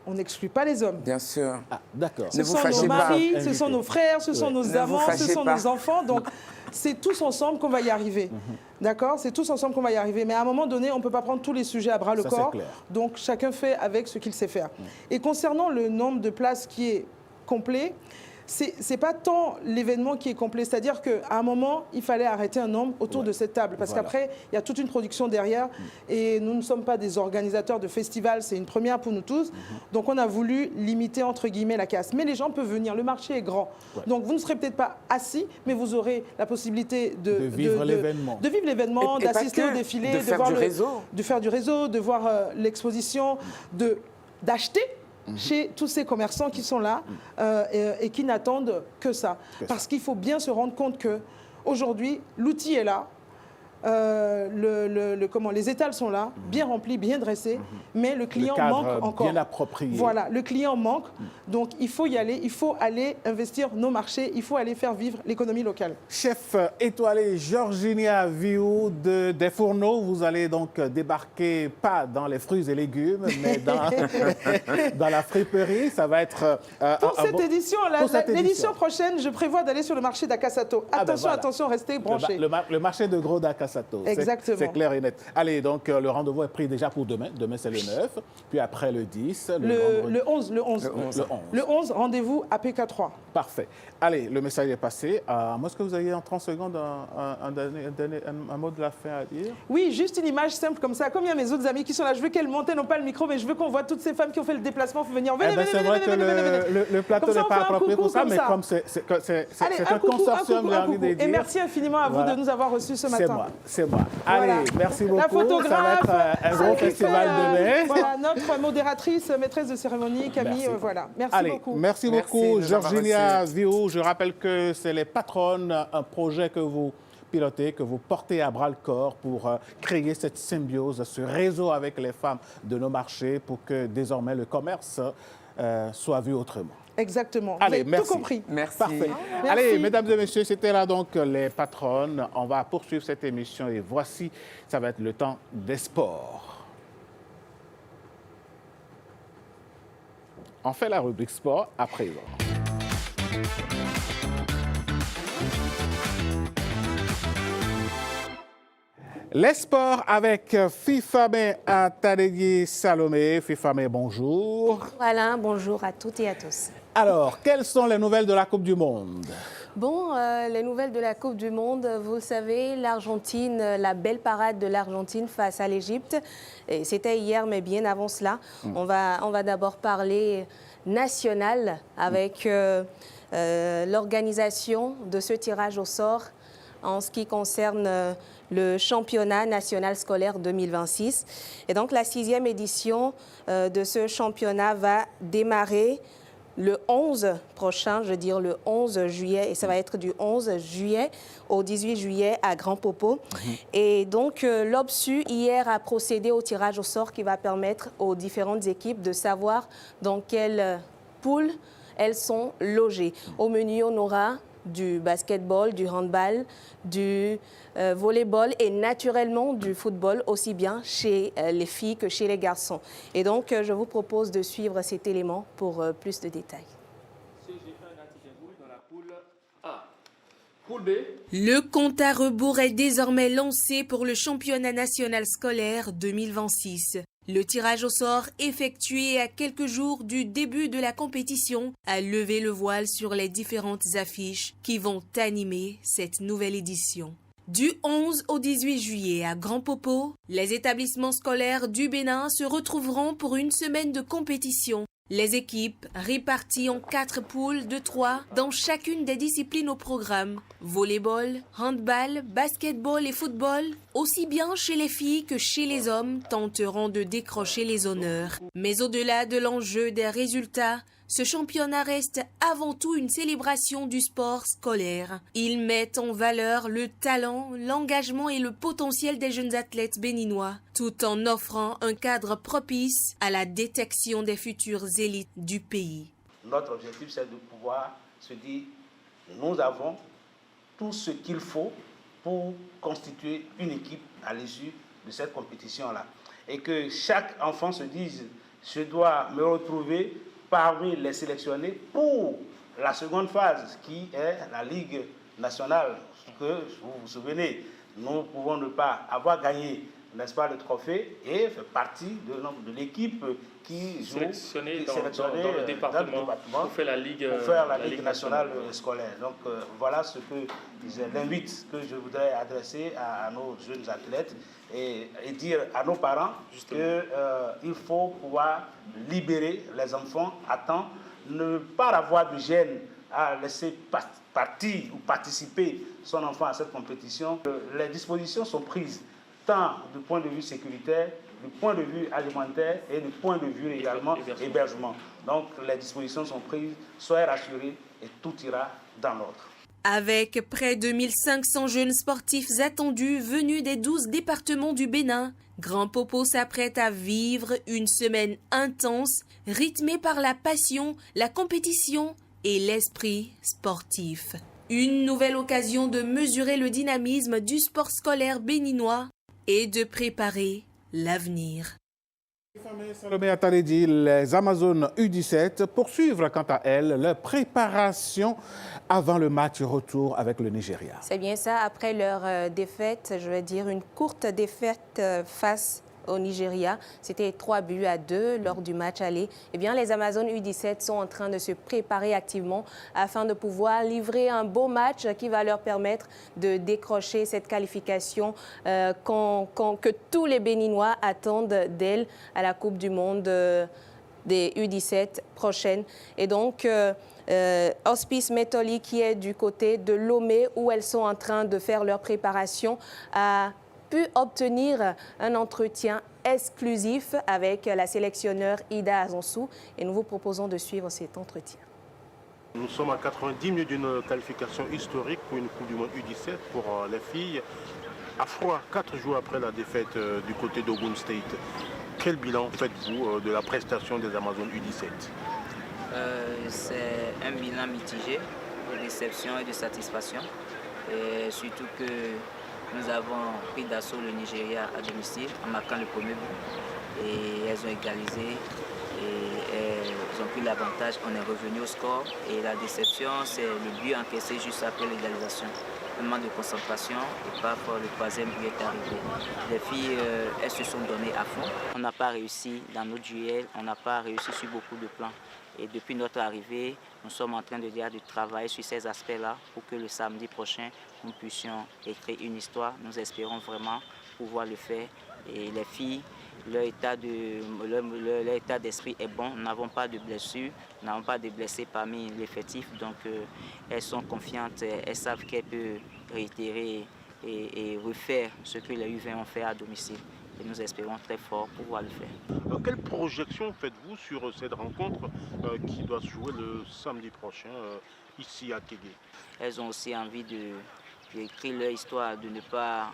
on n'exclut pas les hommes. Bien sûr. Ah, d'accord. Ce sont nos maris, ce sont nos frères, ce sont nos amants, ce sont nos enfants. Donc, c'est tous ensemble qu'on va y arriver. D'accord? C'est tous ensemble qu'on va y arriver. Mais à un moment donné, on ne peut pas prendre tous les sujets à bras-le-corps. Donc, chacun fait avec ce qu'il sait faire. Et concernant le nombre de places qui est complet, c'est pas tant l'événement qui est complet. C'est-à-dire qu'à un moment, il fallait arrêter un nombre autour de cette table. Parce qu'après, il y a toute une production derrière. Et nous ne sommes pas des organisateurs de festivals. C'est une première pour nous tous. Donc, on a voulu limiter, entre guillemets, la casse. Mais les gens peuvent venir. Le marché est grand. Donc, vous ne serez peut-être pas assis, mais vous aurez la possibilité de vivre l'événement. De vivre l'événement, d'assister au défilé, de faire du réseau. De voir l'exposition, d'acheter chez tous ces commerçants qui sont là et qui n'attendent que ça. Parce qu'il faut bien se rendre compte qu'aujourd'hui, l'outil est là. les étals sont là, bien remplis, bien dressés, mais le client manque encore. Bien approprié. Voilà, le client manque. Donc, il faut y aller, il faut aller investir nos marchés, il faut aller faire vivre l'économie locale. Chef étoilé Georginia Viou des Fourneaux, vous allez donc débarquer pas dans les fruits et légumes, mais dans la friperie. Ça va être... pour cette édition, l'édition prochaine, je prévois d'aller sur le marché d'Akasato. Attention, attention, restez branchés. Le marché de gros d'Akasato. Exactement. C'est clair et net. Allez, donc le rendez-vous est pris déjà pour demain. Demain, c'est le 9. Puis après, le 10. Le 11. Le 11, rendez-vous à PK3. Parfait. Allez, le message est passé. Moi, est-ce que vous avez en 30 secondes un mot de la fin à dire? Oui, juste une image simple comme ça. Comme il y a mes autres amis qui sont là, je veux qu'elles montent, non pas le micro, mais je veux qu'on voit toutes ces femmes qui ont fait le déplacement pour venir. Venez, c'est vrai que le plateau n'est pas approprié pour ça, mais comme c'est un consortium, j'ai envie de dire. Et merci infiniment à vous de nous avoir reçus ce matin. C'est moi. Allez, merci beaucoup. La photographe, ça va être un gros festival demain. Voilà, notre modératrice, maîtresse de cérémonie, Camille. Voilà. Merci beaucoup. Merci beaucoup, Georginia Viou. Je rappelle que c'est les patronnes, un projet que vous pilotez, que vous portez à bras-le-corps pour créer cette symbiose, ce réseau avec les femmes de nos marchés pour que désormais le commerce soit vu autrement. Exactement. Allez, vous avez tout compris. Merci. Parfait. Merci. Allez, mesdames et messieurs, c'était là donc les patronnes. On va poursuivre cette émission et voici, ça va être le temps des sports. On fait la rubrique sport à présent. Les sports avec Fifame Tadegui Salomé. Fifame, bonjour. Voilà, bonjour à toutes et à tous. Alors, quelles sont les nouvelles de la Coupe du Monde? Bon, les nouvelles de la Coupe du Monde, vous le savez, l'Argentine, la belle parade de l'Argentine face à l'Égypte. C'était hier, mais bien avant cela. On va d'abord parler national avec l'organisation de ce tirage au sort en ce qui concerne le championnat national scolaire 2026. Et donc, la 6e édition de ce championnat va démarrer le 11 prochain, je veux dire le 11 juillet, et ça va être du 11 juillet au 18 juillet à Grand Popo. Et donc, l'OBSU, hier, a procédé au tirage au sort qui va permettre aux différentes équipes de savoir dans quelle poule elles sont logées. Au menu, on aura du basketball, du handball, du volleyball et naturellement du football, aussi bien chez les filles que chez les garçons. Et donc, je vous propose de suivre cet élément pour plus de détails. Le compte à rebours est désormais lancé pour le championnat national scolaire 2026. Le tirage au sort effectué à quelques jours du début de la compétition a levé le voile sur les différentes affiches qui vont animer cette nouvelle édition. Du 11 au 18 juillet à Grand Popo, les établissements scolaires du Bénin se retrouveront pour une semaine de compétition. Les équipes réparties en 4 poules de 3 dans chacune des disciplines au programme. Volleyball, handball, basketball et football, aussi bien chez les filles que chez les hommes, tenteront de décrocher les honneurs. Mais au-delà de l'enjeu des résultats, ce championnat reste avant tout une célébration du sport scolaire. Il met en valeur le talent, l'engagement et le potentiel des jeunes athlètes béninois, tout en offrant un cadre propice à la détection des futures élites du pays. Notre objectif, c'est de pouvoir se dire, nous avons tout ce qu'il faut pour constituer une équipe à l'issue de cette compétition-là. Et que chaque enfant se dise, je dois me retrouver parmi les sélectionnés pour la seconde phase, qui est la Ligue nationale. Que, vous vous souvenez, nous pouvons ne pas avoir gagné, n'est-ce pas, le trophée et faire partie de l'équipe qui joue sélectionnée dans le département pour faire la Ligue nationale scolaire. Donc voilà ce que l'invite que je voudrais adresser à nos jeunes athlètes et dire à nos parents qu'il faut pouvoir libérer les enfants à temps, ne pas avoir de gêne à laisser partir ou participer son enfant à cette compétition. Les dispositions sont prises tant du point de vue sécuritaire, du point de vue alimentaire et du point de vue également hébergement. Donc les dispositions sont prises, soyez rassurés et tout ira dans l'ordre. Avec près de 1500 jeunes sportifs attendus venus des 12 départements du Bénin, Grand Popo s'apprête à vivre une semaine intense, rythmée par la passion, la compétition et l'esprit sportif. Une nouvelle occasion de mesurer le dynamisme du sport scolaire béninois et de préparer l'avenir. Salomé Ataledi, les Amazones U17 poursuivent quant à elles leur préparation avant le match retour avec le Nigeria. C'est bien ça, après leur défaite, je vais dire une courte défaite face au Nigeria, c'était 3-2 lors du match aller. Eh bien, les Amazones U17 sont en train de se préparer activement afin de pouvoir livrer un beau match qui va leur permettre de décrocher cette qualification que tous les Béninois attendent d'elles à la Coupe du Monde des U17 prochaine. Et donc, Hospice Métoli, qui est du côté de Lomé, où elles sont en train de faire leur préparation, a pu obtenir un entretien exclusif avec la sélectionneur Ida Azonsou et nous vous proposons de suivre cet entretien. Nous sommes à 90 minutes d'une qualification historique pour une Coupe du Monde U17 pour les filles. À froid, 4 jours après la défaite du côté d'Ogun State, quel bilan faites-vous de la prestation des Amazones U17? C'est un bilan mitigé de déception et de satisfaction, et surtout que nous avons pris d'assaut le Nigeria à domicile en marquant le premier but et elles ont égalisé et elles ont pris l'avantage. On est revenu au score et la déception, c'est le but encaissé juste après l'égalisation. Un manque de concentration et paf, le troisième but est arrivé. Les filles, elles se sont données à fond. On n'a pas réussi dans notre duel, on n'a pas réussi sur beaucoup de plans. Et depuis notre arrivée, nous sommes en train de travailler sur ces aspects-là pour que le samedi prochain, nous puissions écrire une histoire. Nous espérons vraiment pouvoir le faire. Et les filles, leur état d'esprit est bon. Nous n'avons pas de blessures, nous n'avons pas de blessés parmi l'effectif. Donc elles sont confiantes, elles savent qu'elles peuvent réitérer et refaire ce que les U20 ont fait à domicile. Et nous espérons très fort pouvoir le faire. Quelle projection faites-vous sur cette rencontre qui doit se jouer le samedi prochain ici à Tégué? Elles ont aussi envie d'écrire leur histoire, de ne pas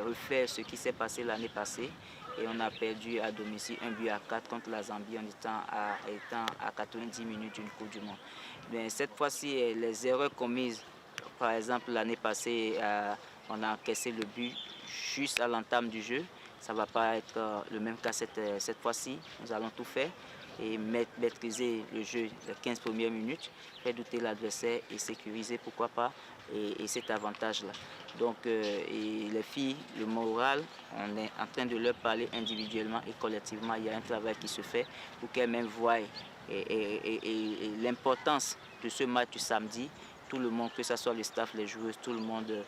refaire ce qui s'est passé l'année passée. Et on a perdu à domicile 1-4 contre la Zambie en étant à 90 minutes d'une Coupe du Monde. Mais cette fois-ci, les erreurs commises, par exemple l'année passée, on a encaissé le but juste à l'entame du jeu. Ça ne va pas être le même cas cette fois-ci. Nous allons tout faire et maîtriser le jeu les 15 premières minutes, faire douter l'adversaire et sécuriser, pourquoi pas, et cet avantage-là. Donc, et les filles, le moral, on est en train de leur parler individuellement et collectivement. Il y a un travail qui se fait pour qu'elles-mêmes voient l'importance de ce match du samedi. Tout le monde, que ce soit le staff, les joueuses, tout le monde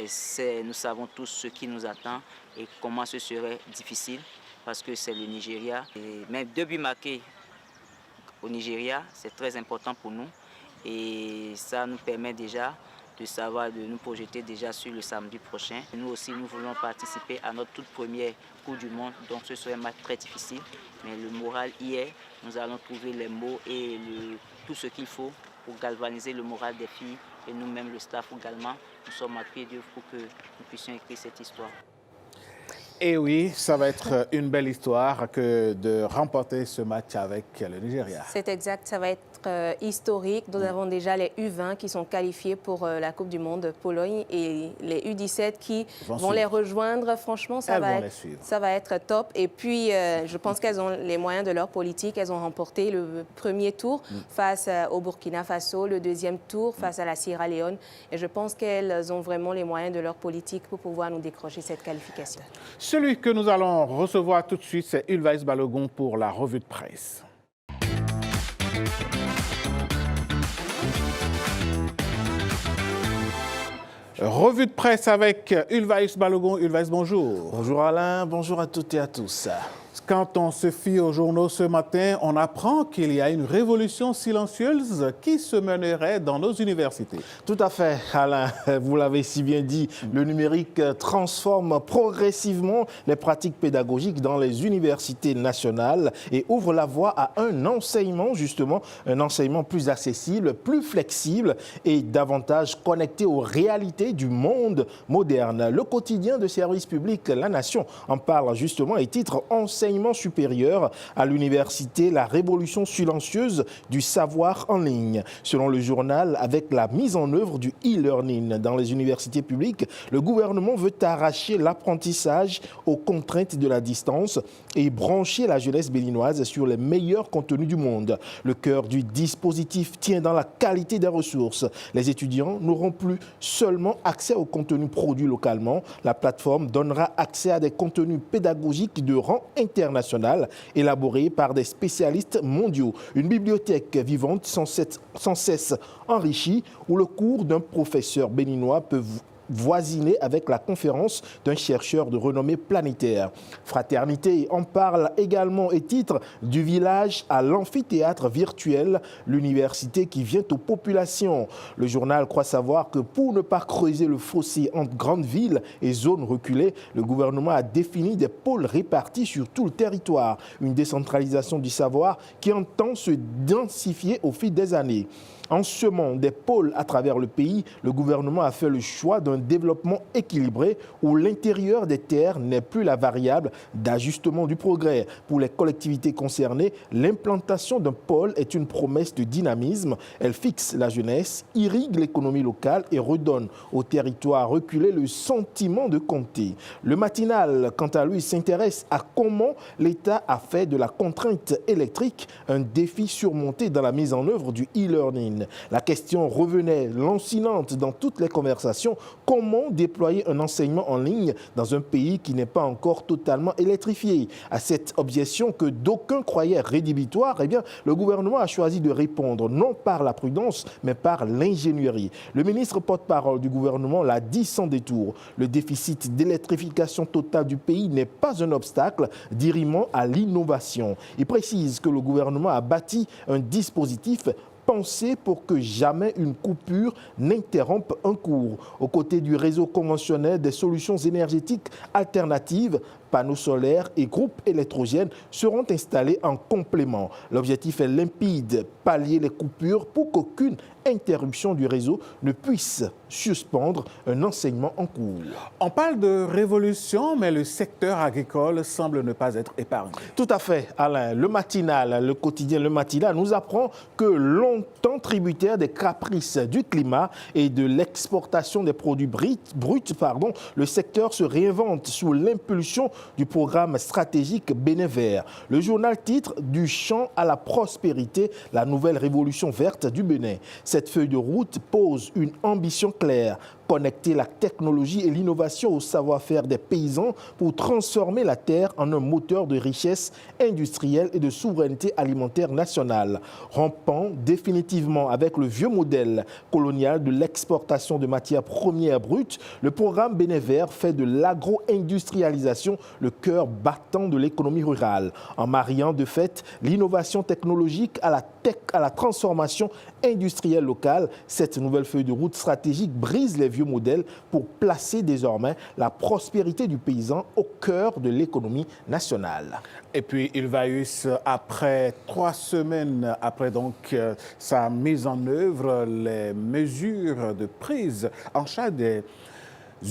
sait, nous savons tous ce qui nous attend et comment ce serait difficile parce que c'est le Nigeria. Et même 2 buts marqués au Nigeria, c'est très important pour nous et ça nous permet déjà de savoir, de nous projeter déjà sur le samedi prochain. Nous aussi, nous voulons participer à notre toute première Coupe du Monde, donc ce serait un match très difficile, mais le moral y est. Nous allons trouver les mots et tout ce qu'il faut pour galvaniser le moral des filles et nous-mêmes, le staff également. Nous sommes à pied d'œuvre pour que nous puissions écrire cette histoire. Et oui, ça va être une belle histoire que de remporter ce match avec le Nigeria. C'est exact, ça va être historique. Nous avons déjà les U20 qui sont qualifiés pour la Coupe du Monde Pologne et les U17 qui vont les rejoindre. Franchement, ça va être top. Et puis, je pense qu'elles ont les moyens de leur politique. Elles ont remporté le premier tour face au Burkina Faso, le deuxième tour face à la Sierra Leone. Et je pense qu'elles ont vraiment les moyens de leur politique pour pouvoir nous décrocher cette qualification. Celui que nous allons recevoir tout de suite, c'est Ulvaïs Balogun pour la revue de presse. Revue de presse avec Ulvaïs Balogun. Ulvaïs, bonjour. Bonjour Alain, bonjour à toutes et à tous. Quand on se fie aux journaux ce matin, on apprend qu'il y a une révolution silencieuse qui se mènerait dans nos universités. Tout à fait, Alain. Vous l'avez si bien dit. Le numérique transforme progressivement les pratiques pédagogiques dans les universités nationales et ouvre la voie à un enseignement, justement, un enseignement plus accessible, plus flexible et davantage connecté aux réalités du monde moderne. Le quotidien de service public La Nation en parle justement et titre « Enseignement supérieur à l'université, la révolution silencieuse du savoir en ligne ». Selon le journal, avec la mise en œuvre du e-learning dans les universités publiques, le gouvernement veut arracher l'apprentissage aux contraintes de la distance et brancher la jeunesse béninoise sur les meilleurs contenus du monde. Le cœur du dispositif tient dans la qualité des ressources. Les étudiants n'auront plus seulement accès aux contenus produits localement. La plateforme donnera accès à des contenus pédagogiques de rang international élaborés par des spécialistes mondiaux. Une bibliothèque vivante sans cesse enrichie où le cours d'un professeur béninois peut voisiner avec la conférence d'un chercheur de renommée planétaire. Fraternité en parle également et titre « Du village à l'amphithéâtre virtuel, l'université qui vient aux populations ». Le journal croit savoir que pour ne pas creuser le fossé entre grandes villes et zones reculées, le gouvernement a défini des pôles répartis sur tout le territoire. Une décentralisation du savoir qui entend se densifier au fil des années. En semant des pôles à travers le pays, le gouvernement a fait le choix d'un développement équilibré où l'intérieur des terres n'est plus la variable d'ajustement du progrès. Pour les collectivités concernées, l'implantation d'un pôle est une promesse de dynamisme. Elle fixe la jeunesse, irrigue l'économie locale et redonne au territoire reculé le sentiment de compter. Le matinal, quant à lui, s'intéresse à comment l'État a fait de la contrainte électrique un défi surmonté dans la mise en œuvre du e-learning. La question revenait lancinante dans toutes les conversations. Comment déployer un enseignement en ligne dans un pays qui n'est pas encore totalement électrifié? À cette objection que d'aucuns croyaient rédhibitoire, eh bien, le gouvernement a choisi de répondre non par la prudence, mais par l'ingénierie. Le ministre porte-parole du gouvernement l'a dit sans détour. Le déficit d'électrification totale du pays n'est pas un obstacle dirimant à l'innovation. Il précise que le gouvernement a bâti un dispositif pensé pour que jamais une coupure n'interrompe un cours. Aux côtés du réseau conventionnel, des solutions énergétiques alternatives, panneaux solaires et groupes électrogènes seront installés en complément. L'objectif est limpide, pallier les coupures pour qu'aucune interruption du réseau ne puisse suspendre un enseignement en cours. On parle de révolution, mais le secteur agricole semble ne pas être épargné. Tout à fait, Alain. Le matinal, le quotidien Le Matinal nous apprend que longtemps tributaire des caprices du climat et de l'exportation des produits bruts, le secteur se réinvente sous l'impulsion du programme stratégique Bénin-Vert. Le journal titre « Du champ à la prospérité, la nouvelle révolution verte du Bénin ». Cette feuille de route pose une ambition claire. Connecter la technologie et l'innovation au savoir-faire des paysans pour transformer la terre en un moteur de richesse industrielle et de souveraineté alimentaire nationale. Rompant définitivement avec le vieux modèle colonial de l'exportation de matières premières brutes, le programme Bénin-Vert fait de l'agro-industrialisation le cœur battant de l'économie rurale. En mariant de fait l'innovation technologique à la transformation industrielle locale, cette nouvelle feuille de route stratégique brise les vieux modèles pour placer désormais la prospérité du paysan au cœur de l'économie nationale. Et puis, Ilvaïus, après 3 semaines après donc sa mise en œuvre, les mesures de prise en charge des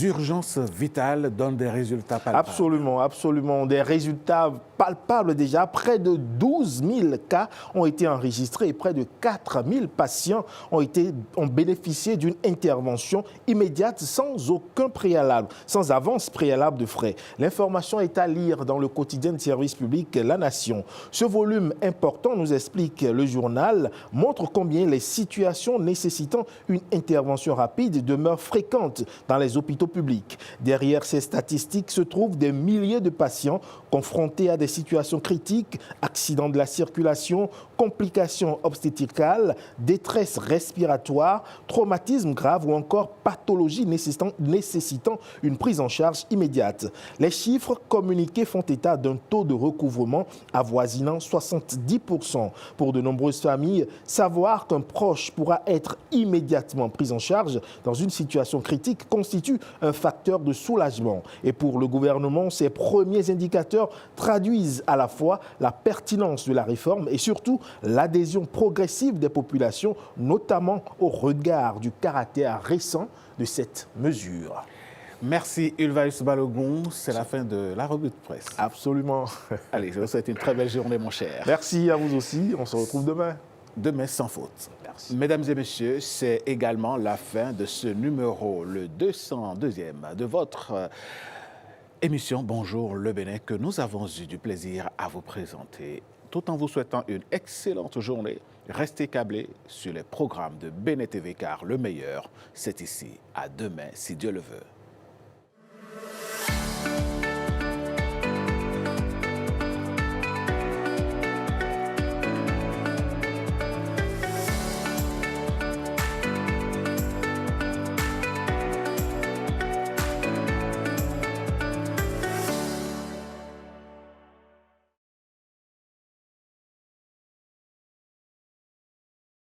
urgences vitales donnent des résultats palpables. Absolument, absolument. Des résultats palpables déjà. Près de 12 000 cas ont été enregistrés et près de 4 000 patients ont bénéficié d'une intervention immédiate sans aucun préalable, sans avance préalable de frais. L'information est à lire dans le quotidien de service public La Nation. Ce volume important, nous explique le journal, montre combien les situations nécessitant une intervention rapide demeurent fréquentes dans les hôpitaux hôpitaux publics. Derrière ces statistiques se trouvent des milliers de patients confrontés à des situations critiques, accidents de la circulation, complications obstétricales, détresse respiratoire, traumatismes graves ou encore pathologies nécessitant une prise en charge immédiate. Les chiffres communiqués font état d'un taux de recouvrement avoisinant 70%. Pour de nombreuses familles, savoir qu'un proche pourra être immédiatement pris en charge dans une situation critique constitue un facteur de soulagement. Et pour le gouvernement, ces premiers indicateurs traduisent à la fois la pertinence de la réforme et surtout l'adhésion progressive des populations, notamment au regard du caractère récent de cette mesure. Merci Ulvaeus Balogun, c'est la fin de la revue de presse. Absolument. Allez, je vous souhaite une très belle journée, mon cher. Merci à vous aussi, on se retrouve demain. Demain sans faute. Merci. Mesdames et messieurs, c'est également la fin de ce numéro, le 202e de votre émission Bonjour le Bénin, que nous avons eu du plaisir à vous présenter. Tout en vous souhaitant une excellente journée, restez câblés sur les programmes de Bénin TV car le meilleur, c'est ici. À demain, si Dieu le veut.